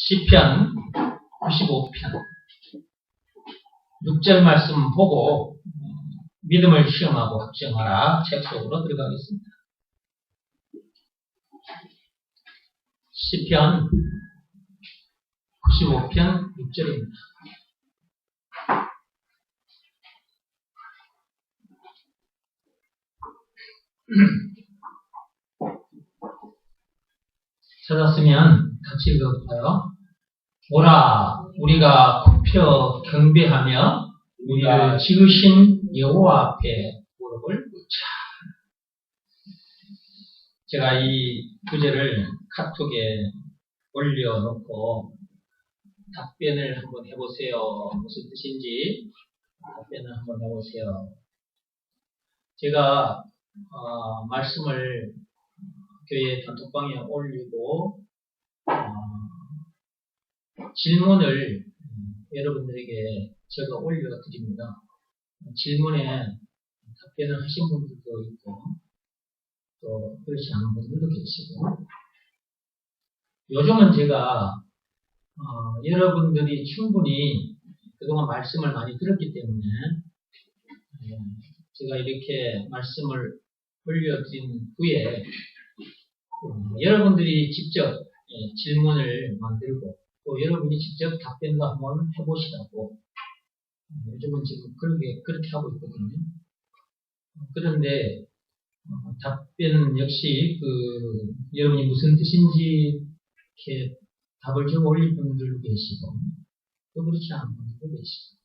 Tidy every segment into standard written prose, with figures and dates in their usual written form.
시편 95편 6절 말씀 보고 믿음을 시험하고 확정하라 책 속으로 들어가겠습니다. 시편 95편 6절입니다. 찾았으면 같이 읽어볼까요? 오라 우리가 굽혀 경배하며 우리를 지으신 여호와 앞에 무릎을 꿇자. 제가 이 구절을 카톡에 올려놓고 답변을 한번 해보세요. 무슨 뜻인지 답변을 한번 해보세요. 제가 말씀을 교회 단톡방에 올리고 질문을 여러분들에게 제가 올려드립니다. 질문에 답변을 하신 분들도 있고 또 그렇지 않은 분들도 계시고, 요즘은 제가 여러분들이 충분히 그동안 말씀을 많이 들었기 때문에 제가 이렇게 말씀을 올려드린 후에 여러분들이 직접 질문을 만들고 또 여러분이 직접 답변도 한번 해보시라고 요즘은 지금 그렇게 하고 있거든요. 그런데 답변 역시 여러분이 무슨 뜻인지 이렇게 답을 좀 올릴 분들도 계시고 또 그렇지 않은 분들도 계시고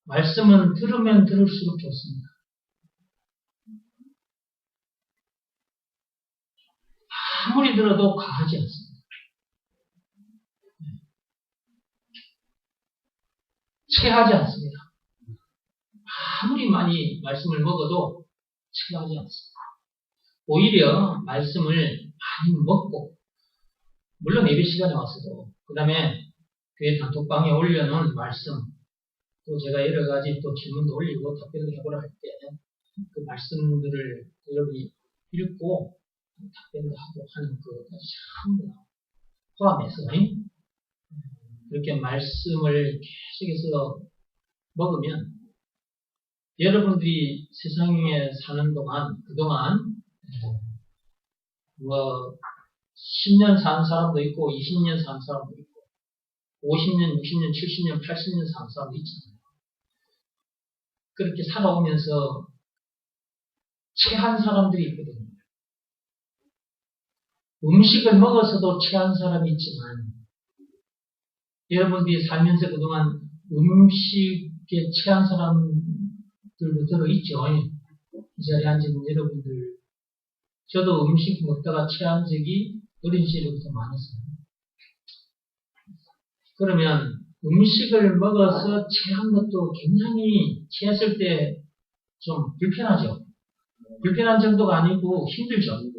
말씀은 들으면 들을수록 좋습니다. 아무리 들어도 과하지 않습니다. 체하지 않습니다. 아무리 많이 말씀을 먹어도 체하지 않습니다. 오히려 말씀을 많이 먹고, 물론 예배 시간에 와서도, 그 다음에 교회 단톡방에 올려놓은 말씀, 또 제가 여러 가지 또 질문도 올리고 답변도 해보라 할 때 그 말씀들을 여러분이 읽고 답변도 하고 하는 그것까지 전부 다 포함해서 그렇게 말씀을 계속해서 먹으면 여러분들이 세상에 사는 동안, 그동안 10년 사는 사람도 있고 20년 사는 사람도 있고 50년, 60년, 70년, 80년 사는 사람도 있잖아요. 그렇게 살아오면서 체한 사람들이 있거든요. 음식을 먹어서도 체한 사람이 있지만 여러분들이 살면서 그동안 음식에 체한 사람들도 들어있죠. 이 자리에 앉은 여러분들, 저도 음식 먹다가 체한 적이 어린 시절부터 많았어요. 그러면 음식을 먹어서 체한 것도 굉장히 체했을 때 좀 불편하죠. 불편한 정도가 아니고 힘들죠.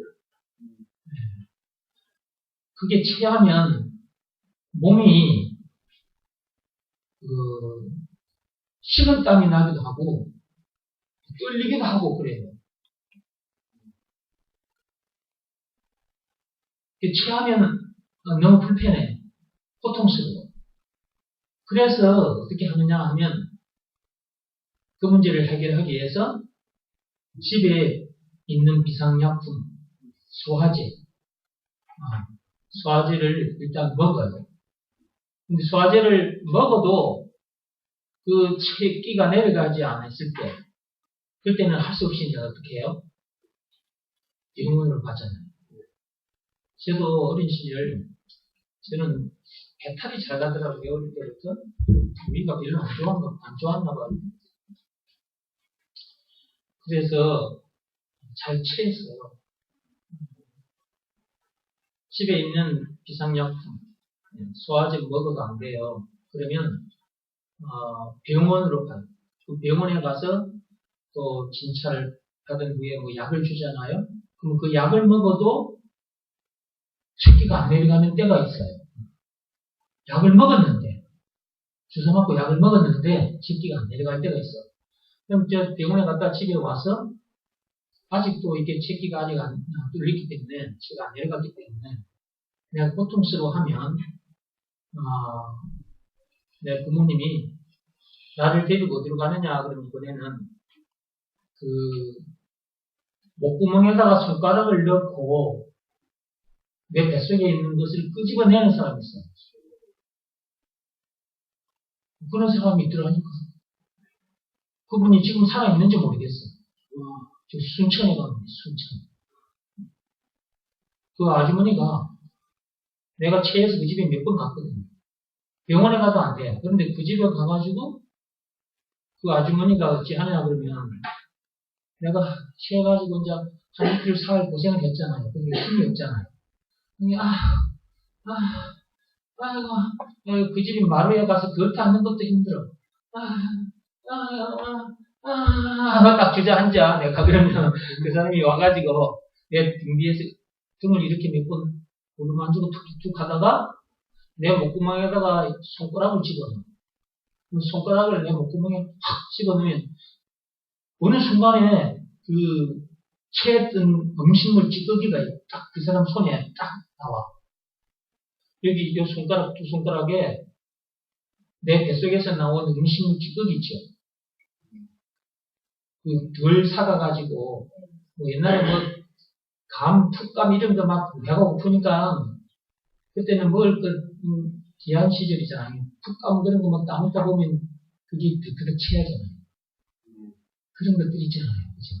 그게 체하면 몸이 식은땀이 나기도 하고 떨리기도 하고 그래요. 체하면 너무 불편해. 고통스러워. 그래서 어떻게 하느냐 하면 그 문제를 해결하기 위해서 집에 있는 비상약품, 소화제를 일단 먹어요. 근데 소화제를 먹어도 그 체기가 내려가지 않았을 때, 그때는 할 수 없이 이제 어떻게 해요? 병원을 가잖아요. 저도 어린 시절, 저는 배탈이 잘 가더라고요. 어릴 때부터. 위가 별로 안 좋았나 봐요. 그래서 잘 체했어요. 집에 있는 비상약품, 소화제 먹어도 안 돼요. 그러면 병원으로 가요. 그 병원에 가서 또 진찰을 받은 후에 약을 주잖아요. 그럼 그 약을 먹어도 체기가 안 내려가는 때가 있어요. 약을 먹었는데, 주사 맞고 약을 먹었는데 체기가 안 내려갈 때가 있어. 그럼 저 병원에 갔다 집에 와서 아직도 이게 채기가 아직 안 뚫렸기 때문에, 채가 안 내려갔기 때문에, 내가 고통스러워하면, 내 부모님이 나를 데리고 어디로 가느냐, 그러면 이번에는 목구멍에다가 손가락을 넣고 내 뱃속에 있는 것을 끄집어내는 사람이 있어요. 그런 사람이 있더라니까. 그분이 지금 살아있는지 모르겠어요. 지금 순천에 가는데, 순천. 그 아주머니가 내가 체해서 그 집에 몇 번 갔거든요. 병원에 가도 안 돼. 그런데 그 집에 가가지고 그 아주머니가 어찌 하냐 그러면 내가 체해가지고 이제 한 이틀 사흘 고생을 했잖아요. 근데 힘이 없잖아요. 아이고, 그 집이 마루에 가서 걸터 앉는 것도 힘들어. 딱 주저앉아. 내가 그러면 그 사람이 와가지고 내 등 뒤에서 등을 이렇게 몇 번 오르만지고 툭툭툭 하다가 내 목구멍에다가 손가락을 집어넣어. 손가락을 내 목구멍에 확 집어넣으면 어느 순간에 그 체했던 음식물 찌꺼기가 딱 그 사람 손에 딱 나와. 여기 이 손가락, 두 손가락에 내 뱃속에서 나온 음식물 찌꺼기 있죠. 덜 사가가지고, 옛날에 풋감 이런 거 막 배가 고프니까, 그때는 먹을 것, 귀한 시절이잖아요. 풋감 그런 거 막 따먹다 보면 그게 그득 체하잖아요. 그런 것들 있잖아요. 그죠?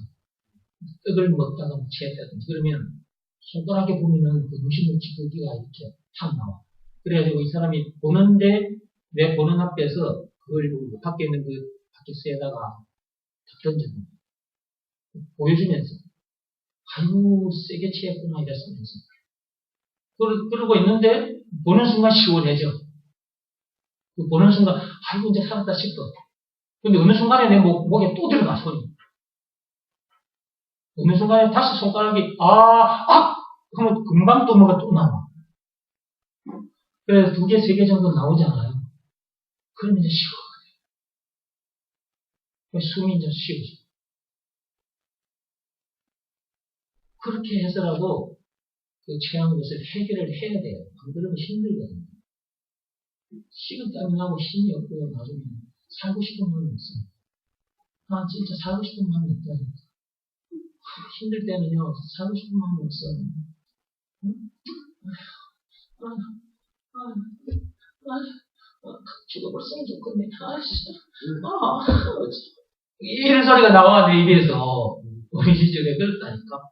떡을 먹다가 체했다든지, 그러면 손가락에 보면은 그 음식물 찌꺼기가 이렇게 탁 나와. 그래가지고 이 사람이 보는데, 내 보는 앞에서 그걸 밖에 있는 그 바켓스에다가 탁 던져놓는 보여주면서 아이고 세게 취했구나 이랬으면서 그러고 있는데 보는 순간 시원해져. 보는 순간 아이고 이제 살았다 싶어. 근데 어느 순간에 내 목에 또 들어가 손이. 어느 순간에 다시 손가락이 하면 금방 또 뭐가 또 나와. 그래서 2개, 3개 정도 나오잖아요. 그러면 이제 시원해. 숨이 이제 쉬워져. 그렇게 해서라도 그 체한 것을 해결을 해야 돼요. 안 그러면 힘들거든요. 식은땀이 나고 힘이 없고요. 나중에 살고 싶은 마음이 없어요. 진짜 살고 싶은 마음이 없다니까. 힘들 때는요, 살고 싶은 마음이 없어요. 응? 죽어버렸으면 좋겠네. 이런 소리가 나와, 내 입에서. 우리 시절에 그렇다니까.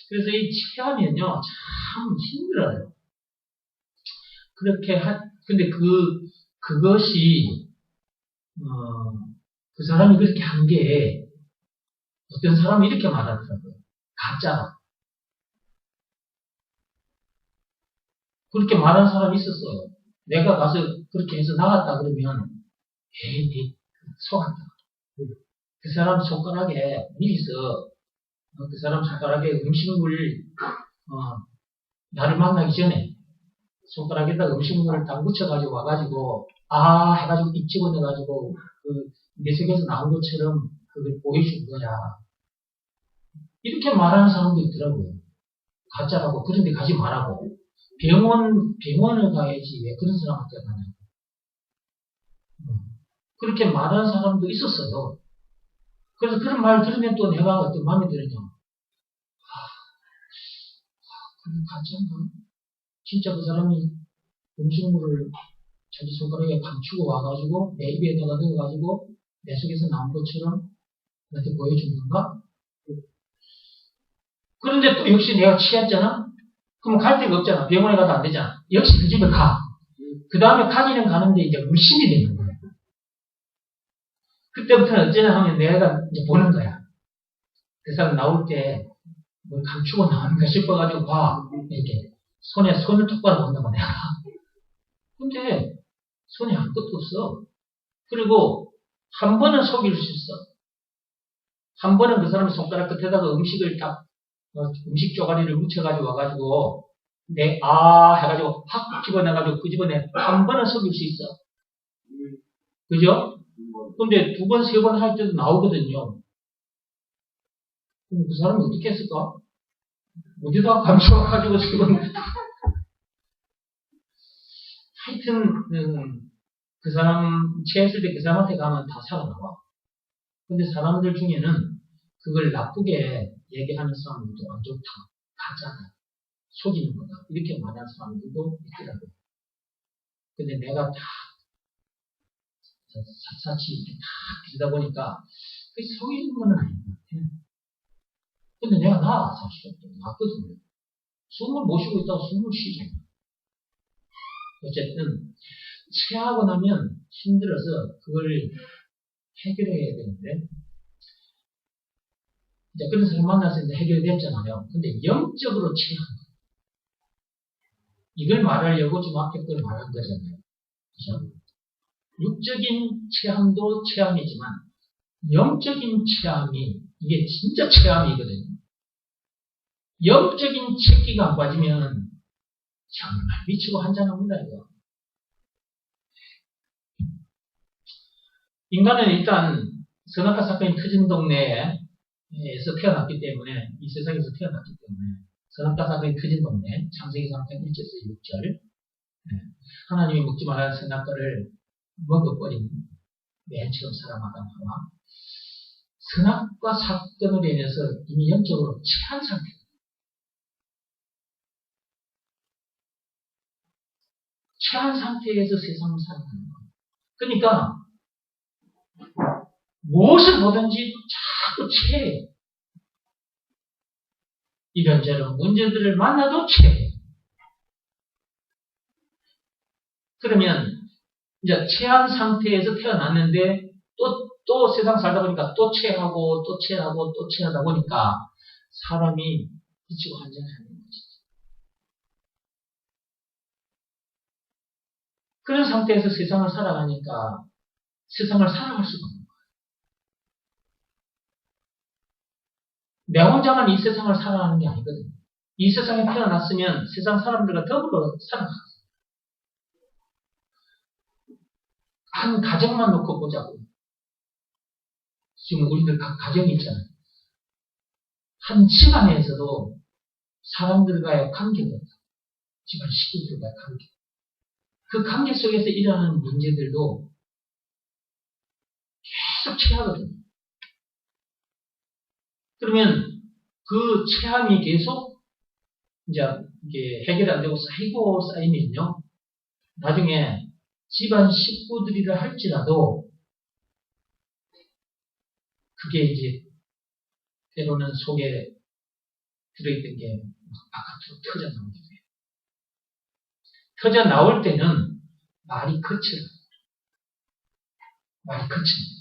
그래서 이 체하면요, 참 힘들어요. 근데 그것이, 그 사람이 그렇게 한 게, 어떤 사람이 이렇게 말하더라고요. 가짜라. 그렇게 말하는 사람이 있었어요. 내가 가서 그렇게 해서 나갔다 그러면, 네 속았다. 그 사람 손가락에 미리서, 그 사람 손가락에 음식물을, 나를 만나기 전에, 손가락에다 음식물을 딱 묻혀가지고 와가지고, 해가지고 입 집어넣어가지고, 내 속에서 나온 것처럼 그걸 보여준 거야. 이렇게 말하는 사람도 있더라고요. 가짜라고. 그런데 가지 말라고. 병원을 가야지. 왜 그런 사람한테 가냐. 그렇게 말하는 사람도 있었어요. 그래서 그런 말 들으면 또 내가 어떤 마음이 들었냐. 그게 가짜인가? 진짜 그 사람이 음식물을 자기 손가락에 감추고 와가지고 내 입에다가 넣어가지고 내 속에서 나온 것처럼 나한테 보여준 건가? 그런데 또 역시 내가 취했잖아? 그럼 갈 데가 없잖아. 병원에 가도 안 되잖아. 역시 그 집에 가. 그 다음에 가기는 가는데 이제 의심이 되는 거야. 그때부터는 어쩌냐 하면 내가 이제 보는 거야. 그 사람 나올 때 뭘 감추고 나오는가 싶어가지고 봐. 이렇게. 손을 똑바로 본다고 내가. 근데 손에 아무것도 없어. 그리고 한 번은 속일 수 있어. 한 번은 그 사람이 손가락 끝에다가 음식을 딱 음식 쪼가리를 묻혀가지고 와가지고 해가지고 확 집어내가지고 그 집어내 한 번은 속일 수 있어. 그죠? 근데 2번, 3번 할 때도 나오거든요. 그럼 그 사람이 어떻게 했을까? 어디다가 감춰가지고 지금 하여튼 그 사람 체했을 때 그 사람한테 가면 다 살아나와. 근데 사람들 중에는 그걸 나쁘게 얘기하는 사람들도 안 좋다, 가짜다, 속이는 거다 이렇게 말하는 사람들도 있더라고요. 근데 내가 다 샅샅이 이렇게 다 들다 보니까 그게 속이는 건 아닌 것 같아요. 근데 내가 사실은 낫거든요. 숨을 못 쉬고 있다고 숨을 쉬잖아. 어쨌든 체하고 나면 힘들어서 그걸 해결해야 되는데 이제 그런 사람 만나서 이제 해결됐잖아요. 근데 영적으로 체한 거예요. 이걸 말하려고 좀 앞에 걸 말한 거잖아요. 그죠? 육적인 체함도 체함이지만 영적인 체함이 이게 진짜 체함이거든요. 영적인 체기가 안 빠지면 정말 미치고 한잔합니다. 이거. 인간은 일단 선악과 사건이 터진 동네에서 태어났기 때문에 이 세상에서 태어났기 때문에 선악과 사건이 터진 동네 창세기 3장 1절에서 6절 하나님이 먹지 말아야 할 선악과를 먹어버린 맨 처음 사람 아담 하와 선악과 사건으로 인해서 이미 영적으로 취한 상태입니다. 취한 상태에서 세상을 살아가는 거예요. 그러니까 무엇을 보든지 자꾸 취해요. 이런저런 문제들을 만나도 취해요. 그러면 이제 취한 상태에서 태어났는데 또 세상 살다 보니까 또 취하고 또 취하고 또 취하다 보니까 사람이 미치고 한잔하는 거지. 그런 상태에서 세상을 살아가니까 세상을 살아갈 수가 없는 거예요. 내 혼자만 이 세상을 살아가는 게 아니거든요. 이 세상에 태어났으면 세상 사람들과 더불어 살아가요. 한 가정만 놓고 보자고. 지금 우리들 각 가정이 있잖아요. 한 집안에서도 사람들과의 관계가 있다. 집안 식구들과의 관계. 그 관계 속에서 일어나는 문제들도 계속 체하거든요. 그러면 그 체함이 계속 이제 이게 해결 안 되고 쌓이고 쌓이면요. 나중에 집안 식구들이라 할지라도 그게 이제 때로는 속에 들어있던 게 바깥으로 터져 나오게 돼요. 터져 나올 때는 말이 거칠어요. 말이 거칩니다.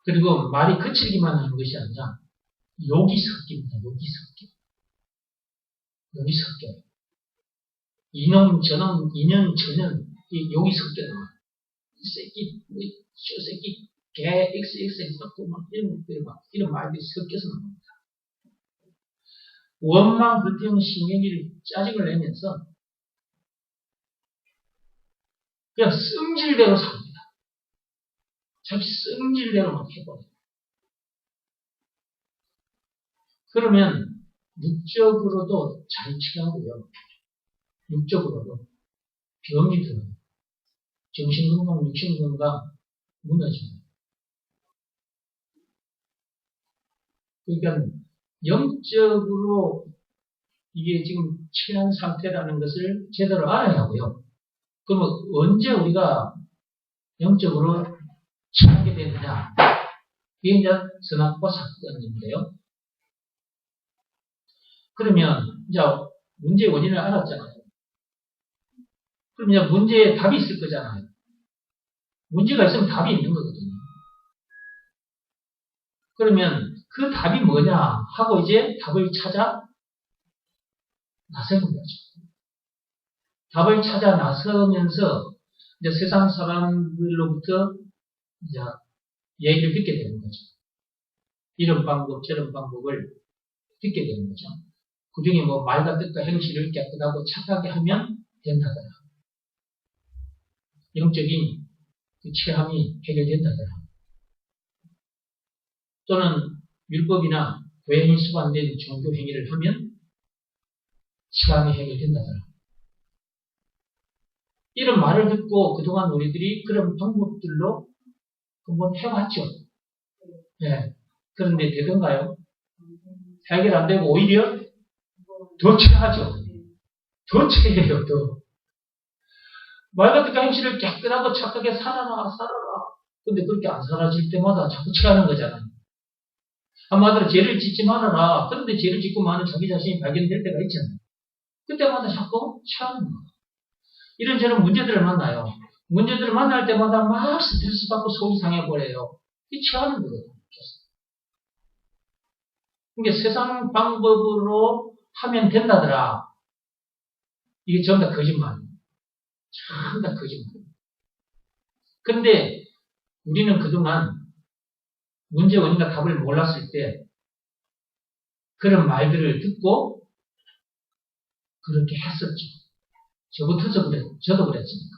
그리고 말이 거칠기만 하는 것이 아니라 욕이 섞입니다. 욕이 섞여. 욕이 섞여요. 이놈, 저놈, 이년, 저년, 욕이 섞여 나와요. 이 새끼, 저 새끼, 개, XX 섞고 막 이런 말들이 섞여서 나옵니다. 원망, 불평, 신경질, 짜증을 내면서 그냥 성질대로 삽니다. 자기 성질대로 막 해버려요. 그러면 육적으로도 잘 취하고요. 육적으로도 병이 들어요. 정신건강, 육신건강 무너집니다. 그러니까 영적으로 이게 지금 취한 상태라는 것을 제대로 알아야 하고요. 그러면 언제 우리가 영적으로 취하게 되느냐? 이게 이제 선악과 사건인데요. 그러면 이제 문제의 원인을 알았잖아요. 그럼 이제 문제에 답이 있을 거잖아요. 문제가 있으면 답이 있는 거거든요. 그러면 그 답이 뭐냐 하고 이제 답을 찾아 나서는 거죠. 답을 찾아 나서면서 이제 세상 사람들로부터 이제 얘기를 듣게 되는 거죠. 이런 방법, 저런 방법을 듣게 되는 거죠. 그 중에 뭐 말과 뜻과 행실을 깨끗하고 착하게 하면 된다더라. 영적인 그 체함이 해결된다더라. 또는 율법이나 고행이 수반된 종교 행위를 하면 체함이 해결된다더라. 이런 말을 듣고 그동안 우리들이 그런 방법들로 한번 해봤죠. 네. 그런데 되던가요? 해결 안 되고 오히려 더 체하죠. 더 체해요, 더. 말 같은 행실을 깨끗하고 착하게 살아라. 근데 그렇게 안 살아질 때마다 자꾸 체하는 거잖아요. 한마디로 죄를 짓지 말아라. 그런데 죄를 짓고 많은 자기 자신이 발견될 때가 있잖아요. 그때마다 자꾸 체하는 거예요. 이런저런 문제들을 만나요. 문제들을 만날 때마다 막 스트레스 받고 속이 상해버려요. 이 체하는 거거든요. 그러니까 세상 방법으로 하면 된다더라. 이게 전부 다 거짓말이에요. 전부 다 거짓말이에요. 그런데 우리는 그동안 문제 원인과 답을 몰랐을 때 그런 말들을 듣고 그렇게 했었죠. 저도 그랬으니까.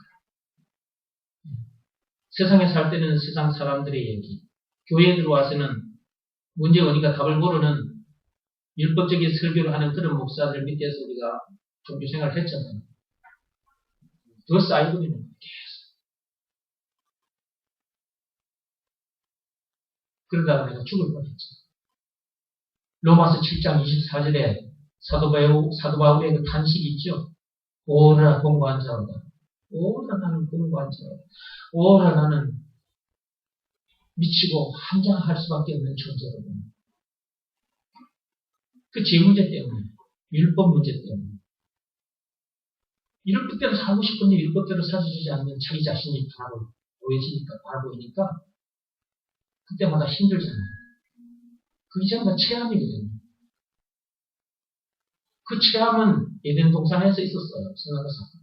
세상에 살 때는 세상 사람들의 얘기, 교회에 들어와서는 문제 원인과 답을 모르는 율법적인 설교를 하는 그런 목사들 밑에서 우리가 종교 생활을 했잖아요. 더 쌓이고 있는 거예요. 그러다가 내가 죽을 뻔했죠. 로마서 7장 24절에 사도 바울의 그 탄식이 있죠. 오라 공부한 자로다. 오라 나는 공부한 자로다. 오라 나는 미치고 한장할 수밖에 없는 존재로다. 그 죄 문제 때문에, 율법 문제 때문에. 율법대로 살고 싶은데 율법대로 살아주지 않는 자기 자신이 바로 보이니까 그때마다 힘들잖아요. 그게 전부 다 체함이거든요. 그 체함은 에덴 동산에서 있었어요. 선악과 사건.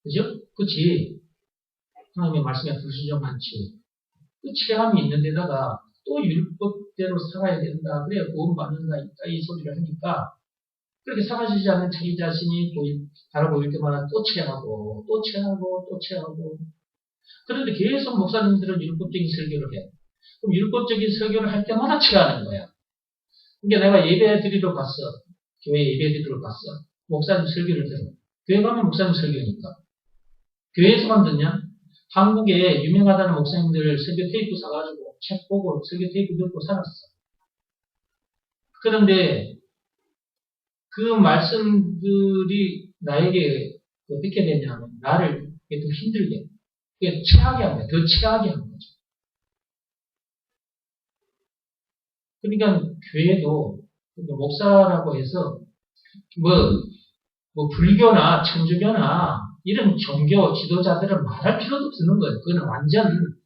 그죠? 그치? 하나님의 말씀에 불순종한 죄. 그 체함이 있는 데다가 또 율법대로 살아야 된다. 그래야 구원받는다. 이 소리를 하니까 그렇게 살아지지 않는 자기 자신이 바라보일 때마다 또 체하고 그런데 계속 목사님들은 율법적인 설교를 해요. 그럼 율법적인 설교를 할 때마다 체하는 거야. 그러니까 내가 예배 드리러 갔어. 교회 예배 드리러 갔어. 목사님 설교를 들어. 교회 가면 목사님 설교니까. 교회에서만 듣냐? 한국에 유명하다는 목사님들 설교 테이프 사가지고 책 보고 설교 테이프 듣고 살았어. 그런데 그 말씀들이 나에게 어떻게 되냐면 나를 더 힘들게, 체하게 한 거야. 더 체하게 한 거죠. 그러니까 교회도 목사라고 해서 불교나 천주교나 이런 종교 지도자들은 말할 필요도 없는 거예요. 그거는 완전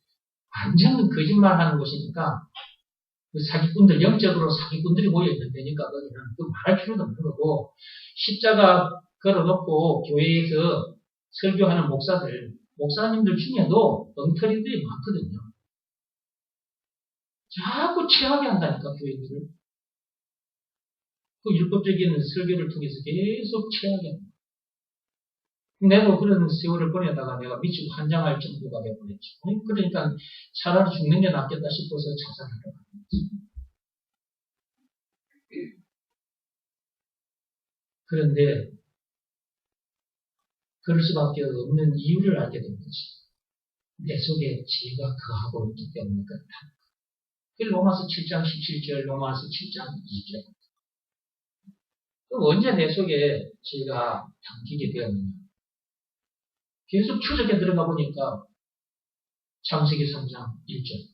거짓말 하는 곳이니까 그 사기꾼들, 영적으로 사기꾼들이 모여있는 데니까 거기는 그 말할 필요도 없는 거고 십자가 걸어놓고 교회에서 설교하는 목사님들 중에도 엉터리들이 많거든요. 자꾸 체하게 한다니까 교회들을. 그 율법적인 설교를 통해서 계속 체하게 합니다. 내도 그런 세월을 보내다가 내가 미치고 환장할 정도가 되어버렸죠. 그러니까 차라리 죽는 게 낫겠다 싶어서 자살하려고 하는 거지. 그런데 그럴 수밖에 없는 이유를 알게 된 거지. 내 속에 죄가 거하고 있기 때문에 그렇다. 그 로마서 7장 17절, 로마서 7장 2절. 언제 내 속에 죄가 담기게 되었느냐. 계속 추적해 들어가 보니까 창세기 3장 1절,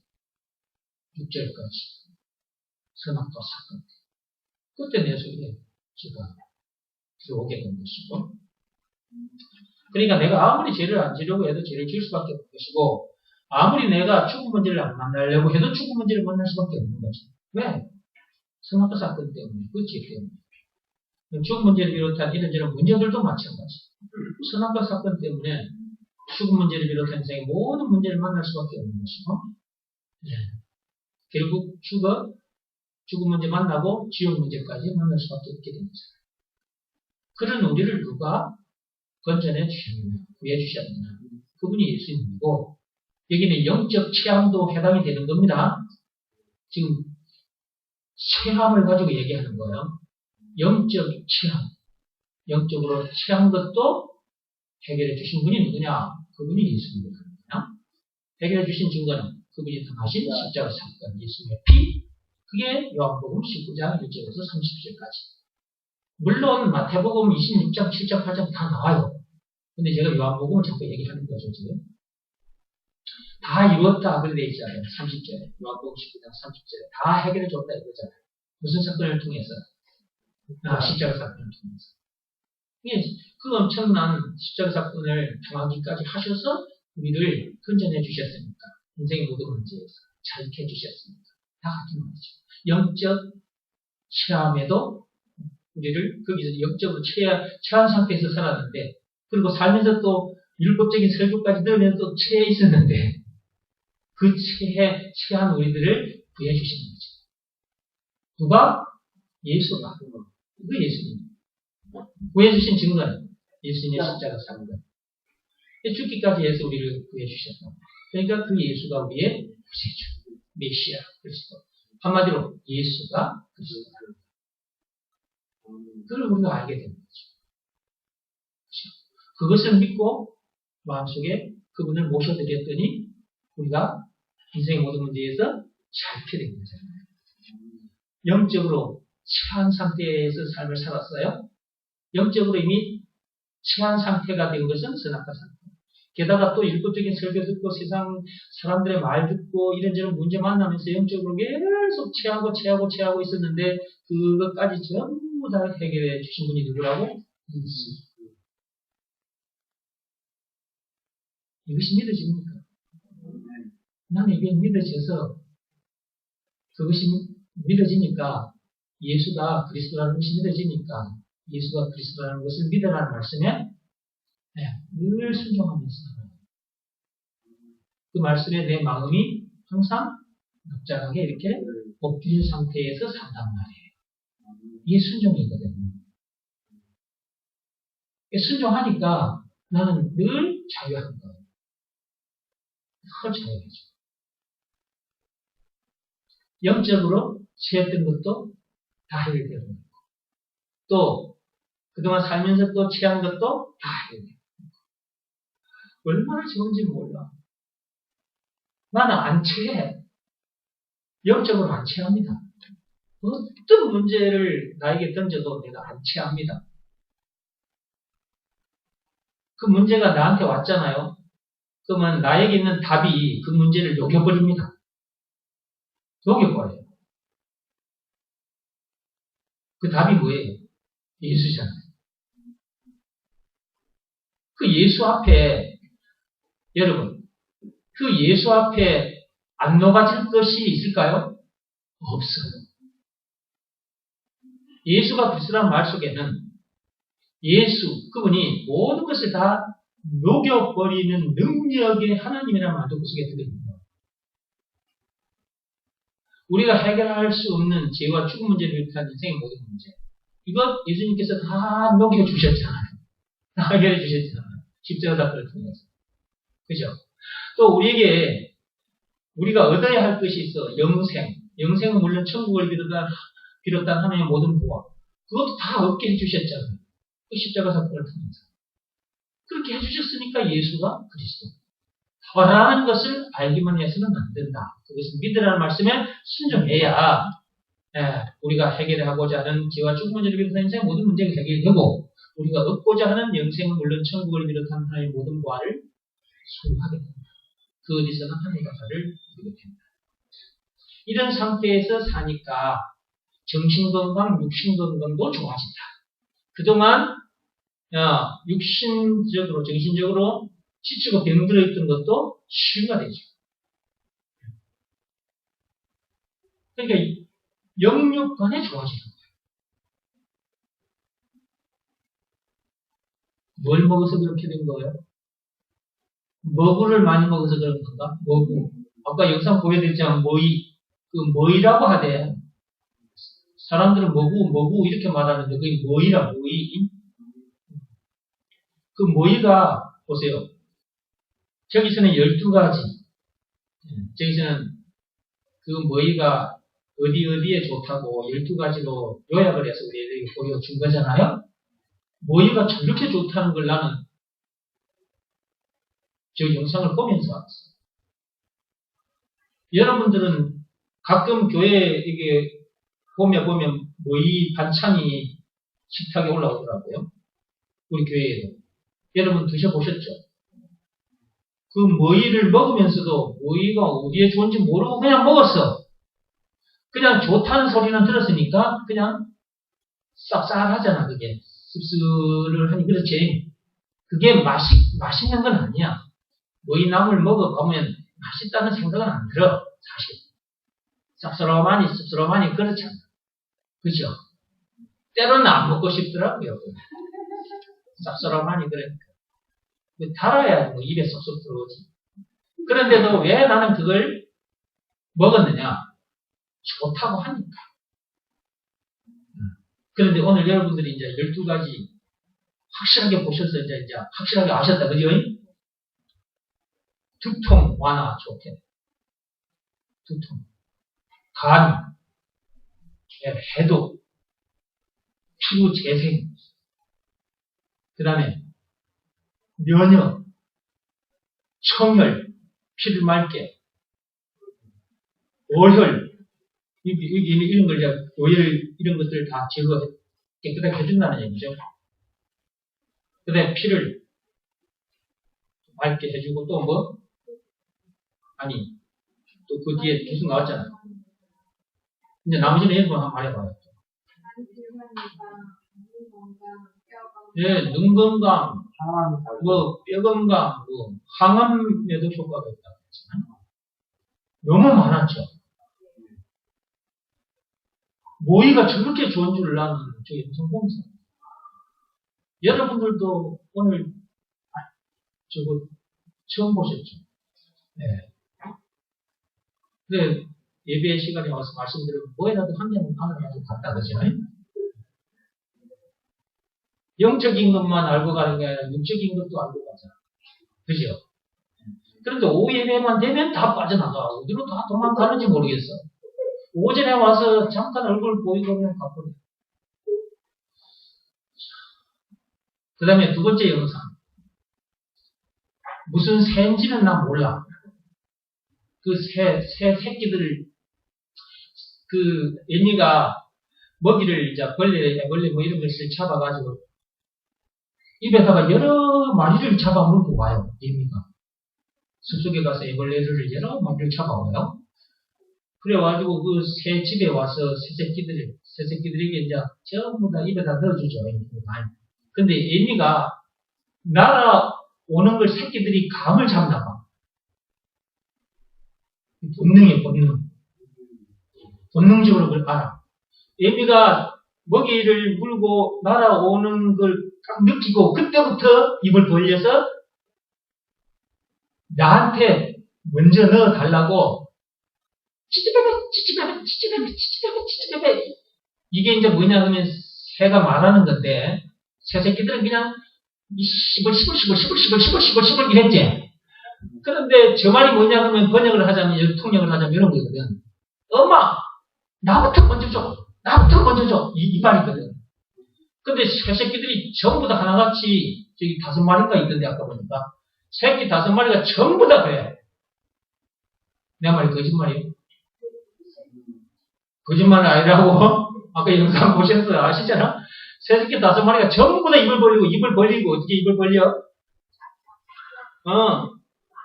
6절까지 선악과 사건. 그때 내 속에 죄가 들어오게 된 것이고. 그러니까 내가 아무리 죄를 안 지려고 해도 죄를 지을 수밖에 없는 것이고, 아무리 내가 죽은 문제를 안 만나려고 해도 죽은 문제를 만날 수밖에 없는 거죠. 왜? 선악과 사건 때문에, 그 죄 때문에. 죽은 문제를 비롯한 이런저런 문제들도 마찬가지. 선악과 사건 때문에 죽은 문제를 비롯한 인생의 모든 문제를 만날 수밖에 없는 것이고, 네. 결국 죽은 문제 만나고 지옥 문제까지 만날 수밖에 없게 됩니다. 그런 우리를 누가 건져내 주셨느냐, 구해 주셨느냐. 그분이 예수님이고, 여기는 영적 체험도 해당이 되는 겁니다. 지금 체함을 가지고 얘기하는 거예요. 영적 체함. 영적으로 체한 것도 해결해 주신 분이 누구냐? 그분이 예수입니다. 해결해 주신 증거는 그분이 당하신 십자가 사건, 예수님의 피, 그게 요한복음 19장 1절에서 30절까지. 물론 마태복음 26장, 7장, 8장 다 나와요. 근데 제가 요한복음을 자꾸 얘기하는 거죠, 지금. 다 이루었다, 그래 돼 있잖아요. 30절에. 요한복음 19장 30절에. 다 해결해 줬다 이거잖아요. 무슨 사건을 통해서? 십자가 사건을 통해서. 그 엄청난 십자가 사건을 당하기까지 하셔서 우리를 건져내 주셨으니까. 인생의 모든 문제에서 자유케 해주셨으니까. 다 같은 말이죠. 영적 체함에도 우리를 거기서 영적으로 체한 상태에서 살았는데, 그리고 살면서 또 율법적인 설교까지 들으면서 또 체해 있었는데, 그 체한 우리들을 구해주신 거죠. 누가? 예수가. 그 예수님. 구해주신 증거는 예수님의 십자가 사건. 죽기까지 해서 우리를 구해주셨다. 그러니까 그 예수가 우리의 구세주, 메시아, 그리스도. 한마디로 예수가 그리스도다. 그걸 우리가 알게 되는 거죠. 그것을 믿고 마음속에 그분을 모셔드렸더니 우리가 인생의 모든 문제에서 잘 된 거잖아요. 영적으로 체한 상태에서 삶을 살았어요. 영적으로 이미 체한 상태가 된 것은 선악과 상태. 게다가 또 율법적인 설교 듣고 세상 사람들의 말 듣고 이런저런 문제 만나면서 영적으로 계속 체하고 있었는데 그것까지 전부 다 해결해 주신 분이 누구라고? 예수. 이것이 믿어집니까? 나는 이게 믿어져서 그것이 믿어지니까 예수가 그리스도라는 것이 믿어지니까 예수가 그리스도라는 것을 믿으라는 말씀에 늘 순종하면서 그 말씀에 내 마음이 항상 납작하게 이렇게 엎드린 상태에서 산단 말이에요. 이게 순종이거든요. 순종하니까 나는 늘 자유한 거예요. 늘 자유하죠. 영적으로 체했던 것도 다 해결되고 또 그동안 살면서 또 체한 것도 다 해결되고 얼마나 좋은지 몰라. 나는 안 체해. 영적으로 안 체합니다. 어떤 문제를 나에게 던져도 내가 안 체합니다. 그 문제가 나한테 왔잖아요. 그러면 나에게 있는 답이 그 문제를 녹여버립니다. 녹여버려요. 그 답이 뭐예요? 예수잖아요. 그 예수 앞에, 여러분, 그 예수 앞에 안 녹아질 것이 있을까요? 없어요. 예수가 그리스도라는 말 속에는 예수, 그분이 모든 것을 다 녹여버리는 능력의 하나님이라는 말도 그 속에 들어있습니다. 우리가 해결할 수 없는 죄와 죽음 문제를 비롯한 인생의 모든 문제. 이거 예수님께서 다 녹여주셨잖아요. 다 해결해 주셨잖아요. 십자가 사건을 통해서. 그죠? 또 우리에게 우리가 얻어야 할 것이 있어. 영생. 영생은 물론 천국을 비롯한 하나님의 모든 보화. 그것도 다 얻게 해주셨잖아요. 그 십자가 사건을 통해서. 그렇게 해주셨으니까 예수가 그리스도. 라는 것을 알기만 해서는 안 된다. 그것을 믿으라는 말씀에 순종해야 우리가 해결하고자 하는 죄와 죽음 문제를 비롯한 인생의 모든 문제가 해결되고 우리가 얻고자 하는 영생은 물론 천국을 비롯한 하나님의 모든 보화를 소유하게 됩니다. 그 어디서는 하나님의 가사를 누리게 됩니다. 이런 상태에서 사니까 정신건강, 육신건강도 좋아진다. 그동안 육신적으로, 정신적으로 지치고 병들어 있던 것도 치유가 되죠. 그러니까 영육간에 좋아지는 거예요. 뭘 먹어서 그렇게 된 거예요? 머구를 많이 먹어서 그런 건가? 머구. 아까 영상 보여드렸지만 머이라고 하대. 사람들은 머구 이렇게 말하는데 그게 머이라, 머이. 그 머이가 보세요. 저기서는 12가지. 저기서는 그 머이가 어디에 좋다고 12가지로 요약을 해서 우리에게 보여준 거잖아요. 모이가 저렇게 좋다는 걸 나는 저 영상을 보면서 알았어요. 여러분들은 가끔 교회에 이게 보면 모이 반찬이 식탁에 올라오더라고요. 우리 교회에도. 여러분 드셔보셨죠? 그 모이를 먹으면서도 모이가 어디에 좋은지 모르고 그냥 먹었어. 그냥 좋다는 소리는 들었으니까 그냥 쌉쌀하잖아. 그게 씁쓸을 하니 그렇지. 그게 맛있는 건 아니야. 모이나물 먹어보면 맛있다는 생각은 안 들어. 사실 쌉싸름하니 그렇잖아. 그죠? 때로는 안 먹고 싶더라고요. 쌉싸름하니 그러니까. 달아야 뭐 입에 쏙쏙 들어오지. 그런데도 왜 나는 그걸 먹었느냐? 좋다고 하니까. 그런데 오늘 여러분들이 이제 12가지 확실하게 보셔서 이제 확실하게 아셨다. 그죠? 두통 완화 좋대. 두통. 간, 해독, 피부 재생, 그 다음에 면역, 청혈, 피를 맑게, 오혈, 이런 걸 오혈 이런 것들을 다 제거 깨끗하게 해준다는 얘기죠. 그 다음에 피를 맑게 해주고 또 뭐? 아니 또 그 뒤에 계속 나왔잖아요. 이제 나머지는 일본 한번 말해봐요. 예, 눈 건강, 뭐 뼈 건강, 뭐 항암에도 효과가 있다고 했잖아요. 너무 많았죠. 모이가 저렇게 좋은 줄 나는 저 영상 보면서 여러분들도 오늘 저거 처음 보셨죠? 네. 그래 예배 시간에 와서 말씀드리면 뭐라도 한 개는 하나라도 갖다 그죠? 영적인 것만 알고 가는 게 아니라 육적인 것도 알고 가잖아. 그죠? 그런데 오후 예배만 되면 다 빠져나가. 어디로 다 도망가는지 모르겠어. 오전에 와서 잠깐 얼굴 보이고 그냥 가버려. 그 다음에 두 번째 영상. 무슨 새인지는 난 몰라. 그 새 새끼들을, 그, 애미가 먹이를, 이제 벌레 뭐 이런 것을 잡아가지고, 입에다가 여러 마리를 잡아물고 와요, 애미가. 숲속에 가서 애벌레를 여러 마리를 잡아와요. 그래가지고 그 새 집에 와서 새새끼들에게 이제 전부 다 입에다 넣어주죠, 애미가. 근데 애미가 날아오는 걸 새끼들이 감을 잡나 봐. 본능이에요, 본능. 본능적으로 그걸 알아. 애미가 먹이를 물고 날아오는 걸 딱 느끼고 그때부터 입을 벌려서 나한테 먼저 넣어달라고 찌찌베베 이게 이제 뭐냐 하면 새가 말하는 건데 새 새끼들은 그냥 시벌 이랬지. 그런데 저 말이 뭐냐 하면 번역을 하자면 통역을 하자면 이런 거거든. 엄마 나부터 먼저 줘. 이 말이거든. 근데 새 새끼들이 전부 다 하나같이 저기 5마리가 있던데 아까 보니까 새끼 5마리가 전부 다 그래. 내 말이 거짓말이에요? 거짓말 아니라고 아까 영상 보셨어요. 아시잖아? 새 새끼 5마리가 전부 다 입을 벌리고 어떻게 입을 벌려?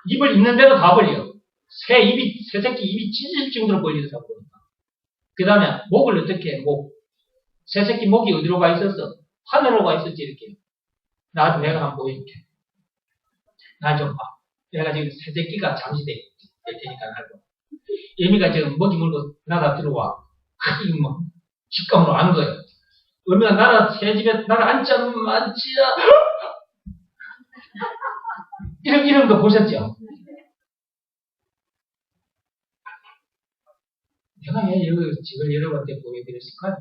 입을 있는 대로 다 벌려. 새 새끼 입이 찢어질 정도로 벌리더라고. 그 다음에 목을 어떻게 해? 목. 새 새끼 목이 어디로 가 있었어? 하늘로 가 있었지, 이렇게. 내가 한번 보여줄게. 나 좀 봐. 내가 지금 새 새끼가 잠시 될 테니까 날 봐. 애미가 지금 먹이 물고 나가 들어와. 이거 뭐, 직감으로 아는 거예요. 어미가 새 집에 앉자. 이런 거 보셨죠? 내가 왜 지금 여러분한테 보여드렸을까요?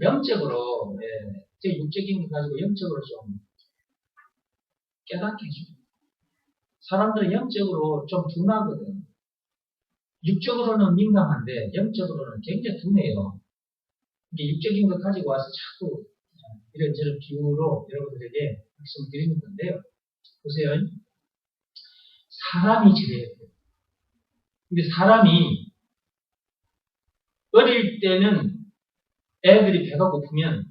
영적으로, 제 육적인 거 가지고 영적으로 좀 깨닫게 해줘요. 사람들은 영적으로 좀 둔하거든. 육적으로는 민감한데 영적으로는 굉장히 둔해요. 이게 육적인 것 가지고 와서 자꾸 이런저런 비유로 여러분들에게 말씀을 드리는 건데요. 보세요. 사람이 저래요. 근데 사람이 어릴 때는 애들이 배가 고프면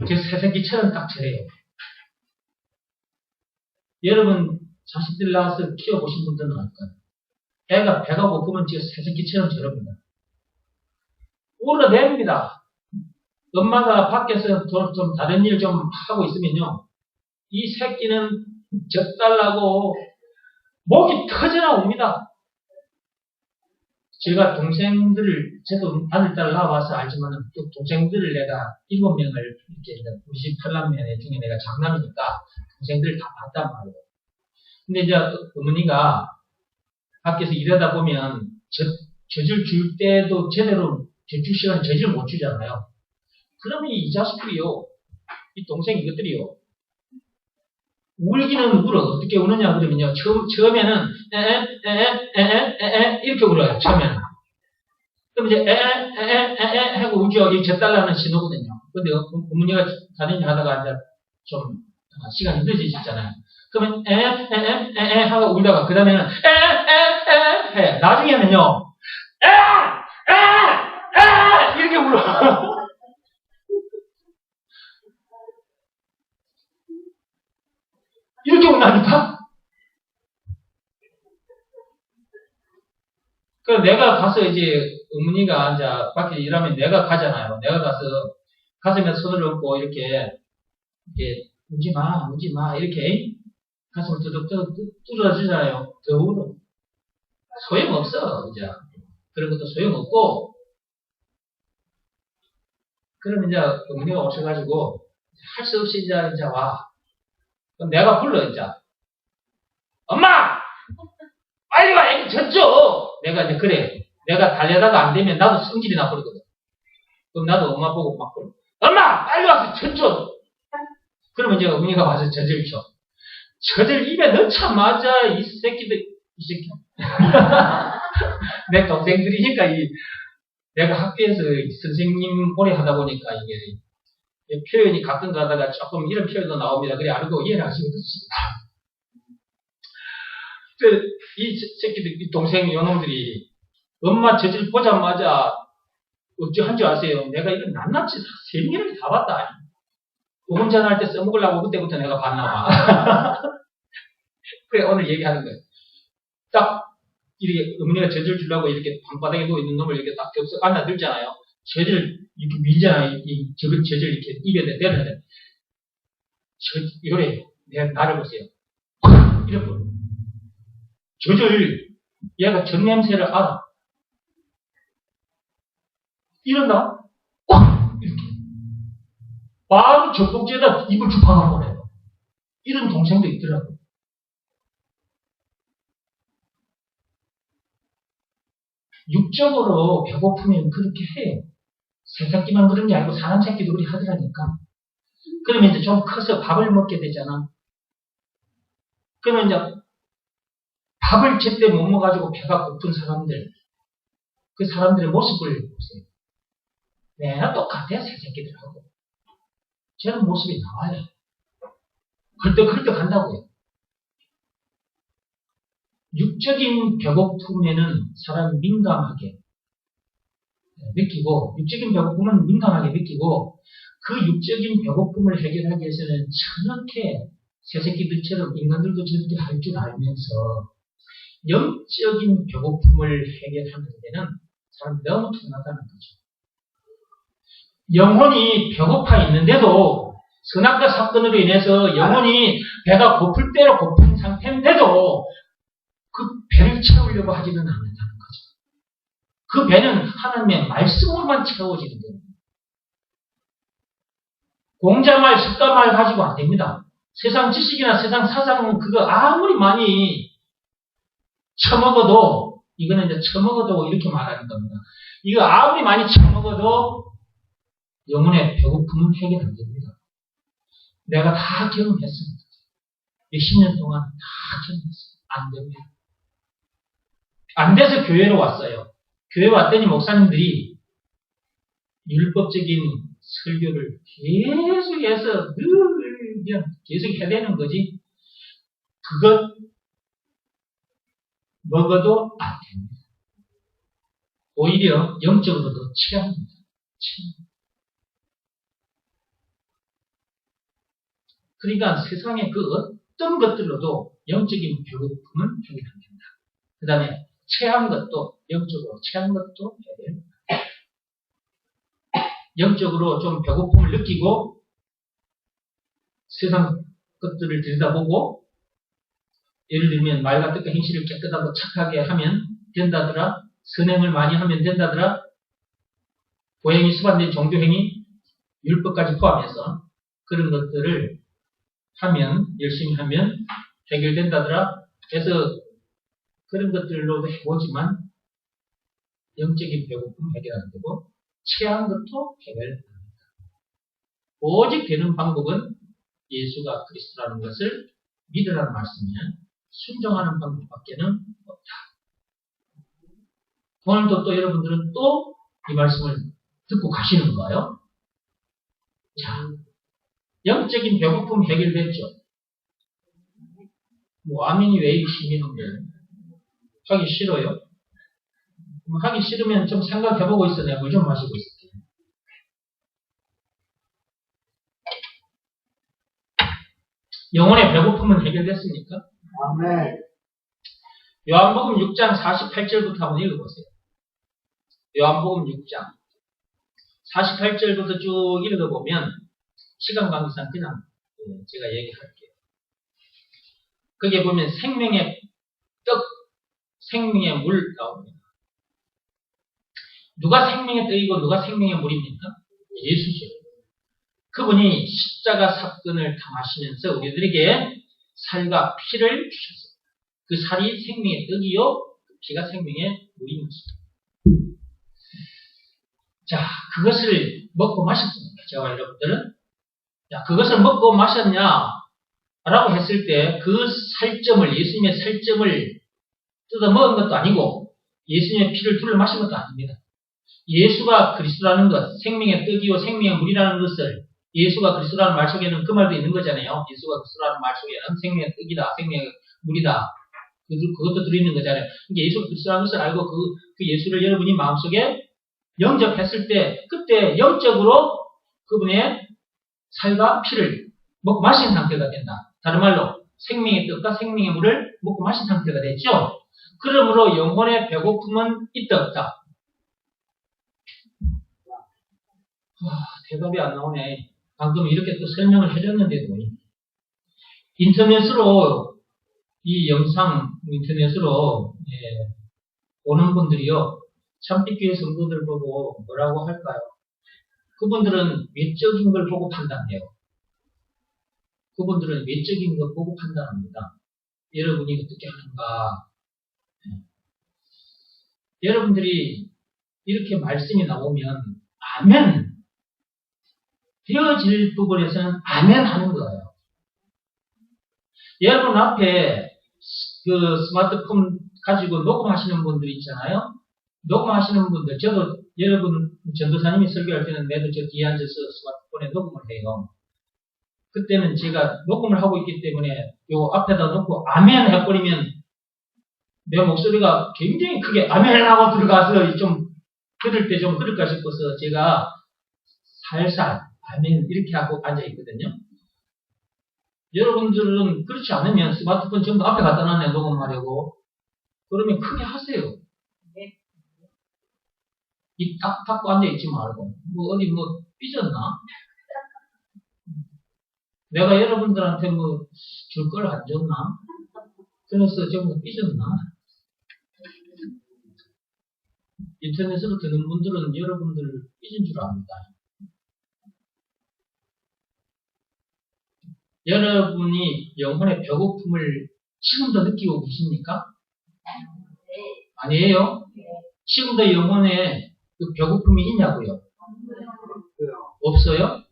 저 새새끼처럼 딱 저래요. 여러분 자식들 낳아서 키워보신 분들은 알까요? 애가 배가 고프면 저 새새끼처럼 저럽니다. 울어댑니다. 엄마가 밖에서 좀 다른 일 좀 하고 있으면요. 이 새끼는 젖달라고 목이 터져나옵니다. 제가 동생들을, 저도 아들딸 낳아와서 알지만, 또 동생들을 내가 7명을 이렇게, 우리 집 8남매 중에 내가 장남이니까, 동생들을 다 봤단 말이에요. 근데 이제 어머니가 밖에서 일하다 보면, 젖을 줄 때도 제대로 젖줄 시간에 젖을 못 주잖아요. 그러면 이 자식들이요, 이 동생 이것들이요, 울기는 울어. 어떻게 우느냐 그러면요. 처음에는 이렇게 울어요. 처음에는. 그럼 이제 하고 울죠. 이 젖달라는 신호거든요. 근데 어머니가 다른 일 하다가 이제 좀 시간이 늦어지잖아요. 그러면 하고 울다가 그 다음에는 해. 나중에는요. 이렇게 울어. 이렇게 온다니까? 그래서 내가 가서 이제 어머니가 이제 밖에 일하면 내가 가잖아요. 내가 가서 가슴에 손을 얹고 이렇게 울지 마, 이렇게 가슴을 뚜둑뚜둑 뚫어주잖아요. 더 울어. 소용없어, 이제. 그런 것도 소용없고, 그러면 이제 어머니가 오셔가지고 할 수 없이 이제 와. 그럼 내가 불러, 이제. 엄마! 빨리 와, 애기 젖죠! 내가 이제 그래. 내가 달려다가 안 되면 나도 성질이 나버리거든. 그럼 나도 엄마 보고 막 불러. 엄마! 빨리 와서 젖죠! 그러면 이제 어머니가 와서 젖을 줘. 젖을 입에 넣자마자 이 새끼들. 내 동생들이니까 내가 학교에서 선생님 오래 하다 보니까 이게 표현이 가끔 가다가 조금 이런 표현도 나옵니다. 그래 알고 이해를 하시거든요. 이 새끼들, 이 동생 요놈들이 엄마 젖을 보자마자 어찌 한 줄 아세요? 내가 이런 낱낱이 3명을 다 봤다. 보금전할 때 써먹으려고 그때부터 내가 봤나 봐. 그래 오늘 얘기하는 거예요. 딱 이렇게 어머니가 젖을 주려고 이렇게 방바닥에 누워있는 놈을 이렇게 딱 안아들잖아요. 젖을 이렇게 밀잖아요. 이 젖을 이렇게 입에 내려야 돼. 이거래. 나를 보세요. 이렇게. 젖을, 얘가 젖 냄새를 알아. 이런다? 이렇게. 바로 젖꼭지에다 입을 쭉 박아버려요. 이런 동생도 있더라고요. 육적으로 배고프면 그렇게 해요. 새새끼만 그런 게 아니고 사람 새끼도 그렇게 하더라니까. 그러면 이제 좀 커서 밥을 먹게 되잖아. 그러면 이제 밥을 제때 못 먹어가지고 배가 고픈 사람들, 그 사람들의 모습을 보세요. 내가 똑같아요, 새새끼들하고. 저런 모습이 나와요. 헐떡헐떡한다고요. 육적인 배고픔에는 사람이 민감하게 느끼고, 육적인 배고픔은 민감하게 느끼고, 그 육적인 배고픔을 해결하기 위해서는 저렇게 새새끼들처럼 인간들도 저렇게 할 줄 알면서 영적인 배고픔을 해결하는 데는 사람이 너무 둔하다는 거죠. 영혼이 배고파 있는데도 선악과 사건으로 인해서 영혼이 배가 고플 대로 고픈 상태인데도 그 배를 채우려고 하지는 않는다는 거죠. 그 배는 하나님의 말씀으로만 채워지는 겁니다. 공자말, 석가말 가지고 안 됩니다. 세상 지식이나 세상 사상은 그거 아무리 많이 처먹어도, 이거는 이제 처먹어도 이렇게 말하는 겁니다. 이거 아무리 많이 처먹어도 영혼의 배고픔은 해결 안 됩니다. 내가 다 경험했습니다. 몇십 년 동안 다 경험했어요. 안 됩니다. 안 돼서 교회로 왔어요. 교회 왔더니 목사님들이 율법적인 설교를 계속해서 늘 그냥 계속 해대는 거지. 그것 먹어도 안 됩니다. 오히려 영적으로도 취합니다. 그러니까 세상의 그 어떤 것들로도 영적인 배고픔은 해결 안 된다. 그 다음에 체한 것도 영적으로 체한 것도 해결 안 된다. 영적으로 좀 배고픔을 느끼고 세상 것들을 들여다보고 예를 들면 말과 뜻과 행실을 깨끗하고 착하게 하면 된다더라. 선행을 많이 하면 된다더라. 고행이 수반된 종교행위, 율법까지 포함해서 그런 것들을 하면, 열심히 하면 해결된다더라. 그래서 그런 것들로도 해보지만 영적인 배고픔 해결 안 되고 체한 것도 해결 안 됩니다. 오직 되는 방법은 예수가 그리스도라는 것을 믿으라는 말씀이면 순종하는 방법밖에는 없다. 오늘도 또 여러분들은 또 이 말씀을 듣고 가시는 거예요. 자, 영적인 배고픔 해결됐죠. 뭐 아멘이 왜 이러시는데 하기 싫어요? 하기 싫으면 좀 생각해보고 있어. 내가 물 좀 마시고 있을게. 영혼의 배고픔은 해결됐습니까? 아멘. 요한복음 6장 48절부터 한번 읽어보세요. 요한복음 6장 48절부터 쭉 읽어보면 시간 관계상 그냥 제가 얘기할게요. 거기에 보면 생명의 떡, 생명의 물 나옵니다. 누가 생명의 떡이고 누가 생명의 물입니까? 예수죠. 그분이 십자가 사건을 당하시면서 우리들에게 살과 피를 주셨습니다. 그 살이 생명의 떡이요, 그 피가 생명의 물인 것입니다. 자, 그것을 먹고 마셨습니까? 저와 여러분들은? 자, 그것을 먹고 마셨냐? 라고 했을 때 그 살점을, 예수님의 살점을 뜯어 먹은 것도 아니고 예수님의 피를 둘러 마신 것도 아닙니다. 예수가 그리스도라는 것, 생명의 떡이요 생명의 물이라는 것을 예수가 그리스도라는 말 속에는 그 말도 있는 거잖아요. 예수가 그리스도라는 말 속에는 생명의 떡이다, 생명의 물이다. 그것도 들어있는 거잖아요. 그러니까 예수가 그리스도라는 것을 알고 그 예수를 여러분이 마음속에 영접했을 때 그때 영적으로 그분의 살과 피를 먹고 마신 상태가 된다. 다른 말로 생명의 떡과 생명의 물을 먹고 마신 상태가 됐죠. 그러므로 영혼의 배고픔은 있다 없다. 대답이 안 나오네. 방금 이렇게 또 설명을 해줬는데도 인터넷으로 이 영상 인터넷으로 오는 분들이요. 참빛교회 성도들 보고 뭐라고 할까요? 그분들은 외적인 걸 보고 판단해요. 그분들은 외적인 걸 보고 판단합니다. 여러분이 어떻게 하는가? 여러분들이 이렇게 말씀이 나오면 아멘 되어질 부분에서는 아멘 하는 거예요. 여러분 앞에 그 스마트폰 가지고 녹음하시는 분들 있잖아요. 녹음하시는 분들, 저도 여러분 전도사님이 설교할 때는 매도 저 뒤에 앉아서 스마트폰에 녹음을 해요. 그때는 제가 녹음을 하고 있기 때문에 요 앞에다 놓고 아멘 해버리면 내 목소리가 굉장히 크게 아멘 하고 들어가서 좀 들을 때 좀 그럴까 싶어서 제가 살살 아멘 이렇게 하고 앉아있거든요. 여러분들은 그렇지 않으면 스마트폰 전부 앞에 갖다 놨네 녹음하려고. 그러면 크게 하세요. 입 딱 닫고 앉아있지 말고. 뭐 어디 뭐 삐졌나? 내가 여러분들한테 뭐 줄 걸 안 줬나? 그래서 전부 삐졌나? 인터넷으로 듣는 분들은 여러분들 삐진 줄 압니다. 여러분이 영혼의 배고픔을 지금도 느끼고 계십니까? 아니에요? 지금도 영혼에 그 배고픔이 있냐고요? 없어요?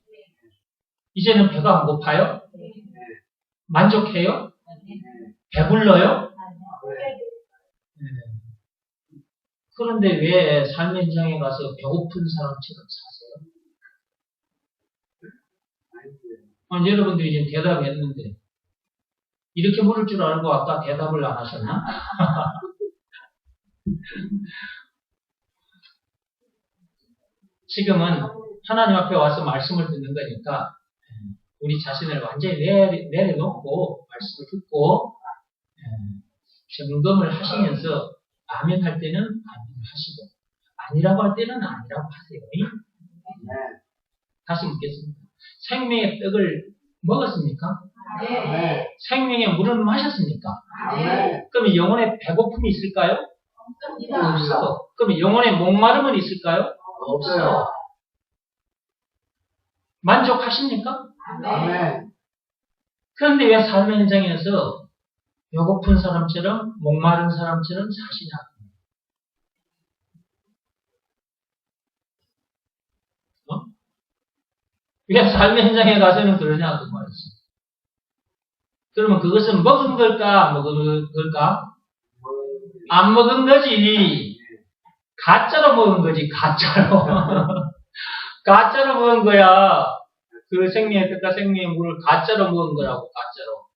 이제는 배가 안 고파요? 만족해요? 배불러요? 그런데 왜 삶의 현장에 가서 배고픈 사람처럼 사세요? 아니, 여러분들이 지금 대답했는데 이렇게 물을 줄 알고 아까 대답을 안 하셨나? 지금은 하나님 앞에 와서 말씀을 듣는 거니까 우리 자신을 완전히 내려놓고 말씀을 듣고 점검을 하시면서 아멘 할 때는 아멘 하시고 아니라고 할 때는 아니라고 하세요. 다시 묻겠습니다. 생명의 떡을 먹었습니까? 네. 생명의 물을 마셨습니까? 네. 그럼 영혼의 배고픔이 있을까요? 없어. 그럼 영혼의 목마름은 있을까요? 없어요. 만족하십니까? 아멘. 그런데 왜 삶의 현장에서 배고픈 사람처럼 목마른 사람처럼 사시냐? 왜 삶의 현장에 가서는 그러냐? 그 말이지. 그러면 그것은 먹은 걸까? 안 먹은 걸까? 안 먹은 거지. 가짜로 먹은 거지, 가짜로. 가짜로 먹은 거야. 그 생명의 떡과 생명의 물을 가짜로 먹은 거라고, 가짜로.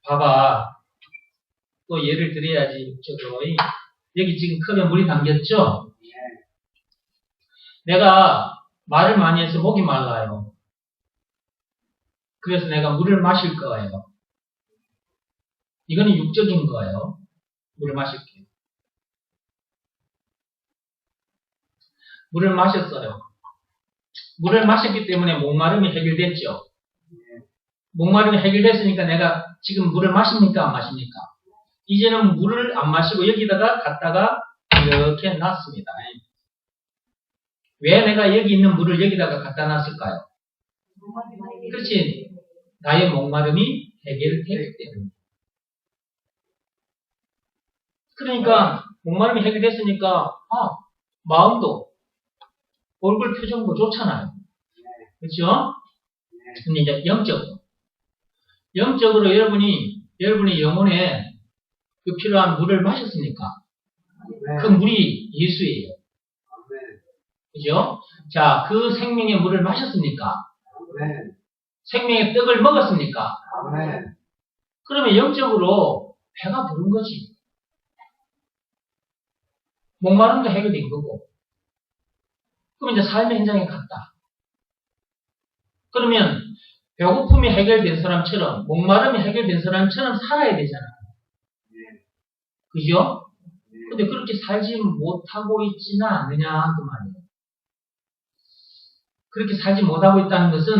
봐봐. 또 예를 들어야지, 저거. 여기 지금 컵에 물이 담겼죠? 내가 말을 많이 해서 목이 말라요. 그래서 내가 물을 마실 거예요. 이거는 육적인 거예요. 물을 마실게요. 물을 마셨어요. 물을 마셨기 때문에 목마름이 해결됐죠. 목마름이 해결됐으니까 내가 지금 물을 마십니까? 안 마십니까? 이제는 물을 안 마시고 여기다가 갖다가 이렇게 놨습니다. 왜 내가 여기 있는 물을 여기다가 갖다 놨을까요? 그렇지. 나의 목마름이 해결됐기 때문에. 그러니까 목마름이 해결됐으니까 마음도 얼굴 표정도 좋잖아요. 그렇죠? 근데 이제 영적으로 여러분이 영혼에 그 필요한 물을 마셨습니까? 그 물이 예수예요. 그죠? 자, 그 생명의 물을 마셨습니까? 생명의 떡을 먹었습니까? 그러면 영적으로 배가 부른 거지. 목마름도 해결된 거고. 그럼 이제 삶의 현장에 갔다. 그러면 배고픔이 해결된 사람처럼, 목마름이 해결된 사람처럼 살아야 되잖아요. 그죠? 근데 그렇게 살지 못하고 있지는 않느냐, 그 말이에요. 그렇게 살지 못하고 있다는 것은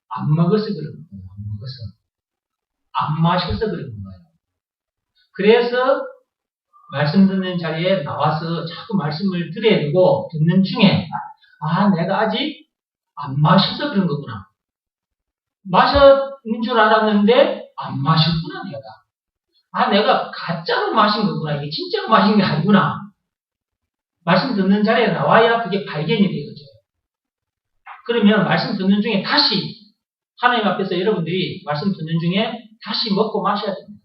안 먹어서 그런 거예요. 안 먹어서. 안 마셔서 그런 거예요. 그래서 말씀 듣는 자리에 나와서 자꾸 말씀을 들어야 되고 듣는 중에 내가 아직 안 마셔서 그런 거구나. 마셨는 줄 알았는데 안 마셨구나 내가. 내가 가짜로 마신 거구나. 이게 진짜로 마신 게 아니구나. 말씀 듣는 자리에 나와야 그게 발견이 되거든요. 그러면 말씀 듣는 중에 다시 하나님 앞에서 여러분들이 말씀 듣는 중에 다시 먹고 마셔야 됩니다.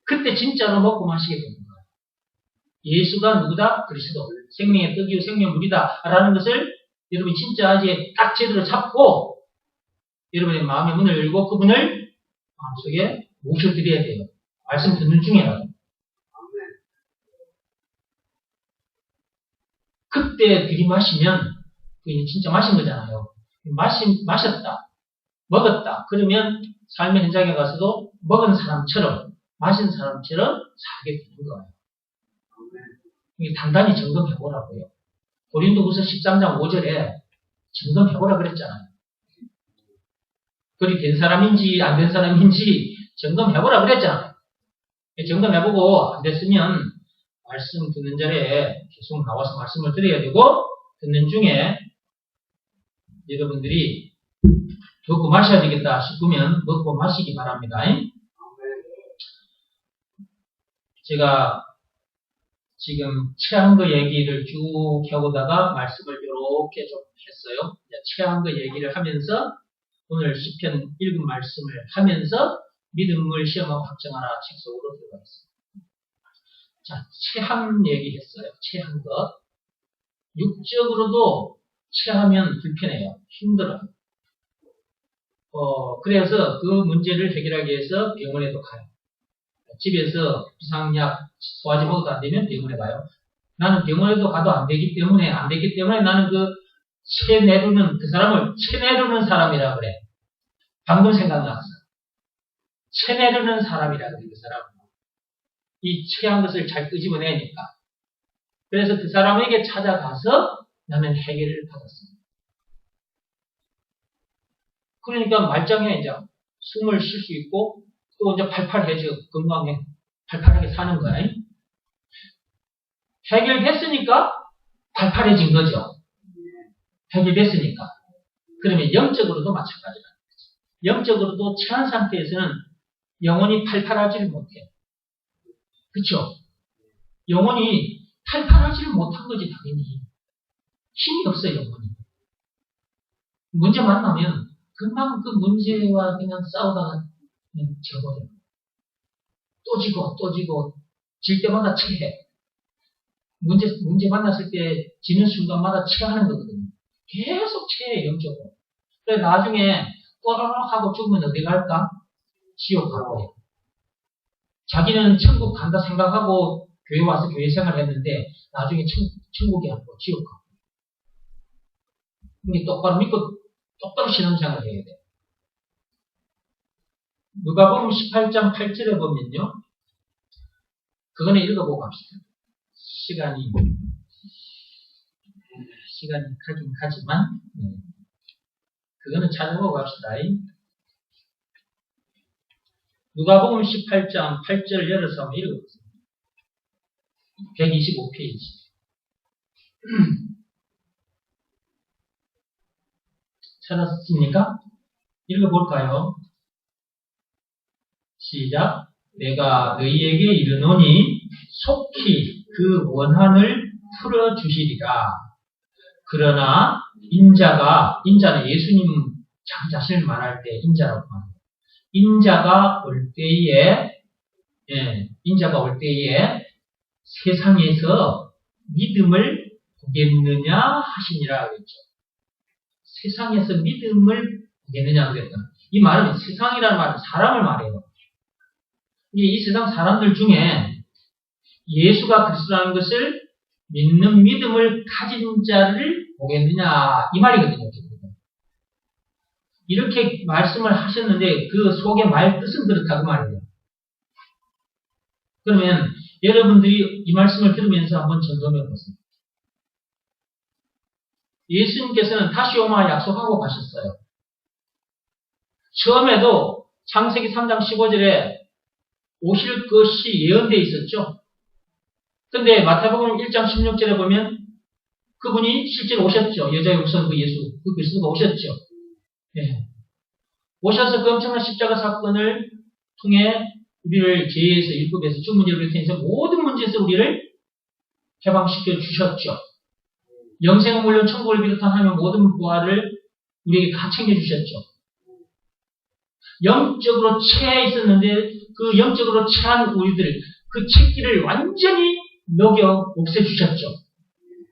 그때 진짜로 먹고 마시게 되는 거예요. 예수가 누구다? 그리스도. 생명의 떡이요 생명의 물이다. 라는 것을 여러분이 진짜 이제 딱 제대로 잡고 여러분의 마음의 문을 열고 그분을 마음속에 모셔드려야 돼요. 말씀 듣는 중에라도. 그때 들이마시면 그게 진짜 마신 거잖아요. 마셨다. 먹었다. 그러면 삶의 현장에 가서도 먹은 사람처럼 마신 사람처럼 살게 되는 거예요. 이게 단단히 점검해보라고요. 고린도후서 13장 5절에 점검해보라 그랬잖아요. 그리 된 사람인지 안 된 사람인지 점검해보라 그랬잖아요. 점검해보고 안 됐으면 말씀 듣는 자리에 계속 나와서 말씀을 드려야 되고 듣는 중에 여러분들이 먹고 마셔야 되겠다 싶으면 먹고 마시기 바랍니다. 제가 지금 최한거 얘기를 쭉 해오다가 말씀을 이렇게 좀 했어요. 최한거 얘기를 하면서 오늘 시편 읽은 말씀을 하면서 믿음을 시험하고 확정하라 책 속으로 들어가 있습니다. 자, 체함 얘기했어요. 체한 것. 육적으로도 체하면 불편해요. 힘들어요. 그래서 그 문제를 해결하기 위해서 병원에도 가요. 집에서 비상약, 소화제 먹어도 안 되면 병원에 가요. 나는 병원에도 가도 안 되기 때문에 나는 그 그 사람을 체내르는 사람이라 그래. 방금 생각났어. 체내르는 사람이라 그래, 그 사람. 이 체한 것을 잘 끄집어내니까. 그래서 그 사람에게 찾아가서 나는 해결을 받았습니다. 그러니까 말짱해, 이제. 숨을 쉴 수 있고, 또 이제 팔팔해져. 건강해. 팔팔하게 사는 거야. 해결됐으니까 팔팔해진 거죠. 해결됐으니까. 그러면 영적으로도 마찬가지라는 거죠. 영적으로도 체한 상태에서는 영혼이 팔팔하지를 못해요. 그쵸? 영혼이 팔팔하지를 못한 거지, 당연히. 힘이 없어요, 영혼이. 문제 만나면 금방 그 문제와 그냥 싸우다가 그냥 져버려요. 또 지고, 질 때마다 체해. 문제 만났을 때 지는 순간마다 체하는 거거든요. 계속 체해, 영적으로. 그래서 나중에 꼬르륵 하고 죽으면 어디 갈까? 지옥 가버려요. 자기는 천국 간다 생각하고 교회 와서 교회 생활 했는데 나중에 천국이 아니고 지옥 가고. 근데 똑바로 믿고 똑바로 신앙생활 해야 돼. 누가복음 18장 8절에 보면요. 그거는 읽어보고 갑시다. 시간이 가긴 가지만 그거는 찾아보고 갑시다. 누가복음 18장 8절 열어서 한번 읽어보세요. 125페이지. 찾았습니까? 읽어볼까요? 시작. 내가 너희에게 이르노니 속히 그 원한을 풀어주시리라. 그러나 인자는 예수님 자기 자신을 말할 때 인자라고 합니다. 인자가 올 때에 세상에서 믿음을 보겠느냐 하시니라 그랬죠. 세상에서 믿음을 보겠느냐 그랬다. 이 말은 세상이라는 말은 사람을 말해요. 이 세상 사람들 중에 예수가 그리스도라는 것을 믿는 믿음을 가진 자를 보겠느냐 이 말이거든요. 이렇게 말씀을 하셨는데 그 속의 말 뜻은 그렇다고 말이에요. 그러면 여러분들이 이 말씀을 들으면서 한번 점검해 보세요. 예수님께서는 다시 오마 약속하고 가셨어요. 처음에도 창세기 3장 15절에 오실 것이 예언되어 있었죠. 그런데 마태복음 1장 16절에 보면 그분이 실제로 오셨죠. 여자의 우선 그 예수, 그 그리스도가 오셨죠. 네. 오셔서 그 엄청난 십자가 사건을 통해 우리를 죄에서 율법에서 죽문제로 해서 모든 문제에서 우리를 해방시켜 주셨죠. 영생은 물론 천국을 비롯한 하며 모든 부활을 우리에게 다 챙겨주셨죠. 영적으로 체해 있었는데 그 영적으로 체한 우리들 그 채기를 완전히 녹여 없애주셨죠.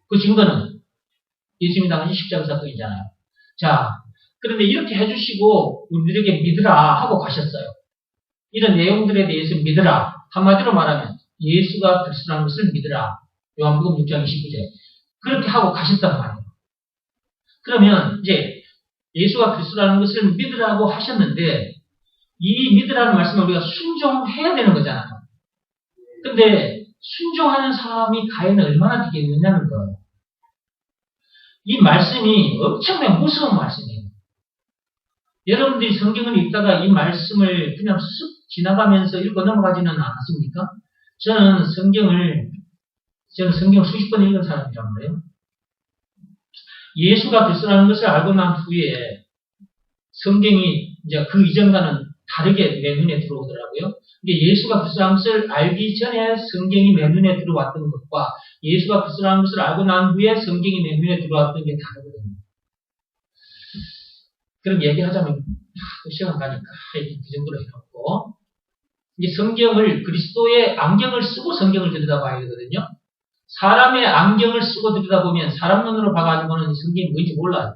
그 증거는 예수님이 당하신 십자가 사건이잖아요. 자, 그런데 이렇게 해주시고 우리들에게 믿으라 하고 가셨어요. 이런 내용들에 대해서 믿으라. 한마디로 말하면 예수가 그리스도라는 것을 믿으라. 요한복음 6장 29절. 그렇게 하고 가셨단 말이에요. 그러면 이제 예수가 그리스도라는 것을 믿으라고 하셨는데 이 믿으라는 말씀을 우리가 순종해야 되는 거잖아요. 근데 순종하는 사람이 과연 얼마나 되겠느냐는 거예요. 이 말씀이 엄청나게 무서운 말씀이에요. 여러분들이 성경을 읽다가 이 말씀을 그냥 쓱 지나가면서 읽고 넘어가지는 않았습니까? 저는 성경 수십 번 읽은 사람이란 말이에요. 예수가 그리스도라는 것을 알고 난 후에 성경이 이제 그 이전과는 다르게 내 눈에 들어오더라고요. 이게 예수가 그리스도라는 것을 알기 전에 성경이 내 눈에 들어왔던 것과 예수가 그리스도라는 것을 알고 난 후에 성경이 내 눈에 들어왔던 게 다르거든요. 그럼 얘기하자면 또 시간 가니까 그 정도로 해놓고 이제 성경을 그리스도의 안경을 쓰고 성경을 들여다봐야 되거든요. 사람의 안경을 쓰고 들여다보면 사람 눈으로 봐가지고는 성경이 뭔지 몰라요.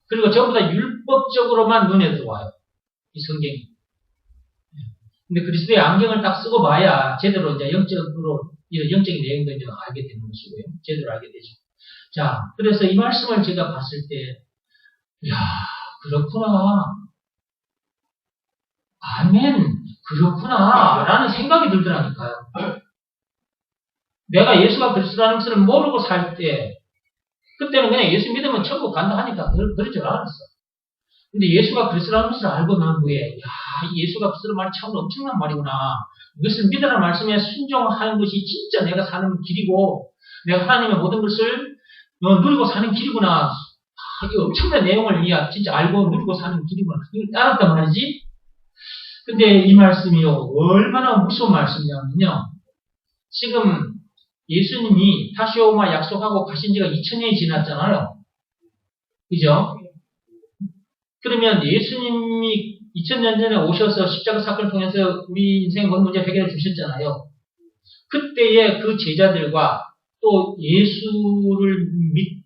그리고 전부 다 율법적으로만 눈에 들어와요. 이 성경이. 근데 그리스도의 안경을 딱 쓰고 봐야 제대로 이제 영적으로 이런 영적인 내용도 이제 알게 되는 것이고요. 제대로 알게 되죠. 자, 그래서 이 말씀을 제가 봤을 때, 이야, 그렇구나. 아멘, 그렇구나. 라는 생각이 들더라니까요. 내가 예수가 그리스도라는 것을 모르고 살 때, 그때는 그냥 예수 믿으면 천국 간다 하니까 그럴 줄 알았어. 근데 예수가 그리스도라는 것을 알고 난 후에, 야, 예수가 그리스도라는 말이 참 엄청난 말이구나. 이것을 믿으라는 말씀에 순종하는 것이 진짜 내가 사는 길이고, 내가 하나님의 모든 것을 누리고 사는 길이구나. 이 엄청난 내용을 진짜 알고 누리고 사는 길이구나. 이걸 알았단 말이지. 근데 이 말씀이요, 얼마나 무서운 말씀이냐면요. 지금 예수님이 다시 오마 약속하고 가신 지가 2000년이 지났잖아요. 그죠? 그러면 예수님이 2000년 전에 오셔서 십자가 사건을 통해서 우리 인생의 모든 문제 해결해 주셨잖아요. 그때의 그 제자들과 또 예수를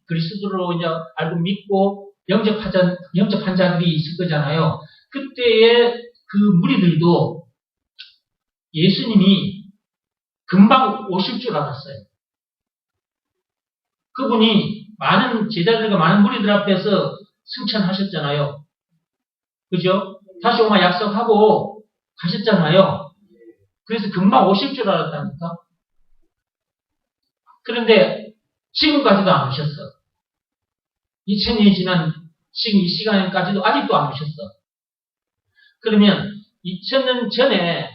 그리스도로 이제 알고 믿고 영접한 자들이 있을 거잖아요. 그때의 그 무리들도 예수님이 금방 오실 줄 알았어요. 그분이 많은 제자들과 많은 무리들 앞에서 승천하셨잖아요. 그죠? 다시 오마 약속하고 가셨잖아요. 그래서 금방 오실 줄 알았다니까. 그런데 지금까지도 안 오셨어. 2000년이 지난 지금 이 시간까지도 아직도 안 오셨어. 그러면 2000년 전에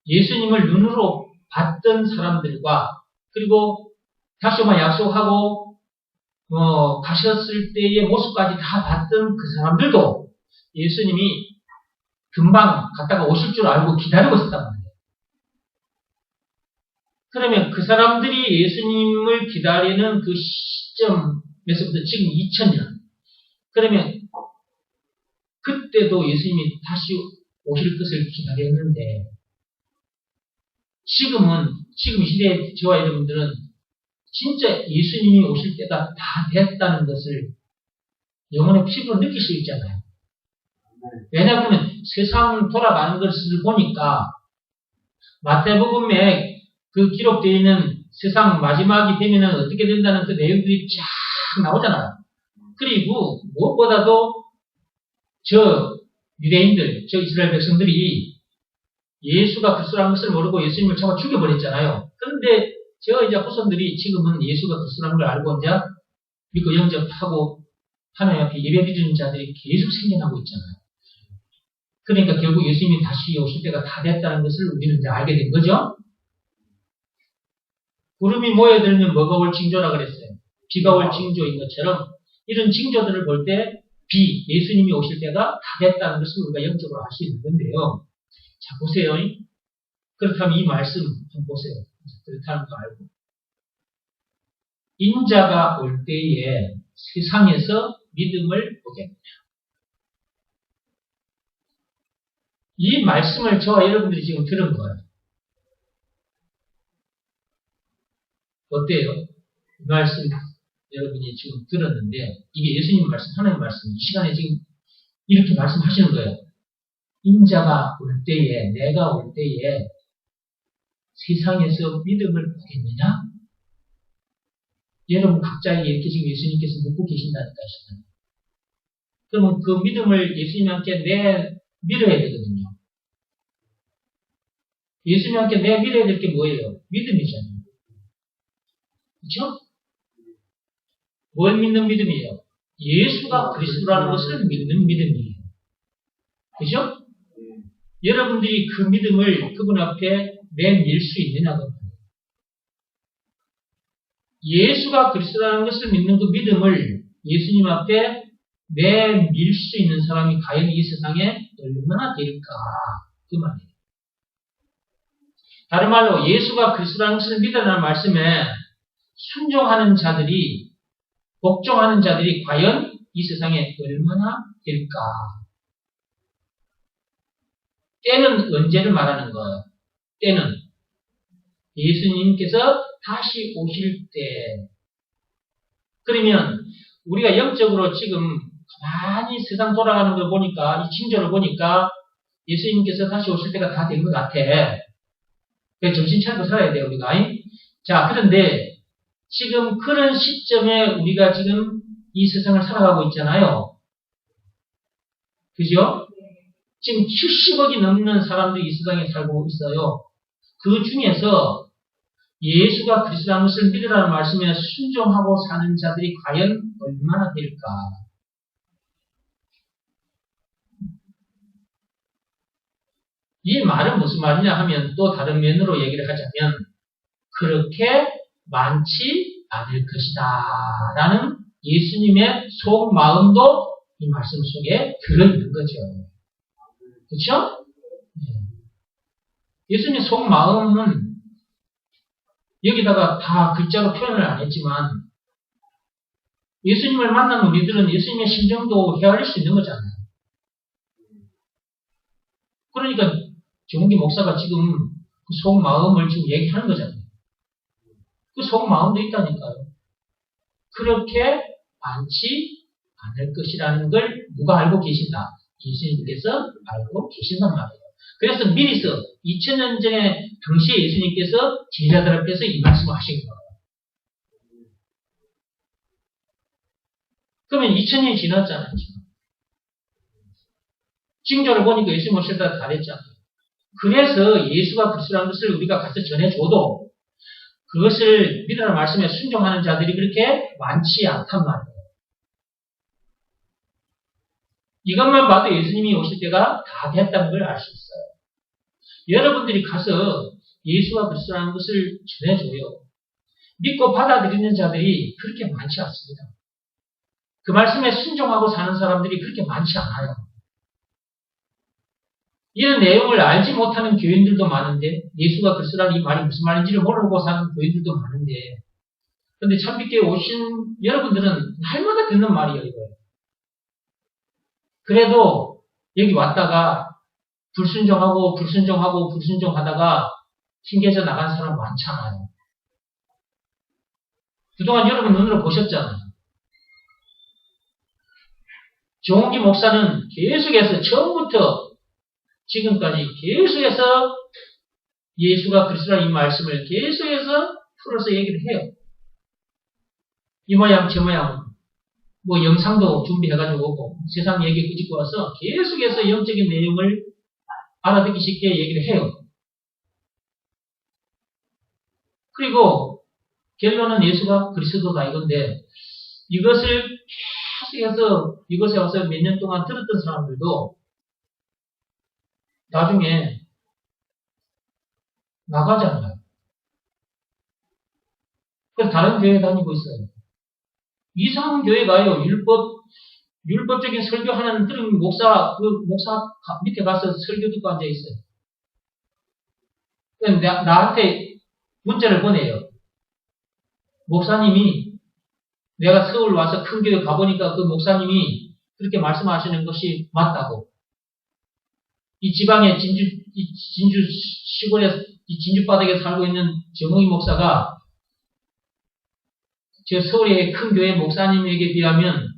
예수님을 눈으로 봤던 사람들과 그리고 다시 오마 약속하고 가셨을 때의 모습까지 다 봤던 그 사람들도 예수님이 금방 갔다가 오실 줄 알고 기다리고 있었단 말이에요. 그러면 그 사람들이 예수님을 기다리는 그 시점에서부터 지금 2000년. 그러면 그때도 예수님이 다시 오실 것을 기다렸는데 지금 시대의 저와 여러분들은 진짜 예수님이 오실 때가 다 됐다는 것을 영혼의 피부로 느낄 수 있잖아요. 왜냐하면 세상 돌아가는 것을 보니까 마태복음에 그 기록되어 있는 세상 마지막이 되면은 어떻게 된다는 그 내용들이 쫙 나오잖아요. 그리고 무엇보다도 저 유대인들, 저 이스라엘 백성들이 예수가 그리스도라는 것을 모르고 예수님을 잡아 죽여버렸잖아요. 그런데 저 이제 후손들이 지금은 예수가 그리스도라는 걸 알고 이제 믿고 영접하고 하나님 앞에 예배드리는 자들이 계속 생겨나고 있잖아요. 그러니까 결국 예수님이 다시 오실 때가 다 됐다는 것을 우리는 이제 알게 된 거죠. 구름이 모여들면 뭐가 올 징조라 그랬어요. 비가 올 징조인 것처럼 이런 징조들을 볼 때 예수님이 오실 때가 다 됐다는 것을 우리가 영적으로 알 수 있는 건데요. 자, 보세요. 그렇다면 이 말씀 한번 보세요. 그렇다는 거 알고. 인자가 올 때에 세상에서 믿음을 보겠느냐. 이 말씀을 저와 여러분들이 지금 들은 거예요. 어때요? 이 말씀 여러분이 지금 들었는데 이게 예수님 말씀, 하나님 말씀, 이 시간에 지금 이렇게 말씀하시는 거예요. 인자가 올 때에, 내가 올 때에 세상에서 믿음을 보겠느냐? 여러분 각자에게 이렇게 지금 예수님께서 묻고 계신다니까 하시잖아요. 그러면 그 믿음을 예수님과 함께 밀어야 되거든요. 예수님과 함께 밀어야 될 게 뭐예요? 믿음이잖아요. 그렇죠? 뭘 믿는 믿음이에요? 예수가 그리스도라는 것을 믿는 믿음이에요. 그죠? 여러분들이 그 믿음을 그분 앞에 내밀 수 있느냐고. 예수가 그리스도라는 것을 믿는 그 믿음을 예수님 앞에 내밀 수 있는 사람이 과연 이 세상에 얼마나 될까? 그 말이에요. 다른 말로 예수가 그리스도라는 것을 믿으라는 말씀에 순종하는 자들이, 복종하는 자들이 과연 이 세상에 얼마나 될까? 때는 언제를 말하는 거예요? 때는 예수님께서 다시 오실 때. 그러면 우리가 영적으로 지금 가만히 세상 돌아가는 걸 보니까, 이 징조를 보니까 예수님께서 다시 오실 때가 다 된 것 같아. 그래서 정신 차리고 살아야 돼요, 우리가. 자, 그런데 지금 그런 시점에 우리가 지금 이 세상을 살아가고 있잖아요. 그죠? 지금 70억이 넘는 사람들이 이 세상에 살고 있어요. 그 중에서 예수가 그리스도라는 것을 믿으라는 말씀에 순종하고 사는 자들이 과연 얼마나 될까? 이 말은 무슨 말이냐 하면 또 다른 면으로 얘기를 하자면 그렇게 많지 않을 것이다 라는 예수님의 속마음도 이 말씀 속에 들어있는 거죠. 그렇죠? 예수님의 속마음은 여기다가 다 글자로 표현을 안 했지만 예수님을 만난 우리들은 예수님의 심정도 헤아릴 수 있는 거잖아요. 그러니까 정은기 목사가 지금 그 속마음을 지금 얘기하는 거잖아요. 그 속마음도 있다니까요. 그렇게 많지 않을 것이라는 걸 누가 알고 계신다? 예수님께서 알고 계신단 말이에요. 그래서 미리서 2000년 전에 당시에 예수님께서 제자들 앞에서 이 말씀을 하신 거예요. 그러면 2000년이 지났잖아요. 징조를 보니까 예수님 오실 때가 다 됐잖아요. 그래서 예수가 그리스도라는 것을 우리가 가서 전해줘도 그것을 믿으라는 말씀에 순종하는 자들이 그렇게 많지 않단 말이에요. 이것만 봐도 예수님이 오실 때가 다 됐다는 걸 알 수 있어요. 여러분들이 가서 예수가 그리스도라는 것을 전해줘요. 믿고 받아들이는 자들이 그렇게 많지 않습니다. 그 말씀에 순종하고 사는 사람들이 그렇게 많지 않아요. 이런 내용을 알지 못하는 교인들도 많은데 예수가 그리스도라는 이 말이 무슨 말인지를 모르고 사는 교인들도 많은데 그런데 참빛교회 오신 여러분들은 날마다 듣는 말이에요. 이거예요. 그래도 여기 왔다가 불순종하다가 튕겨져 나간 사람 많잖아요. 그동안 여러분 눈으로 보셨잖아요. 정홍기 목사는 계속해서 처음부터 지금까지 계속해서 예수가 그리스도라는 이 말씀을 계속해서 풀어서 얘기를 해요. 이 모양 저 모양 뭐 영상도 준비해가지고 오고 세상 얘기 꾸짖고 와서 계속해서 영적인 내용을 알아듣기 쉽게 얘기를 해요. 그리고 결론은 예수가 그리스도다 이건데 이것을 계속해서 이것에 와서 몇 년 동안 들었던 사람들도 나중에 나가잖아요. 그래서 다른 교회 다니고 있어요. 이상한 교회 가요. 율법적인 설교하는 그런 목사 밑에 가서 설교 듣고 앉아 있어요. 나한테 문자를 보내요. 목사님이 내가 서울 와서 큰 교회 가보니까 그 목사님이 그렇게 말씀하시는 것이 맞다고. 이 지방의 진주 시골에 이 진주 바닥에 살고 있는 정홍희 목사가 저 서울의 큰 교회 목사님에게 비하면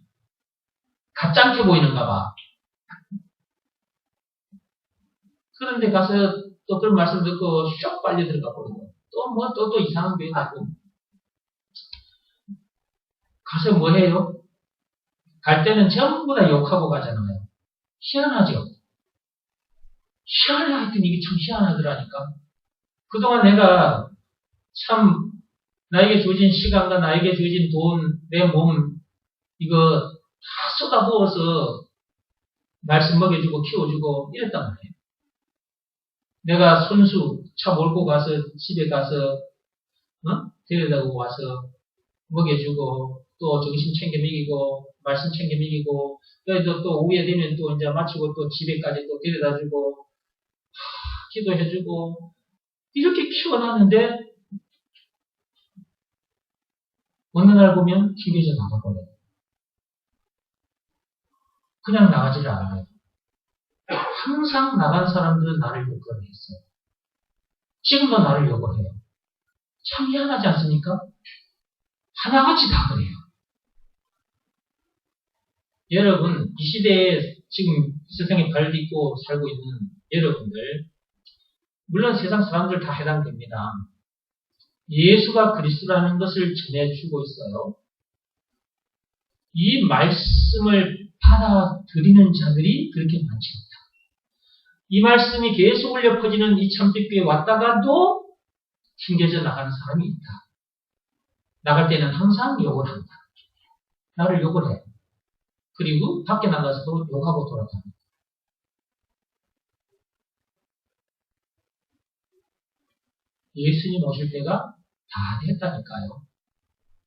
가짱해 보이는가 봐. 그런데 가서 또 그런 말씀 듣고 슉 빨리 들어가 버리고 또 이상한 교회 가고 가서 뭐 해요? 갈 때는 전부 다 욕하고 가잖아요. 희한하죠? 희한하더니 이게 참 희한하더라니까. 그동안 내가 참 나에게 주어진 시간과 나에게 주어진 돈, 내 몸 이거 다 쏟아부어서 말씀 먹여주고 키워주고 이랬단 말이에요. 내가 손수 차 몰고 가서 집에 가서 데려다가 와서 먹여주고 또 정신 챙겨 먹이고 말씀 챙겨 먹이고 그래도 또 오후에 되면 또 이제 마치고 또 집에까지 또 데려다주고 기도해주고 이렇게 키워놨는데 어느 날 보면 튕겨져 나가버려요. 그냥 나가지를 않아요. 항상 나간 사람들은 나를 욕을 했어요. 지금도 나를 욕을 해요. 참 희한하지 않습니까? 하나같이 다 그래요. 여러분, 이 시대에 지금 세상에 발 딛고 살고 있는 여러분들, 물론 세상 사람들 다 해당됩니다. 예수가 그리스도라는 것을 전해주고 있어요. 이 말씀을 받아들이는 자들이 그렇게 많지 않다. 이 말씀이 계속 울려 퍼지는 이 참빛교에 왔다가도 튕겨져 나가는 사람이 있다. 나갈 때는 항상 욕을 한다. 나를 욕을 해. 그리고 밖에 나가서도 욕하고 돌아다닌다. 예수님 오실 때가 다 됐다니까요.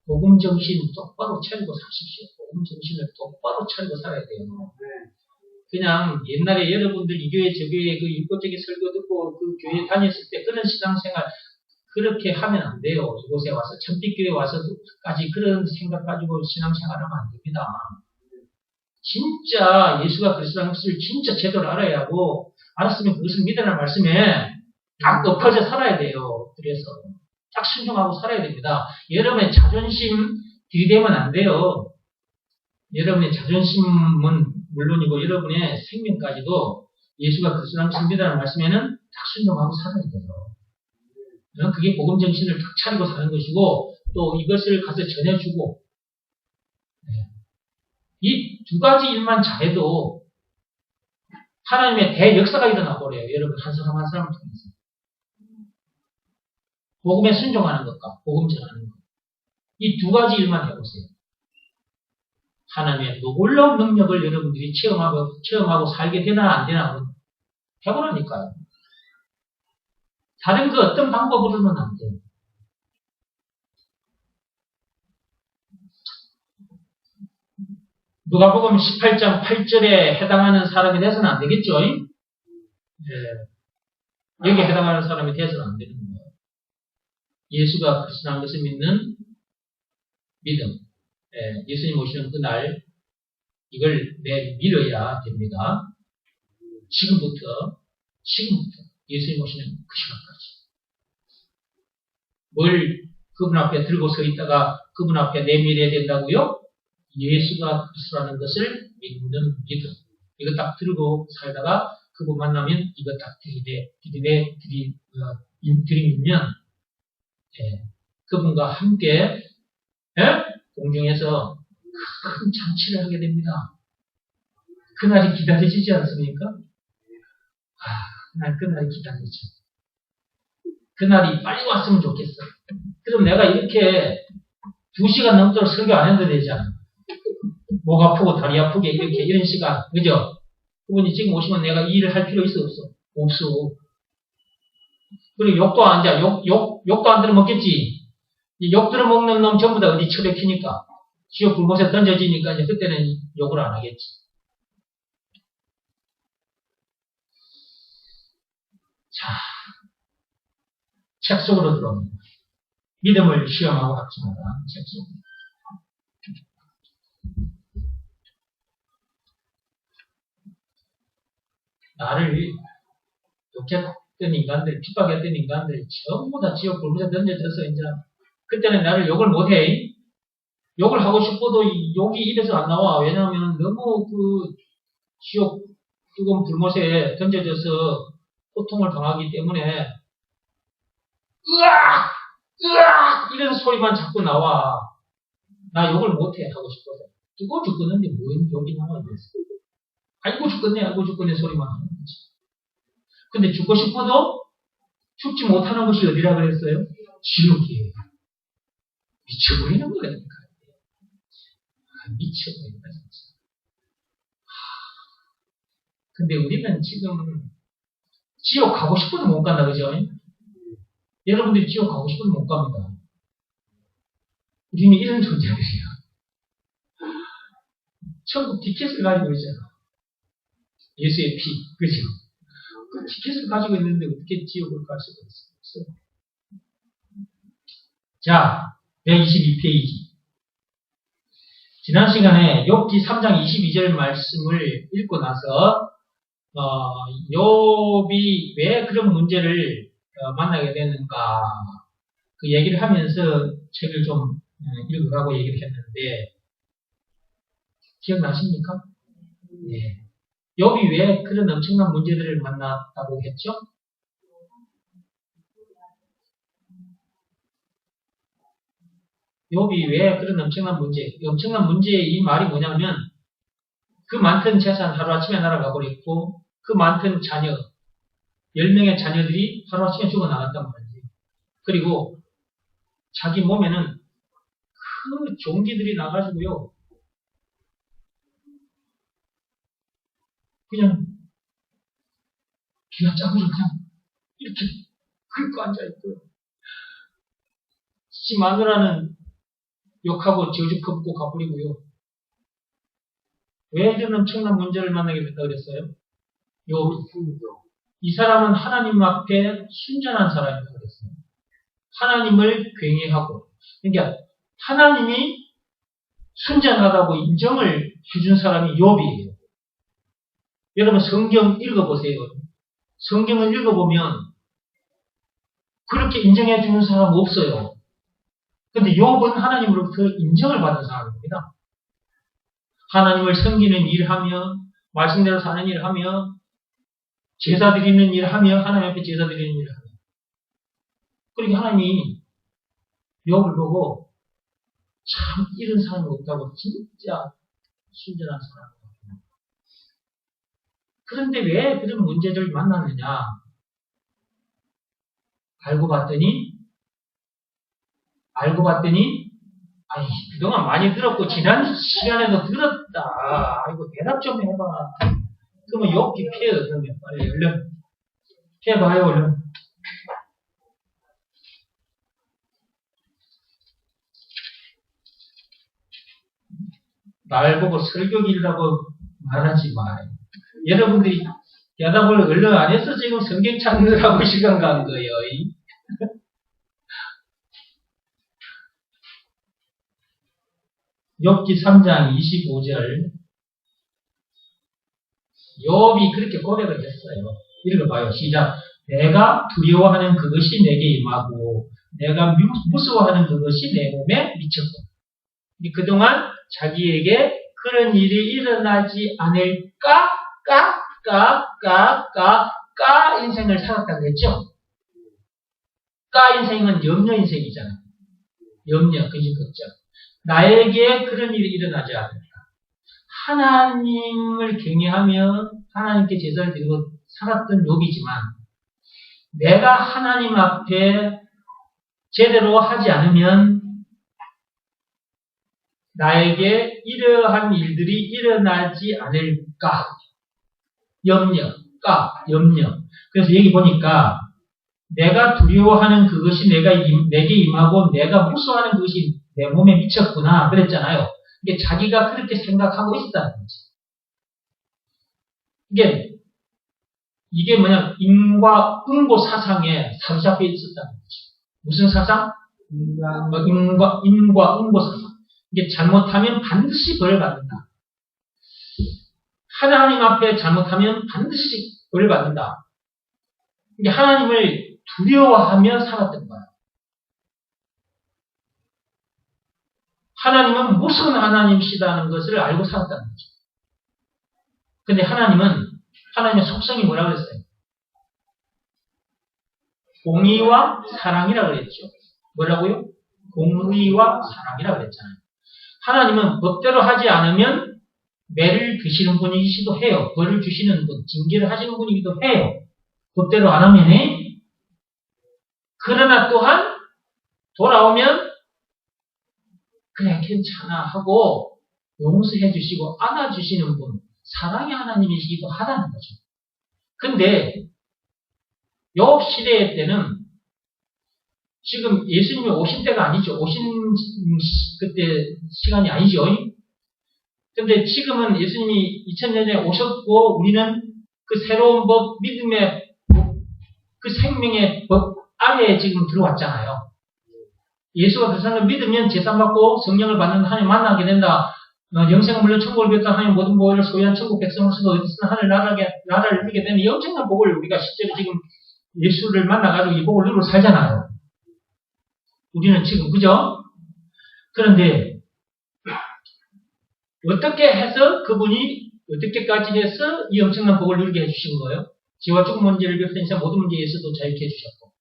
복음 정신 똑바로 차리고 사십시오. 복음 정신을 똑바로 차리고 살아야 돼요. 그냥 옛날에 여러분들 이 교회 저 교회 그 율법적인 설교 듣고 그 교회 다녔을 때 그런 신앙생활 그렇게 하면 안 돼요. 이곳에 와서 천빛교회 와서까지 그런 생각 가지고 신앙생활하면 안 됩니다. 진짜 예수가 그리스도라는 것을 진짜 제대로 알아야 하고 알았으면 그것을 믿으라는 말씀에 딱 엎어져 살아야 돼요. 그래서 딱 순종하고 살아야 됩니다. 여러분의 자존심 들이대면 안 돼요. 여러분의 자존심은 물론이고 여러분의 생명까지도 예수가 그리스도라는 것을 믿으라는 말씀에는 딱 순종하고 살아야 돼요. 그게 복음 정신을 딱 차리고 사는 것이고 또 이것을 가서 전해주고 이 두 가지 일만 잘해도 하나님의 대역사가 일어나 버려요. 여러분 한 사람 한 사람을 통해서. 복음에 순종하는 것과 복음 전하는 것. 이 두 가지 일만 해보세요. 하나님의 놀라운 능력을 여러분들이 체험하고 살게 되나 안 되나 해보라니까요. 다른 그 어떤 방법으로는 안 돼요. 누가복음 18장 8절에 해당하는 사람이 돼서는 안 되겠죠? 여기에 해당하는 사람이 돼서는 안 되는 거예요. 예수가 그리스도라는 것을 믿는 믿음. 예수님 오시는 그날 이걸 믿어야 됩니다. 지금부터 예수님 오시는 그 시간까지. 뭘 그분 앞에 들고 서 있다가 그분 앞에 내밀어야 된다고요? 예수가 그리스도라는 것을 믿는 믿음. 이거 딱 들고 살다가 그분 만나면 이거 딱 들이밀면 그분과 함께 공중에서 큰 잔치를 하게 됩니다. 그날이 기다려지지 않습니까? 그날이 기다려져. 그날이 빨리 왔으면 좋겠어. 그럼 내가 이렇게 2시간 넘도록 설교 안 해도 되잖아. 목 아프고 다리 아프게 이런 시간, 그죠? 그분이 지금 오시면 내가 이 일을 할 필요 있어 없어? 없어. 그리고 욕도 안 들어먹겠지. 욕 들어먹는 놈 전부 다 어디 처박히니까 지옥 불못에 던져지니까 이제 그때는 욕을 안 하겠지. 자, 책 속으로 들어옵니다. 믿음을 시험하고 합치마다 책 속으로. 나를 욕했던 인간들, 핍박했던 인간들 전부 다 지옥 불못에 던져져서 이제 그때는 나를 욕을 못해. 욕을 하고 싶어도 욕이 입에서 안 나와. 왜냐하면 너무 그 지옥 뜨거운 불못에 던져져서 고통을 당하기 때문에 으악! 으악! 이런 소리만 자꾸 나와. 나 욕을 못해 하고 싶어서. 뜨거워 죽겠는데 뭔 욕이 나와 이랬어. 알고 죽겠네 소리만 하는 거지. 근데 죽고 싶어도 죽지 못하는 것이 어디라 그랬어요? 지옥이에요. 미쳐버리는 거라니까. 미쳐버린다 진짜. 근데 우리는 지금 지옥 가고 싶어도 못 간다, 그죠? 여러분들이 지옥 가고 싶어도 못 갑니다. 우리는 이런 존재들이야. 천국 티켓을 가지고 있잖아. 예수의 피, 그죠? 그 티켓을 가지고 있는데 어떻게 지옥을 갈 수가 있어? 자, 122페이지. 지난 시간에 욥기 3장 22절 말씀을 읽고 나서 욥이 왜 그런 문제를 만나게 되는가 그 얘기를 하면서 책을 좀 읽어가고 얘기를 했는데 기억나십니까? 네. 욥이 왜 그런 엄청난 문제들을 만났다고 했죠? 욥이 왜 그런 엄청난 문제의 이 말이 뭐냐면 그 많던 재산 하루아침에 날아가 버렸고 그 많던 자녀 10명의 자녀들이 하루아침에 죽어나갔단 말이지. 그리고 자기 몸에는 그 종기들이 나가지고요 그냥 기가 짜고서 그냥 이렇게 긁고 앉아있고요. 지 마누라는 욕하고 저주 걷고 가버리고요. 왜 이런 엄청난 문제를 만나게 됐다 그랬어요? 이 사람은 하나님 앞에 순전한 사람이라고 그랬어요. 하나님을 굉해하고 그러니까 하나님이 순전하다고 인정을 해준 사람이 욥이에요. 여러분 성경 읽어보세요. 성경을 읽어보면 그렇게 인정해 주는 사람 없어요. 근데 욥은 하나님으로부터 인정을 받은 사람입니다. 하나님을 섬기는 일을 하며 말씀대로 사는 일을 하며 제사 드리는 일을 하며 하나님 앞에 제사 드리는 일을 하며 그러니까 하나님이 욥을 보고 참 이런 사람이 없다고 진짜 순전한 사람이다. 그런데 왜 그런 문제들을 만났느냐 알고 봤더니 아니 그동안 많이 들었고 지난 시간에도 들었다. 아이고 대답 좀 해봐. 그러면 욥기 피해 그러면 빨리 얼른 해봐요 얼른. 날 보고 설교기라고 말하지 마요. 여러분들이 대답을 얼른 안 해서 지금 성경 찾느라고 시간 간 거예요. 욥기 3장 25절 욥이 그렇게 고백을 했어요. 읽어봐요. 시작. 내가 두려워하는 그것이 내게 임하고 내가 무서워하는 그것이 내 몸에 미쳤고 그동안 자기에게 그런 일이 일어나지 않을까 까 인생을 살았다고 했죠. 까 인생은 염려 인생이잖아요. 염려, 그지 걱정. 나에게 그런 일이 일어나지 않을까. 하나님을 경외하며 하나님께 제사를 드리고 살았던 욥이지만 내가 하나님 앞에 제대로 하지 않으면 나에게 이러한 일들이 일어나지 않을까. 염려. 그래서 여기 보니까 내가 두려워하는 그것이 내게 임하고 내가 무서워하는 그것이 내 몸에 미쳤구나 그랬잖아요. 이게 자기가 그렇게 생각하고 있었다는 거지. 이게 뭐냐 인과응보 사상에 사로잡혀 있었다는 거지. 무슨 사상? 인과응보 사상. 이게 잘못하면 반드시 벌을 받는다. 하나님 앞에 잘못하면 반드시 벌을 받는다. 이게 하나님을 두려워하며 살았던 거야. 하나님은 무슨 하나님이시다는 것을 알고 살았다는 거죠. 근데 하나님의 속성이 뭐라고 그랬어요? 공의와 사랑이라고 그랬죠. 뭐라고요? 공의와 사랑이라고 그랬잖아요. 하나님은 법대로 하지 않으면 매를 드시는 분이시기도 해요. 벌을 주시는 분, 징계를 하시는 분이기도 해요. 법대로 안 하면 그러나 또한 돌아오면 그래 괜찮아 하고 용서해 주시고 안아주시는 분, 사랑의 하나님이시기도 하다는 거죠. 근데 욥 시대 때는 지금 예수님이 오신 때가 아니죠. 오신 그때 시간이 아니죠. 근데 지금은 예수님이 2000년 전에 오셨고 우리는 그 새로운 법, 믿음의 그 생명의 법 아래에 지금 들어왔잖아요. 예수가 그 사람을 믿으면 제사받고 성령을 받는 하나님 만나게 된다. 영생은 물론 천국을 비롯한 하나님 모든 보혈을 소유한 천국 백성으로서도 어디서나 하늘 나라를 누리게 되는 이 엄청난 복을 우리가 실제로 지금 예수를 만나가지고 이 복을 누리고 살잖아요. 우리는 지금, 그죠? 그런데, 어떻게 해서 그분이 어떻게까지 해서 이 엄청난 복을 누리게 해주신 거예요? 지와 죽음 문제를 비롯한 인생 모든 문제에서도 자유케 해주셨고,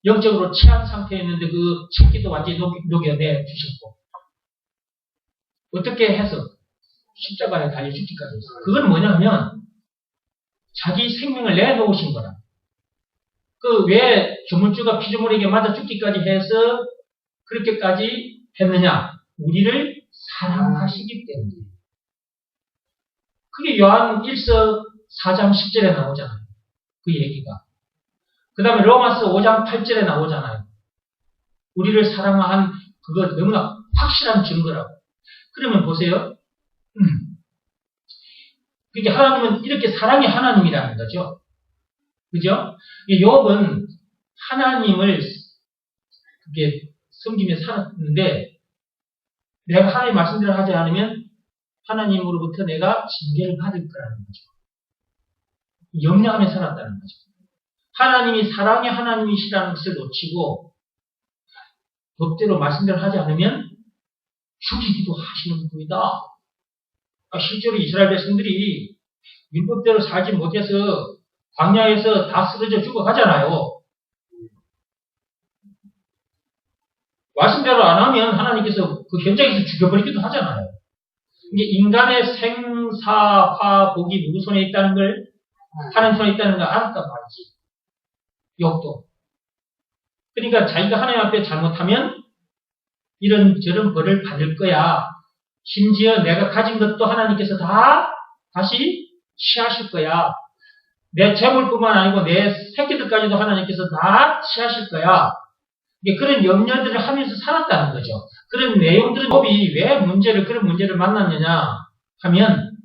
영적으로 취한 상태였는데 그 체기도 완전히 녹여내 주셨고, 어떻게 해서 십자가에 달려 죽기까지 했어요. 그건 뭐냐면 자기 생명을 내놓으신 거라. 그 왜 조물주가 피조물에게 맞아 죽기까지 해서 그렇게까지 했느냐? 우리를 사랑하시기 때문에. 그게 요한 1서 4장 10절에 나오잖아요. 그 얘기가. 그 다음에 로마서 5장 8절에 나오잖아요. 우리를 사랑한 그거 너무나 확실한 증거라고. 그러면 보세요. 그게 하나님은 이렇게 사랑이 하나님이라는 거죠. 그죠? 욥은 하나님을 그게 섬기며 살았는데 내가 하나님 말씀대로 하지 않으면 하나님으로부터 내가 징계를 받을 거라는 거죠. 염려하며 살았다는 거죠. 하나님이 사랑의 하나님이시라는 것을 놓치고 법대로 말씀대로 하지 않으면 죽이기도 하시는 분이다. 실제로 이스라엘 백성들이 율법대로 살지 못해서 광야에서 다 쓰러져 죽어가잖아요. 말씀대로 안 하면 하나님께서 그 현장에서 죽여버리기도 하잖아요. 이게 인간의 생사화 복이 누구 손에 있다는 걸 하나님 손에 있다는 걸 알았단 말이지. 욥도. 그러니까 자기가 하나님 앞에 잘못하면 이런 저런 벌을 받을 거야. 심지어 내가 가진 것도 하나님께서 다 다시 취하실 거야. 내 재물뿐만 아니고 내 새끼들까지도 하나님께서 다 취하실 거야. 그런 염려들을 하면서 살았다는 거죠. 그런 내용들은 욥이 왜 그런 문제를 만났느냐 하면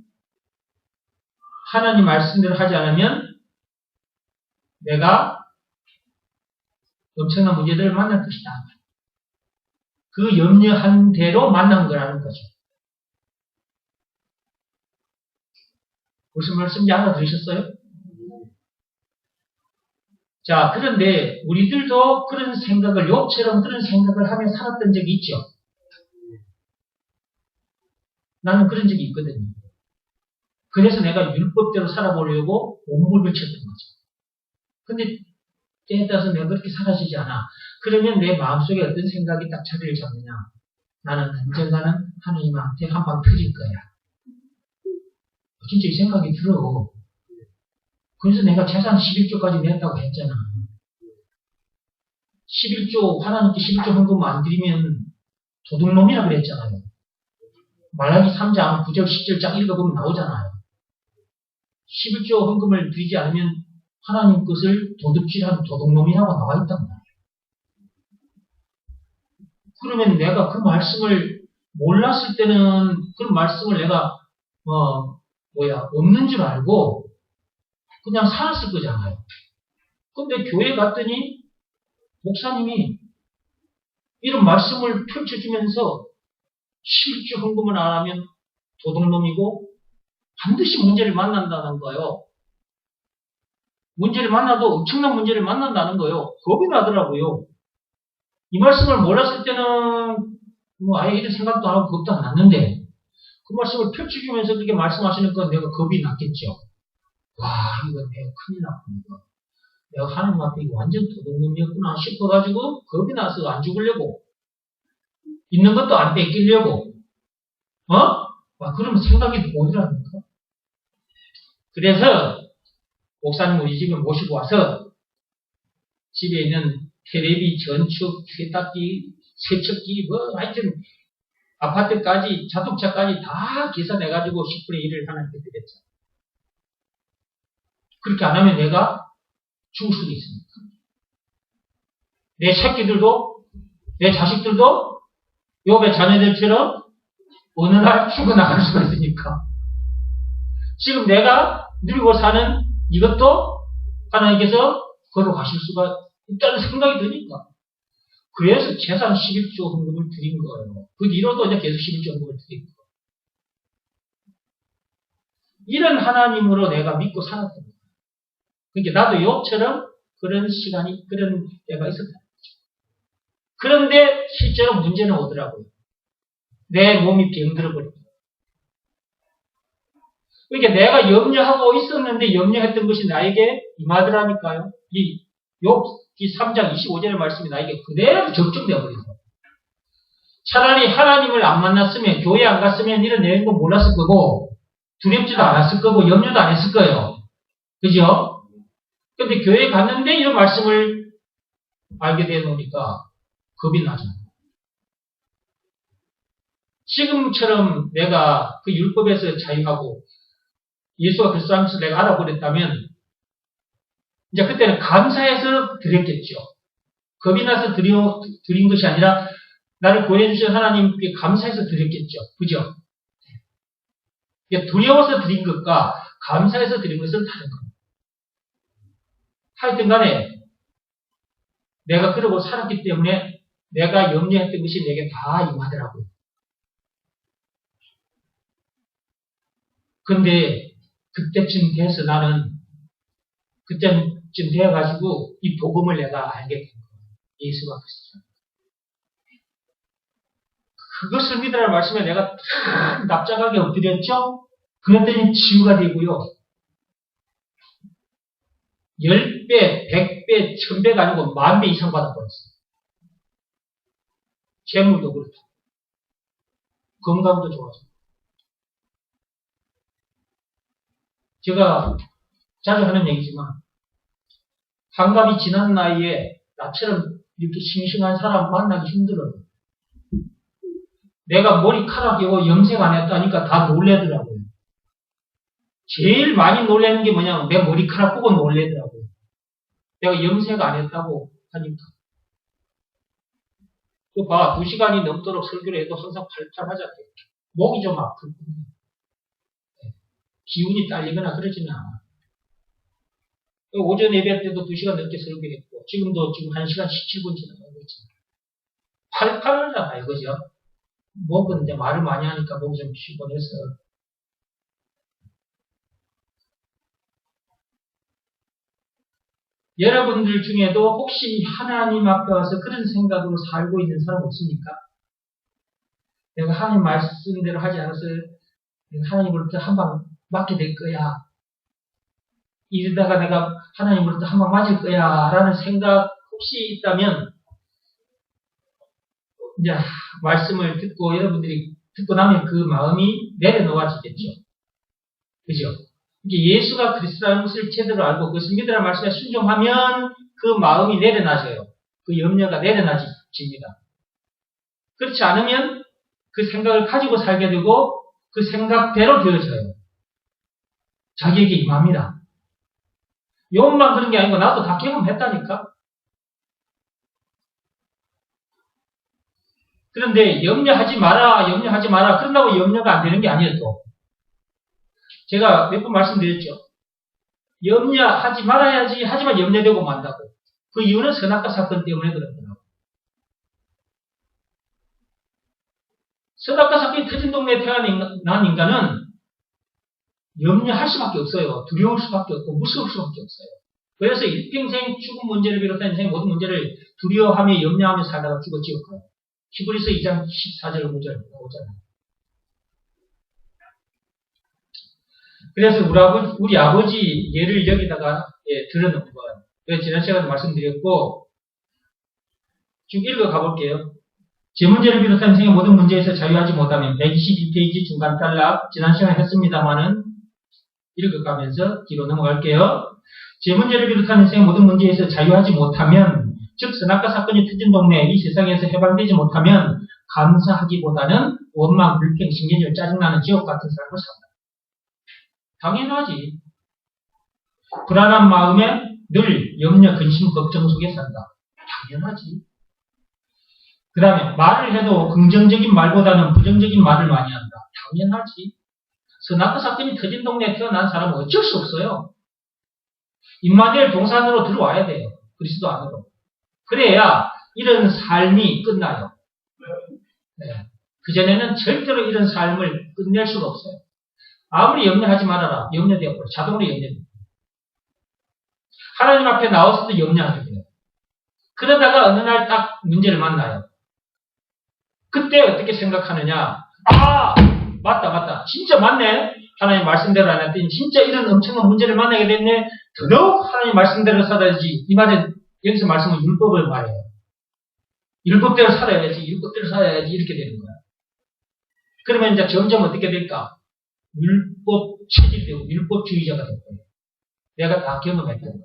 하나님 말씀대로 하지 않으면 내가 엄청난 문제들을 만날 것이다. 그 염려한 대로 만난 거라는 거죠. 무슨 말씀인지 알아들으셨어요? 자, 그런데 우리들도 그런 생각을, 욥처럼 그런 생각을 하며 살았던 적이 있죠. 나는 그런 적이 있거든요. 그래서 내가 율법대로 살아보려고 온몸을 쳤던 거죠. 근데 때에 따라서 내가 그렇게 사라지지 않아. 그러면 내 마음속에 어떤 생각이 딱 자리를 잡느냐. 나는 언젠가는 하나님한테 한 방 터질 거야. 진짜 이 생각이 들어. 그래서 내가 재산 11조까지 냈다고 했잖아. 11조, 하나님께 11조 헌금 안 드리면 도둑놈이라 그랬잖아요. 말라기 3장 9절 10절 쫙 읽어보면 나오잖아요. 11조 헌금을 드리지 않으면 하나님 것을 도둑질한 도둑놈이라고 나와 있단 말이에요. 그러면 내가 그 말씀을 몰랐을 때는 그 말씀을 내가 없는 줄 알고 그냥 살았을 거잖아요. 근데 교회 갔더니 목사님이 이런 말씀을 펼쳐주면서 11조 헌금을 안 하면 도둑놈이고 반드시 문제를 만난다는 거예요. 문제를 만나도 엄청난 문제를 만난다는 거예요. 겁이 나더라고요. 이 말씀을 몰랐을 때는 아예 이런 생각도 안 하고 겁도 안 났는데 그 말씀을 펼쳐주면서 그렇게 말씀하시는 건 내가 겁이 났겠죠. 와, 이거 내가 큰일 났구나. 내가 하나님 앞에 이거 완전 도둑놈이었구나 싶어가지고 겁이 나서 안 죽으려고 있는 것도 안 뺏기려고 그러면 생각이 뭐더랍니까? 그래서 목사님 우리 집에 모시고 와서 집에 있는 테레비, 전축, 세탁기, 세척기 하여튼 아파트까지 자동차까지 다 계산해가지고 10분의 1을 하나님께 드렸죠. 그렇게 안 하면 내가 죽을 수도 있습니다. 내 새끼들도 내 자식들도 욥의 자녀들처럼 어느 날 죽어나갈 수가 있으니까. 지금 내가 누리고 사는 이것도 하나님께서 걸어가실 수가 있다는 생각이 드니까. 그래서 재산 11조 헌금을 드린 거예요. 그 뒤로도 이제 계속 11조 헌금을 드린 거예요. 이런 하나님으로 내가 믿고 살았던 거예요. 그러니까 나도 욥처럼 그런 시간이, 그런 때가 있었다. 그런데 실제로 문제는 오더라고요. 내 몸이 병들어 버립니다. 그러니까 내가 염려하고 있었는데 염려했던 것이 나에게 임하더라니까요. 이 욥기 3장 25절의 말씀이 나에게 그대로 적중되어 버려요. 차라리 하나님을 안 만났으면, 교회 안 갔으면 이런 내용도 몰랐을 거고, 두렵지도 않았을 거고, 염려도 안 했을 거예요. 그죠? 근데 교회 갔는데 이런 말씀을 알게 되놓으니까 겁이 나죠. 지금처럼 내가 그 율법에서 자유하고 예수와 그리스도 안에서 내가 알아버렸다면 이제 그때는 감사해서 드렸겠죠. 겁이 나서 드린 것이 아니라 나를 구해주신 하나님께 감사해서 드렸겠죠. 그죠? 두려워서 드린 것과 감사해서 드린 것은 다른 겁니다. 하여튼 간에 내가 그러고 살았기 때문에 내가 염려했던 것이 내게 다 임하더라고요. 근데 그때쯤 돼서 나는 그때쯤 되어가지고 이 복음을 내가 알게 된 거예요. 예수가 그리스도. 그것을 믿으라는 말씀에 내가 다 납작하게 엎드렸죠? 그랬더니 치유가 되고요. 10배, 100배, 1000배가 아니고 10,000배 이상 받아버렸어요. 재물도 그렇고 건강도 좋아서. 제가 자주 하는 얘기지만 환갑이 지난 나이에 나처럼 이렇게 싱싱한 사람 만나기 힘들어요. 내가 머리카락이고 염색 안 했다니까 다 놀래더라고요. 제일 많이 놀라는 게 뭐냐면 내 머리카락 보고 놀래더라고요. 내가 염색 안 했다고 하니까. 또 봐, 2시간이 넘도록 설교를 해도 항상 팔팔하잖아요. 목이 좀 아플 뿐이에요. 기운이 딸리거나 그러지는 않아. 오전 예배 때도 2시간 넘게 설교했고, 지금도 지금 1시간 17분 지나가고 있잖아요. 팔팔하잖아요, 그죠? 목은 이제 말을 많이 하니까 목이 좀 피곤해서. 여러분들 중에도 혹시 하나님 앞에 와서 그런 생각으로 살고 있는 사람 없습니까? 내가 하나님 말씀대로 하지 않아서 하나님으로부터 한 방 맞게 될 거야. 이러다가 내가 하나님으로부터 한 방 맞을 거야. 라는 생각 혹시 있다면, 이제 말씀을 듣고 여러분들이 듣고 나면 그 마음이 내려놓아지겠죠. 그죠? 이게 예수가 그리스도라는 것을 제대로 알고 그것을 믿으라는 말씀에 순종하면 그 마음이 내려놔져요. 그 염려가 내려놔집니다. 그렇지 않으면 그 생각을 가지고 살게 되고 그 생각대로 되어져요. 자기에게 임합니다. 욥만 그런 게 아니고 나도 다 경험했다니까. 그런데 염려하지 마라. 그런다고 염려가 안 되는 게 아니에요, 또. 제가 몇 번 말씀드렸죠. 염려하지 말아야지 하지만 염려되고 만다고. 그 이유는 선악과 사건 때문에 그렇더라고요. 선악과 사건이 터진 동네에 태어난 인간은 염려할 수밖에 없어요. 두려울 수밖에 없고 무서울 수밖에 없어요. 그래서 일평생 죽음 문제를 비롯한 인생의 모든 문제를 두려워하며 염려하며 살다가 죽어 지옥 가요. 히브리서 2장 14절 5절 나오잖아요. 그래서 우리 아버지 예를 여기다가 들어놓은 거예요. 지난 시간에 말씀드렸고 쭉 읽어 가볼게요. 제 문제를 비롯한 인생의 모든 문제에서 자유하지 못하면 122페이지 중간 단락 지난 시간에 했습니다만은 읽어가면서 뒤로 넘어갈게요. 제 문제를 비롯한 인생의 모든 문제에서 자유하지 못하면 즉 선악과 사건이 터진 동네 이 세상에서 해방되지 못하면 감사하기보다는 원망, 불평, 신경질, 짜증나는 지옥 같은 삶을 산다. 당연하지. 불안한 마음에 늘 염려, 근심, 걱정 속에 산다. 당연하지. 그 다음에 말을 해도 긍정적인 말보다는 부정적인 말을 많이 한다. 당연하지. 선악과 사건이 터진 동네에 태어난 사람은 어쩔 수 없어요. 임마누엘 동산으로 들어와야 돼요. 그리스도 안으로. 그래야 이런 삶이 끝나요. 네. 그전에는 절대로 이런 삶을 끝낼 수가 없어요. 아무리 염려하지 말아라. 염려되어버려. 자동으로 염려돼. 하나님 앞에 나와서도 염려하게 돼요. 그러다가 어느 날 딱 문제를 만나요. 그때 어떻게 생각하느냐? 아! 맞다. 진짜 맞네? 하나님 말씀대로 안 했더니 진짜 이런 엄청난 문제를 만나게 됐네? 더더욱 하나님 말씀대로 살아야지. 이 말은, 여기서 말씀은 율법을 말해요. 율법대로 살아야지, 이렇게 되는 거야. 그러면 이제 점점 어떻게 될까? 율법 체질되고 율법주의자가 될 거예요. 내가 다 경험했던 거예요.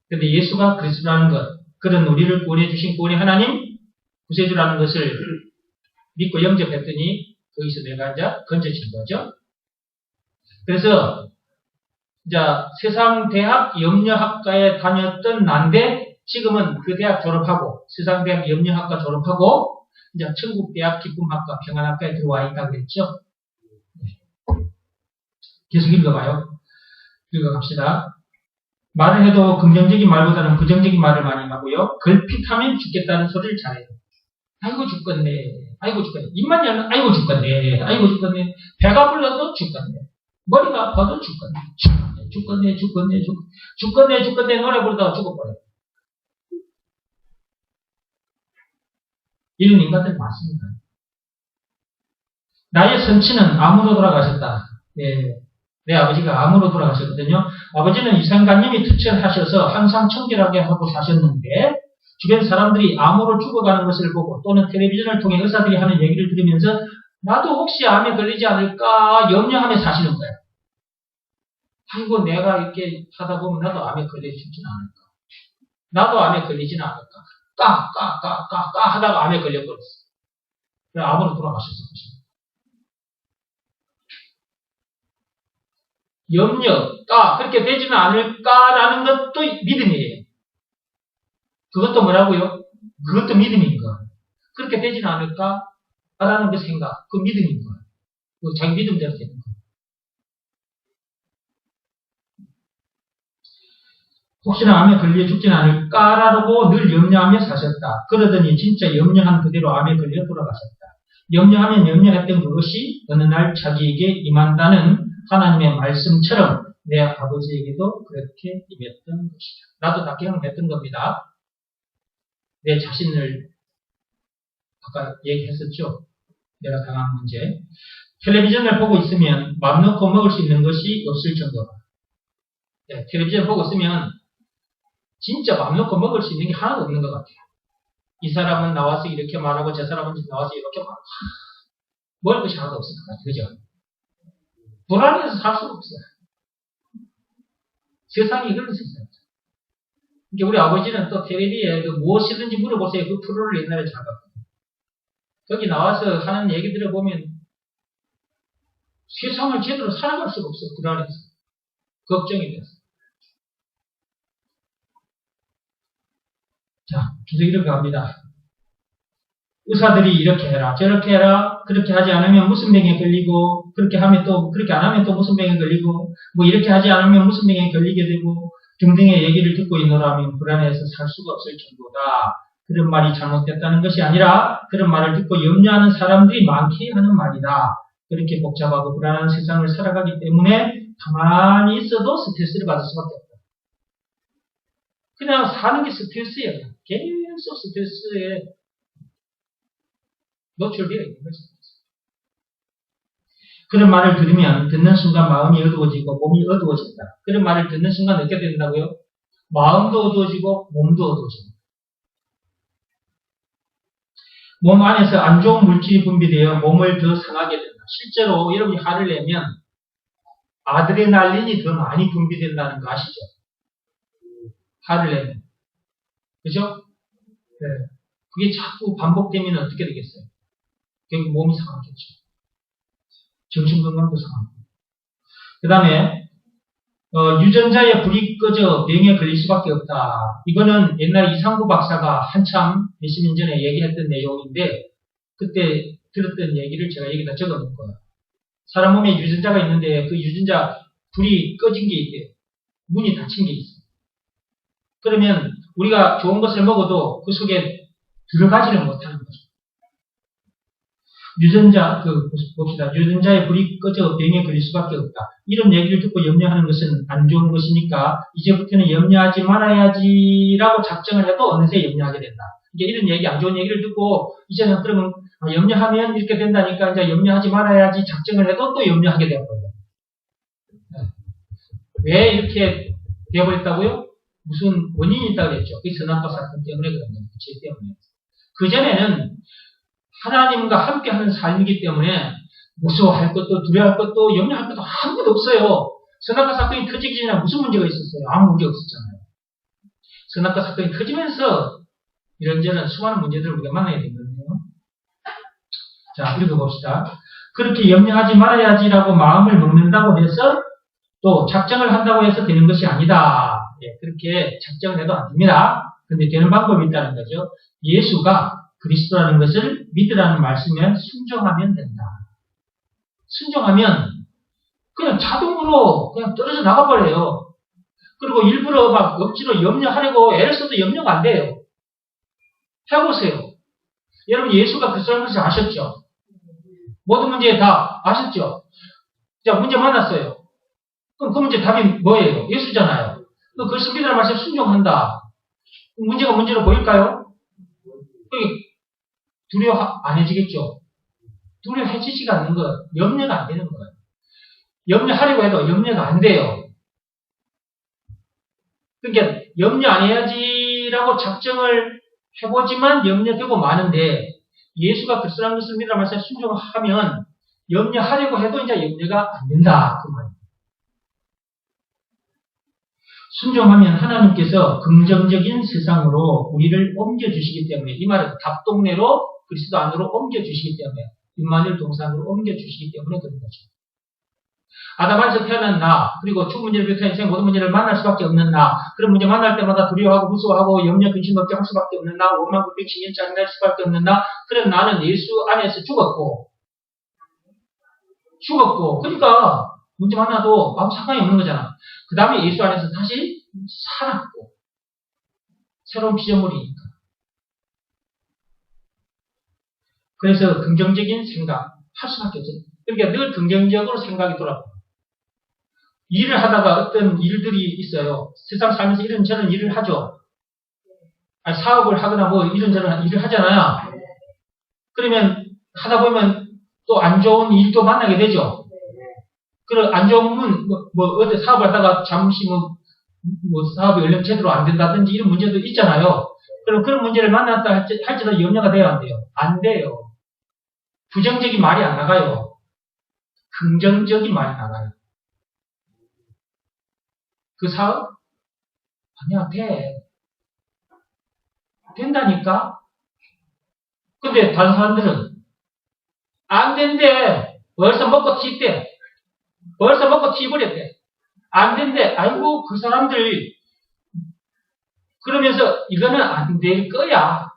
근데 예수가 그리스도라는 것, 그런 우리를 구원해주신 구원의 하나님, 구세주라는 것을 믿고 영접했더니 거기서 내가 이제 건져진 거죠. 그래서 이제 세상 대학 염려학과에 다녔던 난데 지금은 그 대학 졸업하고 세상 대학 염려학과 졸업하고 이제 천국 대학 기쁨학과 평안학과에 들어와 있다고 그랬죠. 계속 읽어봐요. 읽어갑시다. 말을 해도 긍정적인 말보다는 부정적인 말을 많이 하고요. 걸핏하면 죽겠다는 소리를 잘해요. 아이고 죽겠네. 입만 열면 아이고 죽겠네. 배가 불러도 죽겠네. 머리가 아파도 죽겠네. 죽겠네. 노래 부르다가 죽어버려요. 이런 인간들 많습니다. 나의 선친은 암으로 돌아가셨다. 내 아버지가 암으로 돌아가셨거든요. 아버지는 이상간염이 투철하셔서 항상 청결하게 하고 사셨는데 주변 사람들이 암으로 죽어가는 것을 보고 또는 텔레비전을 통해 의사들이 하는 얘기를 들으면서 나도 혹시 암에 걸리지 않을까 염려하며 사시는 거예요. 아이고 내가 이렇게 하다 보면 나도 암에 걸려 죽지는 않을까. 나도 암에 걸리지는 않을까. 하다가 암에 걸려버렸어. 그래서 암으로 돌아가셨어요. 그렇게 되지는 않을까라는 것도 믿음이에요. 그것도 뭐라고요? 그것도 믿음인 거예요. 그렇게 되지는 않을까라는 그 생각, 그 믿음인 거예요. 그 자기 믿음대로 되는 거예요. 혹시나 암에 걸려 죽지는 않을까라고 늘 염려하며 사셨다. 그러더니 진짜 염려한 그대로 암에 걸려 돌아가셨다. 염려하면 염려했던 그것이 어느 날 자기에게 임한다는 하나님의 말씀처럼 내 아버지에게도 그렇게 임했던 것이다. 나도 다 경험했던 겁니다. 내 자신을 아까 얘기했었죠. 내가 당한 문제. 텔레비전을 보고 있으면 맘 놓고 먹을 수 있는 것이 없을 정도다. 텔레비전 보고 있으면 진짜 맘 놓고 먹을 수 있는 게 하나도 없는 것 같아요. 이 사람은 나와서 이렇게 말하고 저 사람은 나와서 이렇게 말하고 먹을 것이 하나도 없을 것 같아요. 그죠? 불안해서 살 수가 없어요. 세상이 그런 세상이죠. 그러니까 우리 아버지는 또 텔레비에 무엇이든지 물어보세요. 그 프로를 옛날에 잘 봤거든요. 거기 나와서 하는 얘기 들어보면 세상을 제대로 살아갈 수가 없어요. 불안해서. 걱정이 돼서. 자, 계속 이렇게 갑니다. 의사들이 이렇게 해라, 저렇게 해라, 그렇게 하지 않으면 무슨 병에 걸리고, 그렇게 안 하면 또 무슨 병에 걸리고, 뭐 이렇게 하지 않으면 무슨 병에 걸리게 되고, 등등의 얘기를 듣고 있노라면 불안해서 살 수가 없을 정도다. 그런 말이 잘못됐다는 것이 아니라, 그런 말을 듣고 염려하는 사람들이 많게 하는 말이다. 그렇게 복잡하고 불안한 세상을 살아가기 때문에 가만히 있어도 스트레스를 받을 수밖에 없다. 그냥 사는 게 스트레스예요. 계속 스트레스에 노출되어 있는 거죠. 그런 말을 들으면 듣는 순간 마음이 어두워지고 몸이 어두워진다. 그런 말을 듣는 순간 어떻게 된다고요? 마음도 어두워지고 몸도 어두워집니다. 몸 안에서 안 좋은 물질이 분비되어 몸을 더 상하게 된다. 실제로 여러분이 화를 내면 아드레날린이 더 많이 분비된다는 거 아시죠? 화를 내면. 그죠? 네. 그게 자꾸 반복되면 어떻게 되겠어요? 결국 몸이 상하겠죠. 정신건강도 상하고. 그 다음에 유전자의 불이 꺼져 병에 걸릴 수밖에 없다. 이거는 옛날 이상구 박사가 한참 몇십 년 전에 얘기했던 내용인데 그때 들었던 얘기를 제가 여기다 적어놓은 거예요. 사람 몸에 유전자가 있는데 그 유전자 불이 꺼진 게 있대요. 문이 닫힌 게 있어요. 그러면 우리가 좋은 것을 먹어도 그 속에 들어가지를 못하는 거죠. 유전자, 봅시다. 유전자의 불이 꺼져 병에 걸릴 수밖에 없다. 이런 얘기를 듣고 염려하는 것은 안 좋은 것이니까 이제부터는 염려하지 말아야지라고 작정을 해도 어느새 염려하게 된다. 이게 이런 얘기, 안 좋은 얘기를 듣고 이제는 그러면 염려하면 이렇게 된다니까 이제 염려하지 말아야지 작정을 해도 또 염려하게 되는 거예요. 왜 이렇게 되어버렸다고요? 무슨 원인이 있다고 그랬죠. 그 선악과 사건 때문에 그런 거예요. 죄 때문에. 그전에는 하나님과 함께하는 삶이기 때문에 무서워할 것도 두려워할 것도 염려할 것도 아무것도 없어요. 선악과 사건이 터지기 전에 무슨 문제가 있었어요? 아무 문제 없었잖아요. 선악과 사건이 터지면서 이런저런 수많은 문제들을 우리가 만나야 되거든요. 자, 읽어봅시다. 그렇게 염려하지 말아야지라고 마음을 먹는다고 해서 또 작정을 한다고 해서 되는 것이 아니다. 예, 그렇게 작정을 해도 안 됩니다. 근데 되는 방법이 있다는 거죠. 예수가 그리스도라는 것을 믿으라는 말씀에 순종하면 된다. 순종하면 그냥 자동으로 그냥 떨어져 나가버려요. 그리고 일부러 막 억지로 염려하려고 애를 써도 염려가 안 돼요. 해보세요. 여러분 예수가 그리스도라는 것을 아셨죠? 모든 문제 다 아셨죠? 자, 문제 만났어요. 그럼 그 문제 답이 뭐예요? 예수잖아요. 그리스도 믿으라는 말씀에 순종한다. 문제가 문제로 보일까요? 두려워 안 해지겠죠? 두려워해지지가 않는 것, 염려가 안 되는 거예요. 염려하려고 해도 염려가 안 돼요. 그러니까 염려 안 해야지라고 작정을 해보지만 염려되고 마는데 예수가 그리스도라는 것을 믿으라는 말씀에 순종하면 염려하려고 해도 이제 염려가 안 된다. 그 말이에요. 순종하면 하나님께서 긍정적인 세상으로 우리를 옮겨주시기 때문에 이 말은 답동네로 그리스도 안으로 옮겨주시기 때문에 임마누엘 동산으로 옮겨주시기 때문에 그런 거죠. 아담 안에서 태어난 나 그리고 죽은 문제를 비롯한 인생 모든 문제를 만날 수밖에 없는 나 그런 문제 만날 때마다 두려워하고 무서워하고 염려 근심 걱정할 수밖에 없는 나 원망 불평 신경 짜증날 수밖에 없는 나 그런 나는 예수 안에서 죽었고 그러니까 문제 만나도 아무 상관이 없는 거잖아. 그 다음에 예수 안에서 다시 살았고 새로운 피조물이니까. 그래서 긍정적인 생각 할 수밖에 없어요. 그러니까 늘 긍정적으로 생각이 돌아가요. 일을 하다가 어떤 일들이 있어요. 세상 살면서 이런저런 일을 하죠. 아니, 사업을 하거나 뭐 이런저런 일을 하잖아요. 그러면 하다 보면 또 안 좋은 일도 만나게 되죠. 그런 안 좋으면 어디 사업을 하다가 잠시 사업이 얼른 제대로 안 된다든지 이런 문제도 있잖아요. 그럼 그런 문제를 만났다 할지라도 염려가 돼야 안 돼요. 안 돼요. 부정적인 말이 안 나가요. 긍정적인 말이 나가요. 그 사업? 아니야, 돼. 된다니까? 근데 다른 사람들은 안 된대. 벌써 먹고 튀대. 벌써 먹고 튀버렸대. 안 된대. 아이고, 그 사람들 그러면서 이거는 안 될 거야.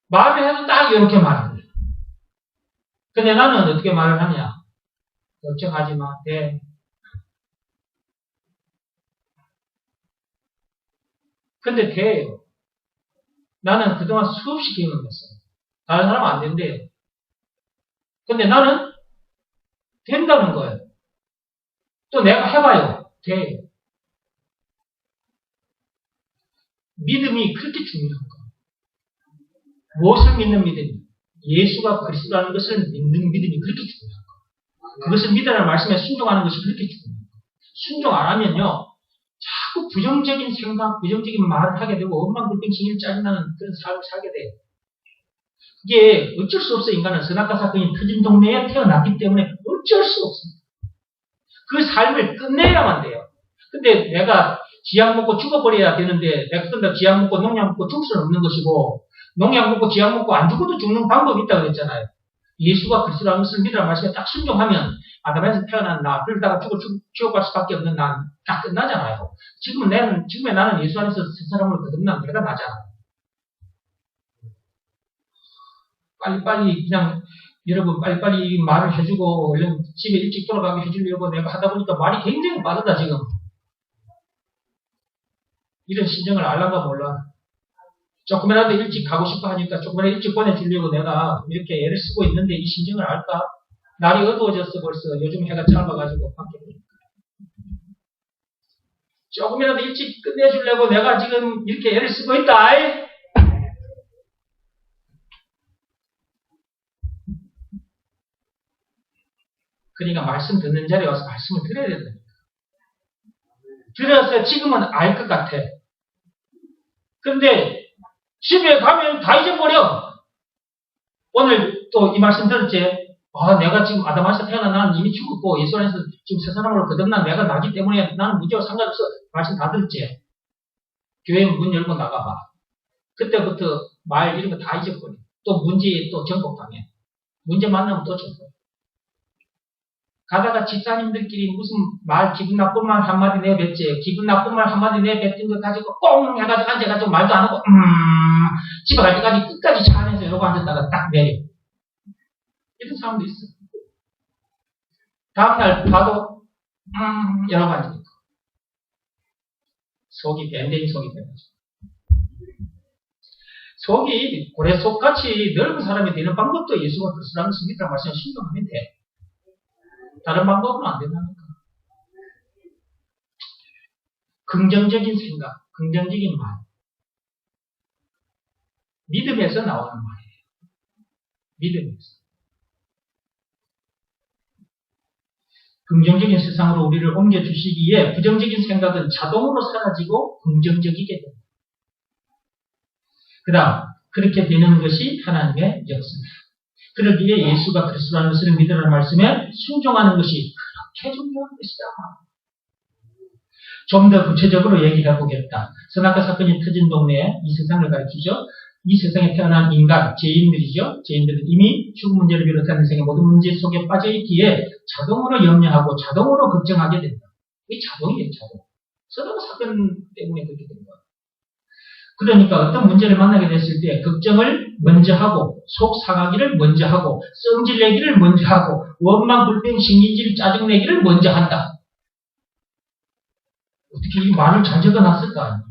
말을 해도 딱 이렇게 말을 해. 근데 나는 어떻게 말을 하냐? 걱정하지 마. 돼. 근데 돼요. 나는 그동안 수없이 경험했어요. 다른 사람은 안 된대요. 근데 나는 된다는 거예요. 또 내가 해봐요. 돼요. 믿음이 그렇게 중요한 거예요. 무엇을 믿는 믿음이? 예수가 그리스도라는 것을 믿는 믿음이 그렇게 중요한 거예요. 그것을 믿으라는 말씀에 순종하는 것이 그렇게 중요한 거예요. 순종 안 하면요. 자꾸 부정적인 생각, 부정적인 말을 하게 되고 엉망불평 신경 짜증나는 그런 삶을 살게 돼요. 이게 어쩔 수 없어요. 인간은 선악과 사건이 터진 동네에 태어났기 때문에 어쩔 수 없습니다. 그 삶을 끝내야만 돼요. 근데 내가 지약 먹고 죽어버려야 되는데 내가 근데 지약 먹고 농약 먹고 죽을 수는 없는 것이고 농약 먹고 지약 먹고 안 죽어도 죽는 방법이 있다고 그랬잖아요. 예수가 그리스도라는 것을 믿으라는 말씀에 딱 순종하면 아담에서 태어난 나 그러다가 죽어갈 수밖에 없는 난 딱 끝나잖아요. 지금의 나는 예수 안에서 새 사람으로 거듭난 내가 나잖아요. 빨리빨리 그냥 여러분 빨리빨리 말을 해주고 얼른 집에 일찍 돌아가게 해주려고 내가 하다 보니까 말이 굉장히 빠르다 지금. 이런 심정을 알란가 몰라. 조금이라도 일찍 가고 싶어 하니까 조금이라도 일찍 보내주려고 내가 이렇게 애를 쓰고 있는데 이 심정을 알까? 날이 어두워졌어 벌써. 요즘 해가 짧아가지고 밖에 보니까. 조금이라도 일찍 끝내주려고 내가 지금 이렇게 애를 쓰고 있다. 그러니까 말씀 듣는 자리에 와서 말씀을 들어야 된다. 들어서 지금은 알 것 같아. 근데 집에 가면 다 잊어버려. 오늘 또 이 말씀 들었지? 내가 지금 아담에서 태어난 나는 이미 죽었고 예수 안에서 지금 새 사람으로 거듭난 내가 나기 때문에 나는 문제와 상관없어. 말씀 다 들었지? 교회 문 열고 나가봐. 그때부터 말 이런 거 다 잊어버려. 또 문제 또 정복당해. 문제 만나면 또 정복. 가다가 집사님들끼리 무슨 기분 나쁜 말 한마디 내뱉지. 기분 나쁜 말 한마디 내뱉은 거 가지고 꽁 해가지고 앉아가지고 말도 안 하고 집에 갈 때까지 끝까지 차 안에서 이러고 앉았다가 딱 내려. 이런 사람도 있어. 다음날 봐도 이러고 앉아있고. 속이 밴댕이 속이 돼가지고. 속이 고래 속같이 넓은 사람이 되는 방법도 예수가 그리스도라는 것을 믿으라 말씀을 신경하면 돼. 다른 방법은 안 된다니까. 긍정적인 생각, 긍정적인 말. 믿음에서 나오는 말이에요. 믿음에서. 긍정적인 세상으로 우리를 옮겨주시기에 부정적인 생각은 자동으로 사라지고 긍정적이게 됩니다. 그 다음, 그렇게 되는 것이 하나님의 역사입니다. 그러기에 예수가 그리스도라는 것을 믿으라는 말씀에 순종하는 것이 그렇게 중요한 것이다. 좀 더 구체적으로 얘기를 해보겠다. 선악과 사건이 터진 동네에 이 세상을 가리키죠. 이 세상에 태어난 인간, 죄인들이죠. 죄인들은 이미 죽음 문제를 비롯한 인생의 모든 문제 속에 빠져있기에 자동으로 염려하고 자동으로 걱정하게 된다. 이게 자동이에요, 자동. 선악과 사건 때문에 그렇게 된 거예요. 그러니까 어떤 문제를 만나게 됐을 때 걱정을 먼저 하고 속 상하기를 먼저 하고 성질내기를 먼저 하고 원망, 불평, 신경질, 짜증내기를 먼저 한다. 어떻게 이 말을 잘 적어놨을까?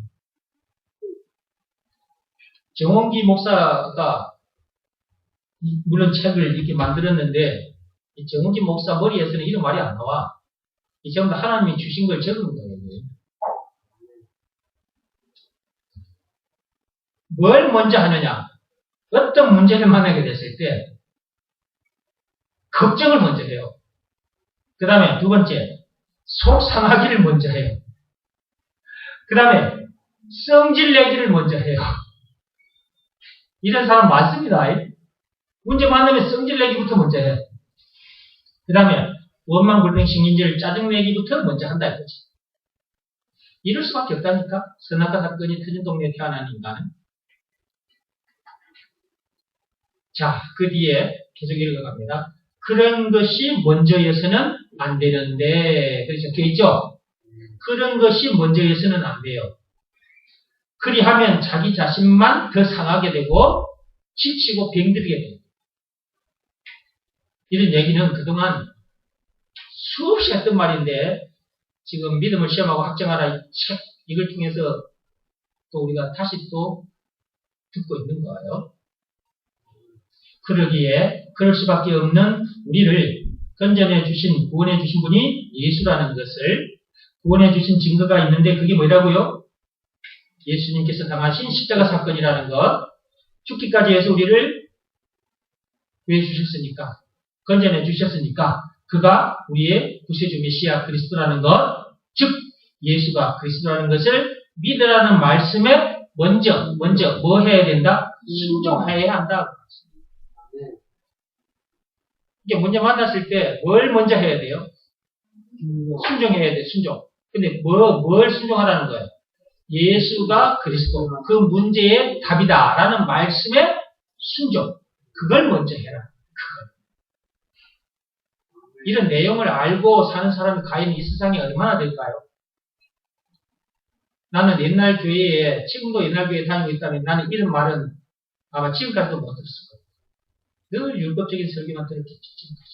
정원기 목사가 물론 책을 이렇게 만들었는데 이 정원기 목사 머리에서는 이런 말이 안 나와. 이 전부 다 하나님이 주신 걸 적은 거예요. 뭘 먼저 하느냐? 어떤 문제를 만나게 됐을 때 걱정을 먼저 해요. 그 다음에 두 번째, 속 상하기를 먼저 해요. 그 다음에 성질 내기를 먼저 해요. 이런 사람 많습니다. 문제 만나면 성질 내기부터 먼저 해. 그 다음에 원망, 불평, 신경질, 짜증 내기부터 먼저 한다 이거지. 이럴 수밖에 없다니까. 선악과 사건이 터진 동네에 태어난 인간은. 자, 그 뒤에 계속 읽어갑니다. 그런 것이 먼저여서는 안 되는데, 그렇죠? 되어있죠? 그런 것이 먼저여서는 안 돼요. 그리하면 자기 자신만 더 상하게 되고, 지치고 병들게 돼요. 이런 얘기는 그동안 수없이 했던 말인데, 지금 믿음을 시험하고 확정하라 이 책, 이걸 통해서 또 우리가 다시 또 듣고 있는 거예요. 그러기에 그럴 수밖에 없는 우리를 건져내 주신, 구원해 주신 분이 예수라는 것을 구원해 주신 증거가 있는데 그게 뭐라고요? 예수님께서 당하신 십자가 사건이라는 것, 죽기까지 해서 우리를 구해 주셨으니까, 건져내 주셨으니까 그가 우리의 구세주 메시아 그리스도라는 것, 즉 예수가 그리스도라는 것을 믿으라는 말씀에 먼저 뭐 해야 된다? 순종해야 한다. 이게 문제 만났을 때 뭘 먼저 해야 돼요? 순종해야 돼, 순종. 근데 뭘 순종하라는 거예요? 예수가 그리스도, 그 문제의 답이다 라는 말씀에 순종. 그걸 먼저 해라. 그걸. 이런 내용을 알고 사는 사람이 과연 이 세상에 얼마나 될까요? 나는 옛날 교회에, 지금도 옛날 교회에 다니고 있다면 나는 이런 말은 아마 지금까지도 못 들었을 거예요. 늘 율법적인 설교만 들었겠지, 지금까지.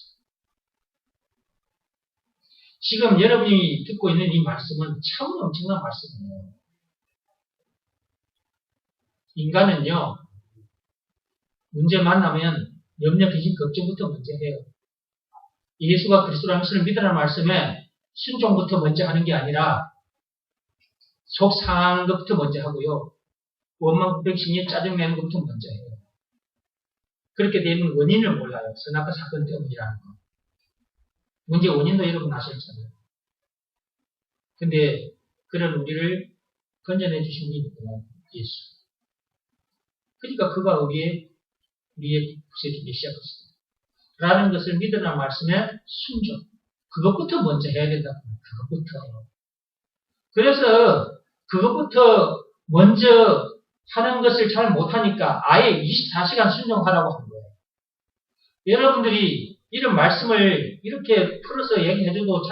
지금 여러분이 듣고 있는 이 말씀은 참 엄청난 말씀이에요. 인간은요, 문제 만나면 염려, 근심, 걱정부터 먼저 해요. 예수가 그리스도라는 것을 믿으라는 말씀에 순종부터 먼저 하는 게 아니라 속 상하는 것부터 먼저 하고요. 원망, 불평, 심리, 짜증내는 것부터 먼저 해요. 그렇게 되면 원인을 몰라요. 선악과 사건 때문이라는 거. 문제 원인도 여러분 아셨잖아요. 근데 그런 우리를 건져내 주신 분이 누구냐? 예수. 그러니까 그가 우리의 구세주 메시아였습니다. 라는 것을 믿으라는 말씀에 순종. 그것부터 먼저 해야 된다. 그것부터. 그래서 그것부터 먼저 하는 것을 잘 못하니까 아예 24시간 순종하라고 한 거예요. 여러분들이 이런 말씀을 이렇게 풀어서 얘기해줘도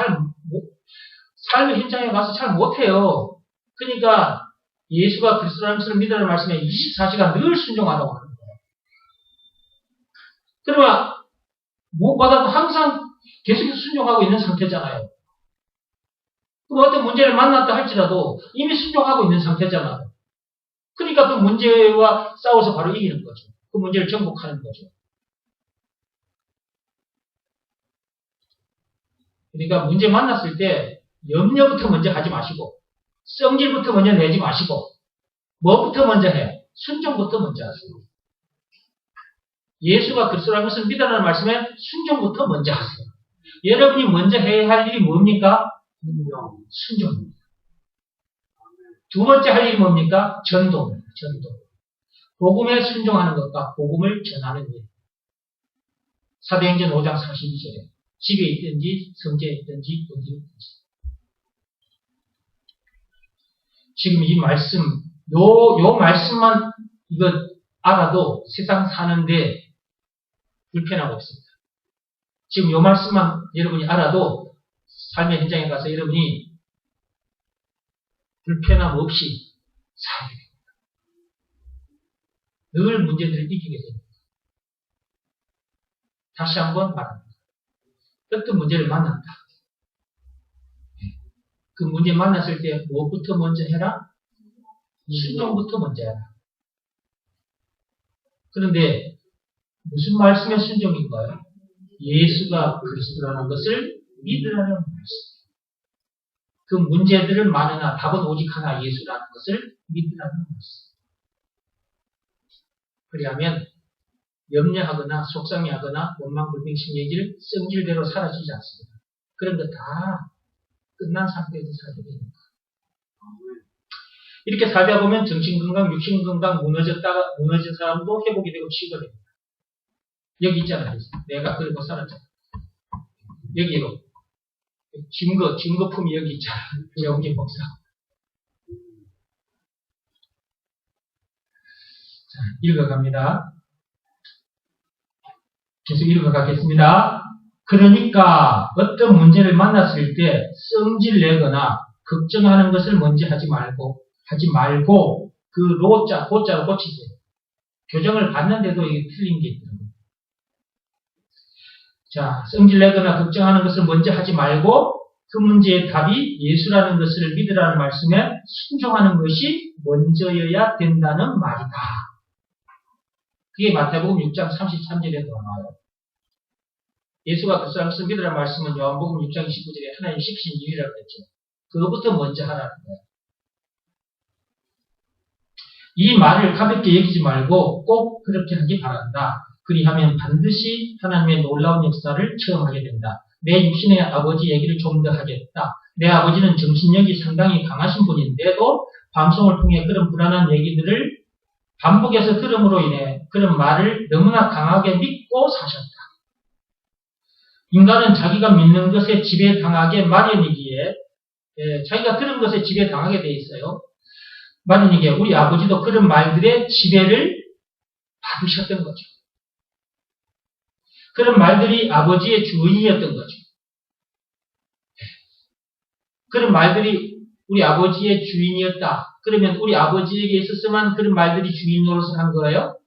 삶의 현장에 가서 잘 못해요. 그러니까 예수가 그리스도라는 것을 믿으라는 말씀에 24시간 늘 순종하라고 하는 거예요. 그러면 무엇보다도 항상 계속해서 순종하고 있는 상태잖아요. 그럼 어떤 문제를 만났다 할지라도 이미 순종하고 있는 상태잖아요. 그러니까 그 문제와 싸워서 바로 이기는 거죠. 그 문제를 정복하는 거죠. 그러니까 문제 만났을 때 염려부터 먼저 하지 마시고 성질부터 먼저 내지 마시고 뭐부터 먼저 해? 순종부터 먼저 하세요. 예수가 그리스도라는 것을 믿으라는 말씀에 순종부터 먼저 하세요. 여러분이 먼저 해야 할 일이 뭡니까? 순종입니다. 두 번째 할 일이 뭡니까? 전도입니다. 전도. 복음에 순종하는 것과 복음을 전하는 일. 사도행전 5장 42절에 집에 있든지 성지에 있든지 어디 있든지. 지금 이 말씀, 요 말씀만 이거 알아도 세상 사는데 불편하고 없습니다. 지금 요 말씀만 여러분이 알아도 삶의 현장에 가서 여러분이 불편함 없이 살게 됩니다. 늘 문제들을 이기게 됩니다. 다시 한번 말합니다. 어떤 문제를 만난다. 그 문제 만났을 때 무엇부터 먼저 해라? 순종부터 먼저 해라. 그런데 무슨 말씀의 순종인가요? 예수가 그리스도라는 것을 믿으라는 말씀. 그 문제들은 많으나 답은 오직 하나 예수라는 것을 믿으라는 말씀. 그리하면 염려하거나 속상해하거나 원망, 불평, 심리질, 성질대로 사라지지 않습니다. 그런 거 다 끝난 상태에서 살게 됩니다. 이렇게 살다 보면 정신건강, 육신건강 무너진 사람도 회복이 되고 치유가 됩니다. 여기 있잖아요. 내가 그러고 살았잖아요. 여기로. 증거품이 여기 있잖아요. 정진 목사. 자, 읽어갑니다. 계속 읽어가겠습니다. 그러니까 어떤 문제를 만났을 때 성질 내거나 걱정하는 것을 먼저 하지 말고 그 고자로 고치세요. 교정을 받는데도 이게 틀린 게 있더라고요. 자, 성질 내거나 걱정하는 것을 먼저 하지 말고 그 문제의 답이 예수라는 것을 믿으라는 말씀에 순종하는 것이 먼저여야 된다는 말이다. 그게 마태복음 6장 33절에도 나와요. 예수가 그리스도라는 것을 믿으라는 말씀은 요한복음 6장 29절에 하나님 시키신 일이라고 했죠. 그것부터 먼저 하라는 거예요. 이 말을 가볍게 여기지 말고 꼭 그렇게 하기 바란다. 그리하면 반드시 하나님의 놀라운 역사를 체험하게 된다. 내 육신의 아버지 얘기를 좀 더 하겠다. 내 아버지는 정신력이 상당히 강하신 분인데도 방송을 통해 그런 불안한 얘기들을 반복해서 들음으로 인해 그런 말을 너무나 강하게 믿고 사셨다. 인간은 자기가 믿는 것에 지배당하게 마련이기에 자기가 들은 것에 지배당하게 돼 있어요. 마련이기에 우리 아버지도 그런 말들의 지배를 받으셨던 거죠. 그런 말들이 아버지의 주인이었던 거죠. 그런 말들이 우리 아버지의 주인이었다. 그러면 우리 아버지에게 있었으면 그런 말들이 주인 노릇을 한 거예요?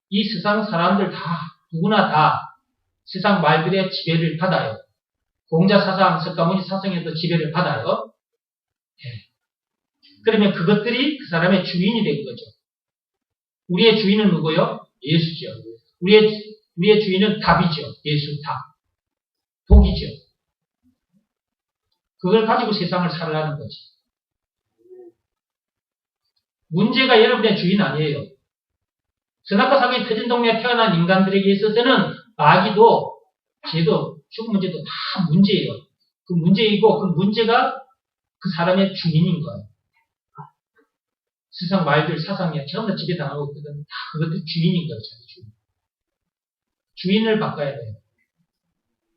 이 세상 사람들 다, 누구나 다 세상 말들의 지배를 받아요. 공자 사상, 석가모니 사상에도 지배를 받아요. 그러면 그것들이 그 사람의 주인이 된 거죠. 우리의 주인은 누구요? 예수죠. 우리의 주인은 답이죠. 예수 답. 복이죠. 그걸 가지고 세상을 살아가는 거지. 문제가 여러분의 주인 아니에요. 선악과 사기의 터진 동네에 태어난 인간들에게 있어서는 마귀도 죄도 죽은 문제도 다 문제예요. 그 문제이고 그 문제가 그 사람의 주인인 거예요. 세상 말들, 사상이야 전부 다 지배당하고 있거든. 다 그것도 주인인 거예요. 자기 주인. 주인을 바꿔야 돼요.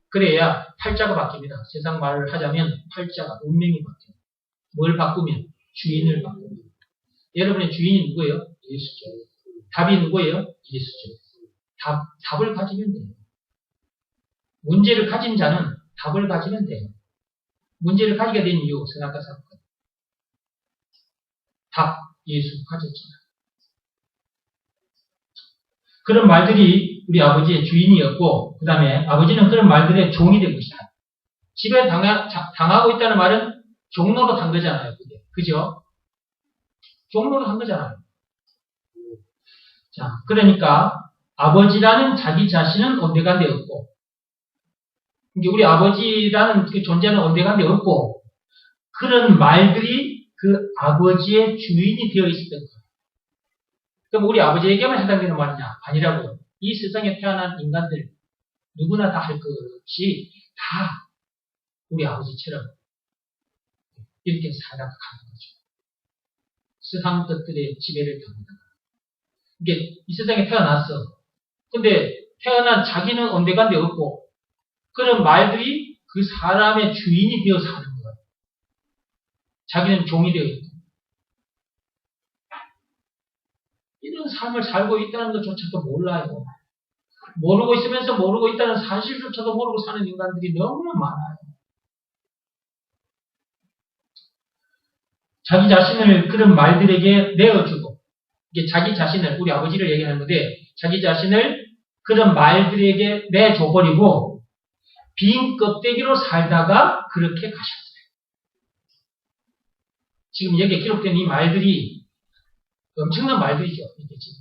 그래야 팔자가 바뀝니다. 세상 말을 하자면 팔자가 운명이 바뀌어요. 뭘 바꾸면? 주인을 바꾸면. 여러분의 주인이 누구예요? 예수죠. 답이 누구예요? 예수죠. 답을 가지면 돼요. 문제를 가진 자는 답을 가지면 돼요. 문제를 가지게 된 이유, 선악과 사건. 답, 예수 가졌잖아요. 그런 말들이 우리 아버지의 주인이었고, 그 다음에 아버지는 그런 말들의 종이 된 것이다. 집에 당하고 있다는 말은 종로로 한 거잖아요. 그게. 그죠? 종로로 한 거잖아요. 자, 그러니까 아버지라는 자기 자신은 온데간데 없고, 이게 우리 아버지라는 그 존재는 온데간데 없고, 그런 말들이 그 아버지의 주인이 되어 있었던 거예요. 그럼 우리 아버지에게만 해당되는 말이냐? 아니라고요. 이 세상에 태어난 인간들 누구나 다 할 것이 다 우리 아버지처럼 이렇게 살다가 가는 거죠. 세상 것들의 지배를 당하다가. 이게 이 세상에 태어났어. 근데 태어난 자기는 온데간데 없고 그런 말들이 그 사람의 주인이 되어 사는 거예요. 자기는 종이 되어 있고. 이런 삶을 살고 있다는 것조차도 몰라요. 모르고 있으면서 모르고 있다는 사실조차도 모르고 사는 인간들이 너무나 많아요. 자기 자신을 그런 말들에게 내어주고, 이게 자기 자신을, 우리 아버지를 얘기하는 건데, 자기 자신을 그런 말들에게 내줘버리고, 빈 껍데기로 살다가 그렇게 가셨어요. 지금 여기에 기록된 이 말들이 엄청난 말들이죠. 이게 지금.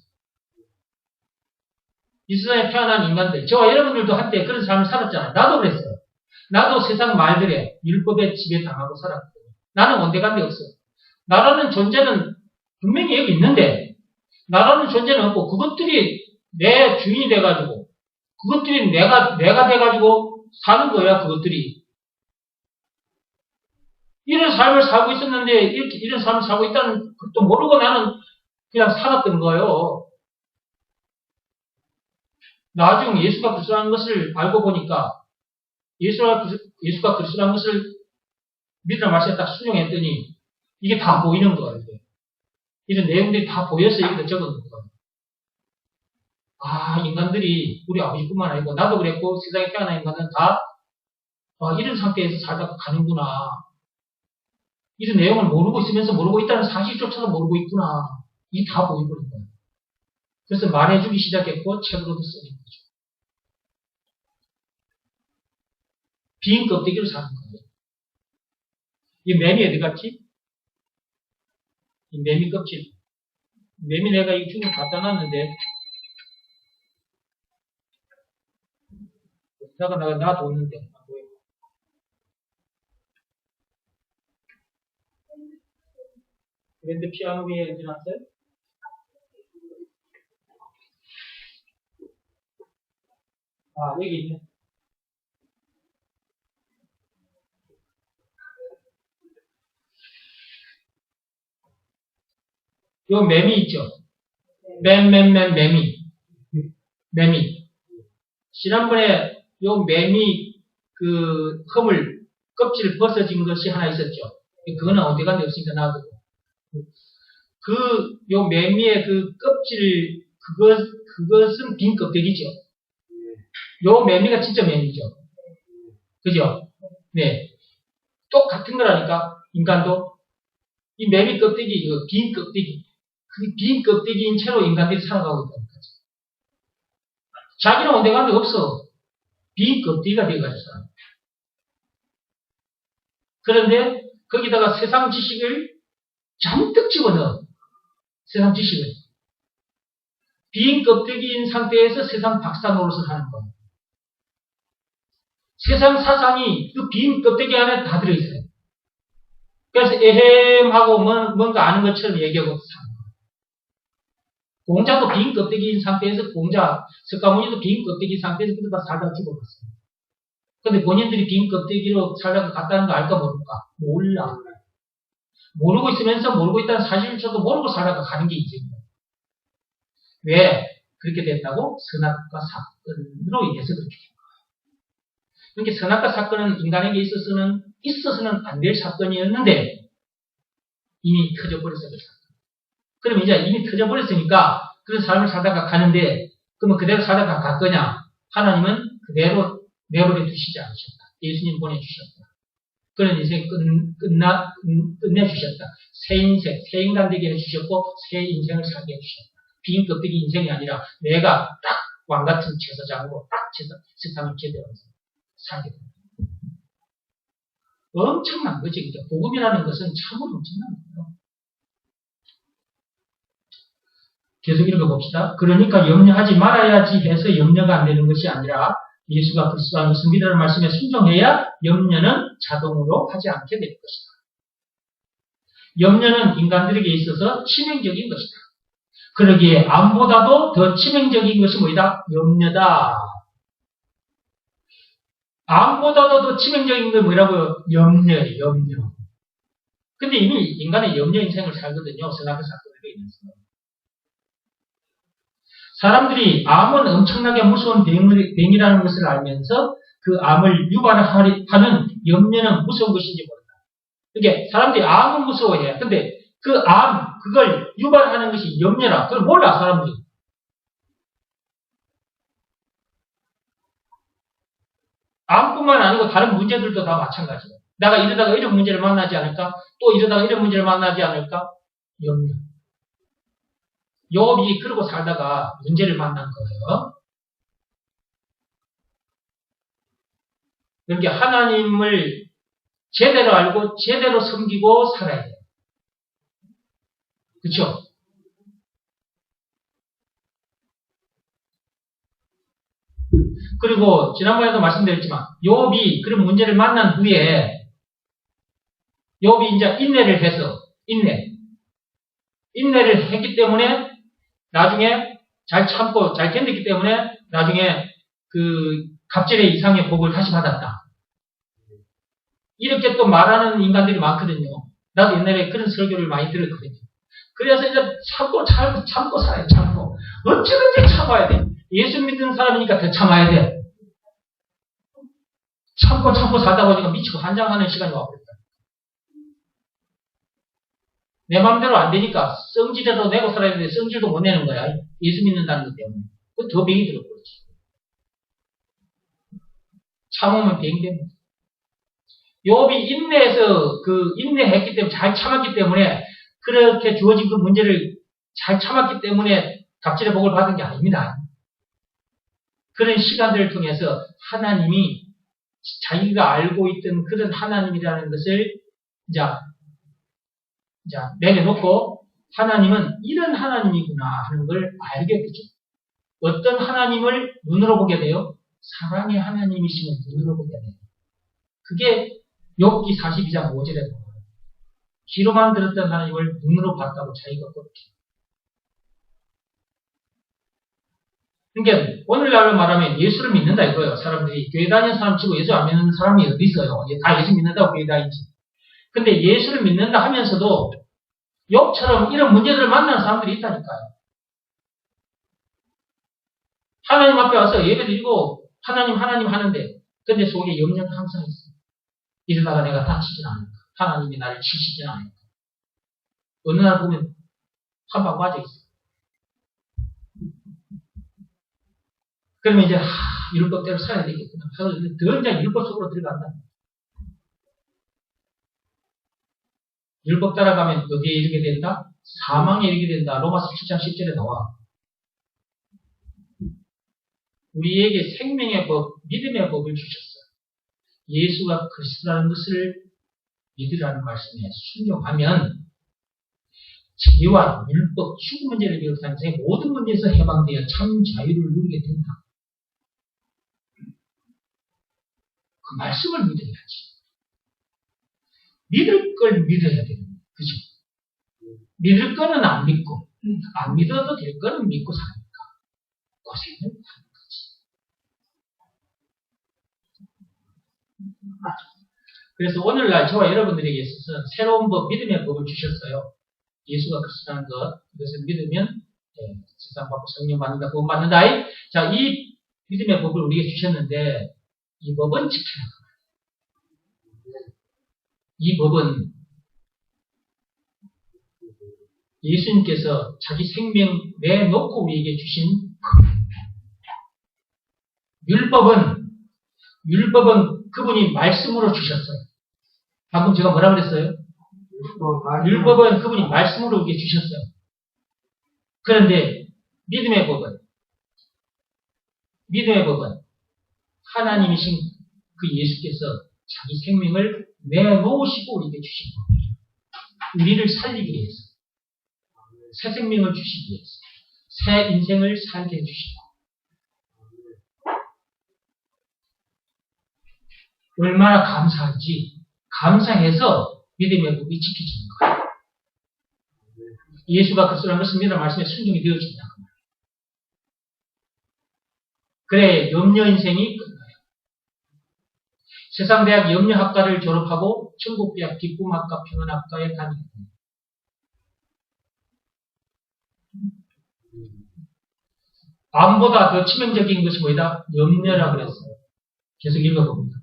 이 세상에 태어난 인간들, 저와 여러분들도 한때 그런 삶을 살았잖아요. 나도 그랬어요. 나도 세상 말들에, 율법에 지배당하고 살았거든요. 나는 온데간데 없어. 나라는 존재는 분명히 여기 있는데, 나라는 존재는 없고, 그것들이 내 주인이 돼가지고, 그것들이 내가 돼가지고 사는 거야, 그것들이. 이런 삶을 살고 있었는데, 이런 삶을 살고 있다는 것도 모르고 나는 그냥 살았던 거예요. 나중에 예수가 그리스도라는 것을 알고 보니까, 예수가 그리스도라는 것을 믿으라 말씀에 딱 순종했더니, 이게 다 보이는 거예요. 이런 내용들이 다 보여서 여기다 적어놓은 거예요. 아, 인간들이 우리 아버지뿐만 아니고 나도 그랬고 세상에 태어난 인간은 다 이런 상태에서 살다가 가는구나. 이런 내용을 모르고 있으면서 모르고 있다는 사실조차도 모르고 있구나. 이게 다 보여버린 거예요. 그래서 말해주기 시작했고 책으로도 쓰는 거죠. 빈 껍데기로 사는 거예요. 이 매미 어디 갔지? 이 매미 껍질. 매미 내가 이 중에 갖다 놨는데, 내가 놔뒀는데, 안 보여. 그런데 피아노 위에 어디 놨어요? 아, 여기 있네. 요 매미 있죠? 매미. 지난번에 요 매미 그 허물 껍질 벗어진 것이 하나 있었죠. 그거는 어디 간데 없으니까 놔두고. 요 매미의 그 껍질 그것은 빈 껍데기죠. 요 매미가 진짜 매미죠. 그죠? 네. 똑같은 거라니까 인간도 이 매미 껍데기 이거 빈 껍데기 그 빈 껍데기인 채로 인간들이 살아가고 있다는 거죠. 자기는 온데간데 없어. 빈 껍데기가 되어가지고. 그런데 거기다가 세상 지식을 잔뜩 집어넣어. 세상 지식을. 빈 껍데기인 상태에서 세상 박사 노릇을 하는 거예요. 세상 사상이 그 빈 껍데기 안에 다 들어있어요. 그래서 에헴하고 뭔가 아는 것처럼 얘기하고 사는 거예요. 공자도 빈 껍데기인 상태에서 석가모니도 빈 껍데기 상태에서 그러다 살다가 죽어갔어요. 근데 본인들이 빈 껍데기로 살다가 갔다는 거 알까 모를까? 몰라. 모르고 있으면서 모르고 있다는 사실조차도 모르고 살다가 가는 게 인생이에요. 왜? 그렇게 됐다고? 선악과 사건으로 인해서 그렇게 된 거예요. 그러니까 선악과 사건은 인간에게 있어서는 안 될 사건이었는데 이미 터져버렸어요. 그 사건. 그럼 이제 이미 터져버렸으니까 그런 삶을 살다가 가는데 그러면 그대로 살다가 갈 거냐? 하나님은 그대로 내버려 두시지 않으셨다. 예수님 보내주셨다. 그런 인생 끝내주셨다. 새 인생, 새 인간 되게 해주셨고 새 인생을 살게 해주셨다. 빈 껍데기 인생이 아니라 내가 딱 왕같은 제사장으로 딱 세상을 제대하면서 살게 됩니다. 엄청난 거죠. 그러니까 복음이라는 것은 참으로 엄청난 거예요. 계속 읽어봅시다. 그러니까 염려하지 말아야지 해서 염려가 안 되는 것이 아니라 예수가 그리스도 안에서 믿으라는 말씀에 순종해야 염려는 자동으로 하지 않게 될 것이다. 염려는 인간들에게 있어서 치명적인 것이다. 그러기에 암보다도 더 치명적인 것이 뭐이다? 염려다. 암보다도 더 치명적인 건 뭐라고요? 염려예요. 염려. 근데 이미 인간의 염려 인생을 살거든요. 선악과 사건으로 인해서. 사람들이 암은 엄청나게 무서운 병이라는 것을 알면서 그 암을 유발하는 염려는 무서운 것인지 모른다. 그러니까 사람들이 암은 무서워해. 근데 그 그걸 유발하는 것이 염려라. 그걸 몰라, 사람들이. 암뿐만 아니고 다른 문제들도 다 마찬가지예요. 내가 이러다가 이런 문제를 만나지 않을까? 또 이러다가 이런 문제를 만나지 않을까? 염려. 욥이 그러고 살다가 문제를 만난 거예요. 그러니까 하나님을 제대로 알고 제대로 섬기고 살아야 돼요. 그렇죠? 그리고 지난번에도 말씀드렸지만 욥이 그런 문제를 만난 후에 욥이 이제 인내를 했기 때문에 나중에 잘 참고 잘 견뎠기 때문에 나중에 그 갑절의 이상의 복을 다시 받았다. 이렇게 또 말하는 인간들이 많거든요. 나도 옛날에 그런 설교를 많이 들었거든요. 그래서 이제 참고 살아요. 참고 어쩌든지 참아야 돼. 예수 믿는 사람이니까 더 참아야 돼. 참고 살다 보니까 미치고 환장하는 시간이 와버렸다. 내 마음대로 안 되니까 성질에도 내고 살아야 되는데 성질도 못 내는 거야. 예수 믿는다는 것 때문에. 그 더 병이 들어버리지. 참으면 병이 됩니다. 욥이 인내했기 때문에 잘 참았기 때문에 그렇게 주어진 그 문제를 잘 참았기 때문에 갑질의 복을 받은 게 아닙니다. 그런 시간들을 통해서 하나님이 자기가 알고 있던 그런 하나님이라는 것을 이제 내려놓고 하나님은 이런 하나님이구나 하는 걸 알게 되죠. 어떤 하나님을 눈으로 보게 돼요? 사랑의 하나님이심을 눈으로 보게 돼요. 그게 욥기 42장 5절에 나와요. 귀로만 들었던 하나님을 눈으로 봤다고 자기가 그렇게. 그러니까 오늘날로 말하면 예수를 믿는다 이거예요. 사람들이 교회 다니는 사람 치고 예수 안 믿는 사람이 어디 있어요? 다 예수 믿는다고 교회 다니지. 근데 예수를 믿는다 하면서도 욥처럼 이런 문제들을 만나는 사람들이 있다니까요. 하나님 앞에 와서 예배드리고 하나님 하는데 근데 속에 염려가 항상 있어요. 이러다가 내가 다치진 않을까? 하나님이 나를 치시진 않을까? 어느 날 보면 한 방 맞아 있어요. 그러면 이제 율법대로 살아야 되겠구나. 더 이제 율법 속으로 들어간다. 율법 따라가면 어디에 이르게 된다? 사망에 이르게 된다. 로마서 7장 10절에 나와. 우리에게 생명의 법, 믿음의 법을 주셨어요. 예수가 그리스도라는 것을 믿으라는 말씀에 순종하면 죄와 율법, 죽음 문제를 비롯한 제 모든 문제에서 해방되어 참 자유를 누리게 된다. 그 말씀을 믿어야지. 믿을 걸 믿어야 되는 거예요. 그죠? 믿을 거는 안 믿고, 안 믿어도 될 거는 믿고 사니까 고생을 하는 거지. 그래서 오늘날 저와 여러분들에게 있어서 새로운 법, 믿음의 법을 주셨어요. 예수가 그리스도라는 것, 그것을 믿으면 세상 받고 성령 받는다, 구원 받는다. 자, 이 믿음의 법을 우리에게 주셨는데 이 법은 지켜야 합니다. 이 법은 예수님께서 자기 생명 내놓고 우리에게 주신 법입니다. 율법은 그분이 말씀으로 주셨어요. 방금 제가 뭐라 그랬어요? 율법은 그분이 말씀으로 우리에게 주셨어요. 그런데 믿음의 법은 하나님이신 그 예수께서 자기 생명을 내놓으시고 우리에게 주신 겁니다. 우리를 살리기 위해서, 새 생명을 주시기 위해서, 새 인생을 살게 해주시고, 얼마나 감사한지 감사해서 믿음의 법이 지켜지는 거예요. 예수가 그리스도라는 것은 믿음의 말씀에 순종이 되어진다. 그래 염려 인생이 끝나요. 세상대학 염려학과를 졸업하고 천국대학 기쁨학과 평안학과에 다니게 됩니다. 암보다 더 치명적인 것이 뭐이다? 염려라고 그랬어요. 계속 읽어봅니다.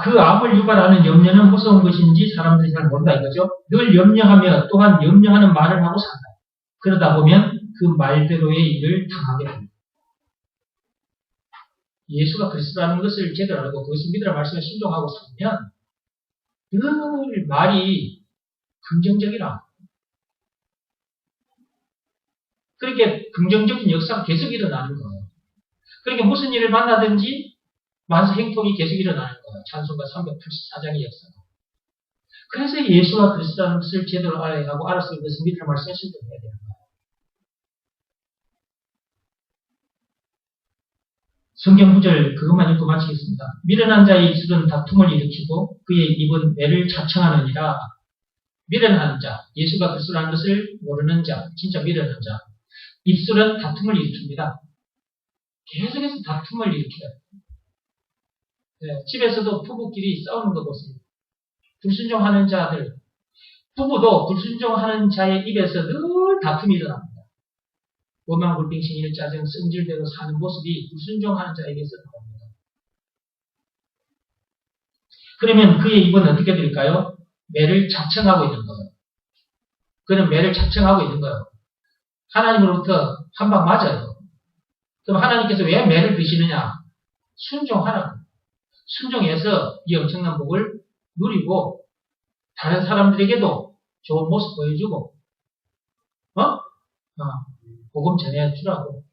그 암을 유발하는 염려는 무서운 것인지 사람들이 잘 모른다 이거죠. 늘 염려하며 또한 염려하는 말을 하고 산다. 그러다 보면 그 말대로의 일을 당하게 됩니다. 예수가 그리스도라는 것을 제대로 알고 그것을 믿으라 말씀에 순종하고 살면 늘 말이 긍정적이라. 그렇게 긍정적인 역사가 계속 일어나는 거예요. 그러니까 무슨 일을 만나든지 만사 행통이 계속 일어나는 거예요. 찬송가 384장의 역사가. 그래서 예수가 그리스도라는 것을 제대로 알아야 하고 알았을 것을 믿으라 말씀에 순종해야 되는 거예요. 성경 구절 그것만 읽고 마치겠습니다. 미련한 자의 입술은 다툼을 일으키고 그의 입은 매를 자청하느니라. 미련한 자, 예수가 그리스도라는 것을 모르는 자, 진짜 미련한 자. 입술은 다툼을 일으킵니다. 계속해서 다툼을 일으켜요. 집에서도 부부끼리 싸우는 거 보세요. 불순종하는 자들, 부부도 불순종하는 자의 입에서 늘 다툼이 일어납니다. 원망, 불평, 신일, 짜증, 성질대로 사는 모습이 불순종하는 자에게서 나옵니다. 그러면 그의 입은 어떻게 될까요? 매를 자청하고 있는 거예요. 그는 매를 자청하고 있는 거예요. 하나님으로부터 한 방 맞아요. 그럼 하나님께서 왜 매를 드시느냐? 순종하라고. 순종해서 이 엄청난 복을 누리고 다른 사람들에게도 좋은 모습 보여주고 복음 전해주라고.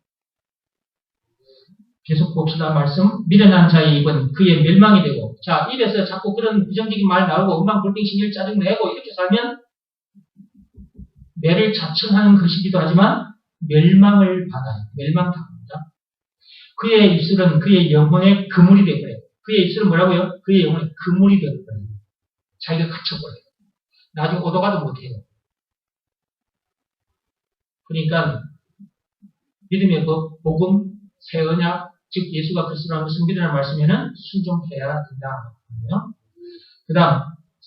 계속 봅시다. 말씀. 미련한 자의 입은 그의 멸망이 되고, 자, 입에서 자꾸 그런 부정적인 말 나오고 원망, 불평, 신일, 짜증 내고 이렇게 살면 매를 자청하는 것이기도 하지만 멸망을 받아요. 멸망당합니다. 그의 입술은 그의 영혼의 그물이 되어버려요. 그의 입술은 뭐라고요? 그의 영혼의 그물이 되어버려요. 자기가 갇혀버려요. 나중에 오도가도 못해요. 그러니까 믿음의 법, 복음, 새 언약, 즉 예수가 그리스도라는 것을 믿으라는 말씀에는 순종해야 된다. 그 다음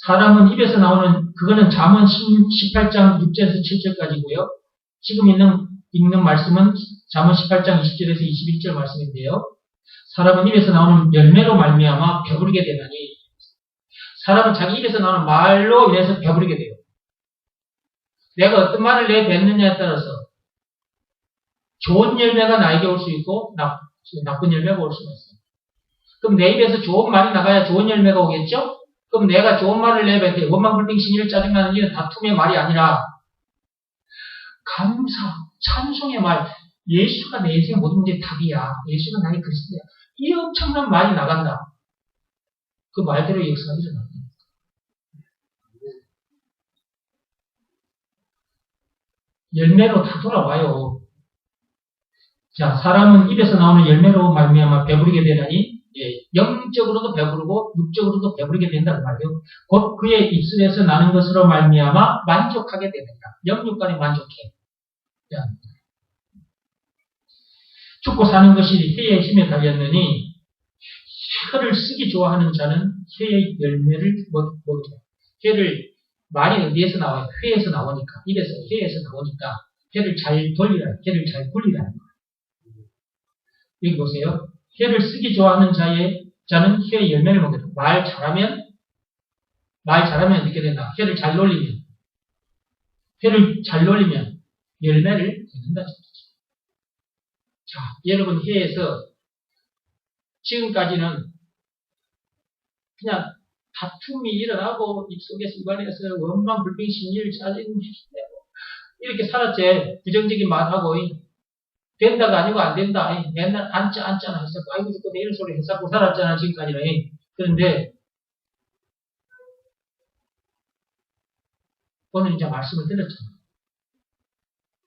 사람은 입에서 나오는 그거는 잠언 18장 6절에서 7절까지고요. 지금 읽는 말씀은 잠언 18장 20절에서 21절 말씀인데요. 사람은 입에서 나오는 열매로 말미암아 배부르게 되나니, 사람은 자기 입에서 나오는 말로 인해서 배부르게 돼요. 내가 어떤 말을 내뱉느냐에 따라서 좋은 열매가 나에게 올 수 있고 나쁜 열매가 올 수가 있어요. 그럼 내 입에서 좋은 말이 나가야 좋은 열매가 오겠죠? 그럼 내가 좋은 말을 내뱉을 때 원망, 불평, 신일, 짜증나는 일은 다툼의 말이 아니라 감사, 찬송의 말, 예수가 내 인생의 모든 문제의 답이야. 예수가 나의 그리스도야. 이 엄청난 말이 나간다. 그 말대로 역사가 일어납니다. 열매로 다 돌아와요. 자, 사람은 입에서 나오는 열매로 말미암아 배부르게 되나니, 예, 영적으로도 배부르고 육적으로도 배부르게 된다는 말이에요. 곧 그의 입술에서 나는 것으로 말미암아 만족하게 되느니라. 영육간에 만족해. 자, 죽고 사는 것이 혀의 힘에 달렸느니 혀를 쓰기 좋아하는 자는 혀의 열매를 먹으라. 혀를 말이 어디에서 나와요? 혀에서 나오니까. 입에서, 혀에서 나오니까 혀를 잘 돌리라. 혀를 잘 굴리라는 거예요. 여기 보세요. 혀를 쓰기 좋아하는 자는 혀의 열매를 먹으라. 말 잘하면 어떻게 된다? 혀를 잘 놀리면 열매를 얻는다. 자, 여러분 혀에서 지금까지는 그냥 다툼이 일어나고 입속에서 입안에서 원망, 불평, 신일, 짜증 이렇게 살았지. 부정적인 말하고 된다가 아니고 안 된다. 맨날 앉잖아 했었고 아이고 죽겠네 이런 소리 했었고 살았잖아 지금까지는. 그런데 오늘 이제 말씀을 드렸잖아.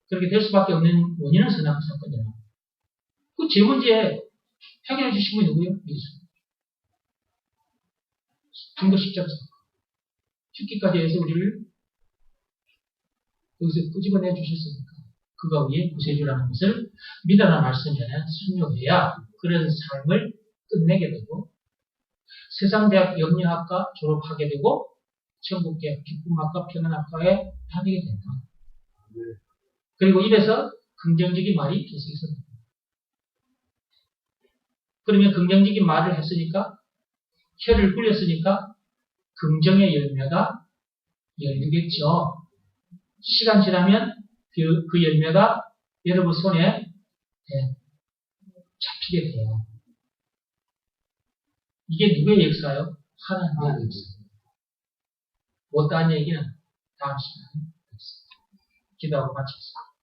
그렇게 될 수밖에 없는 원인은 선악 사건이야. 그 제 문제 해결해 주신 분이 누구예요? 증거 십자가 사건. 죽기까지 해서 우리를 여기서 끄집어내 주셨으니까 그가 위에 구세주라는 것을 믿어라 말씀 전에 순종해야 그런 삶을 끝내게 되고 세상대학 영리학과 졸업하게 되고 천국대학 기쁨학과 평안학과에 다니게 된다. 그리고 입에서 긍정적인 말이 계속 있습니다. 그러면 긍정적인 말을 했으니까 혀를 굴렸으니까 긍정의 열매가 열리겠죠. 시간 지나면 그 열매가 여러분 손에 잡히게 돼요. 이게 누구의 역사요? 하나님의 역사. 못다한 얘기는 다음 시간에 기도하고 마치겠습니다.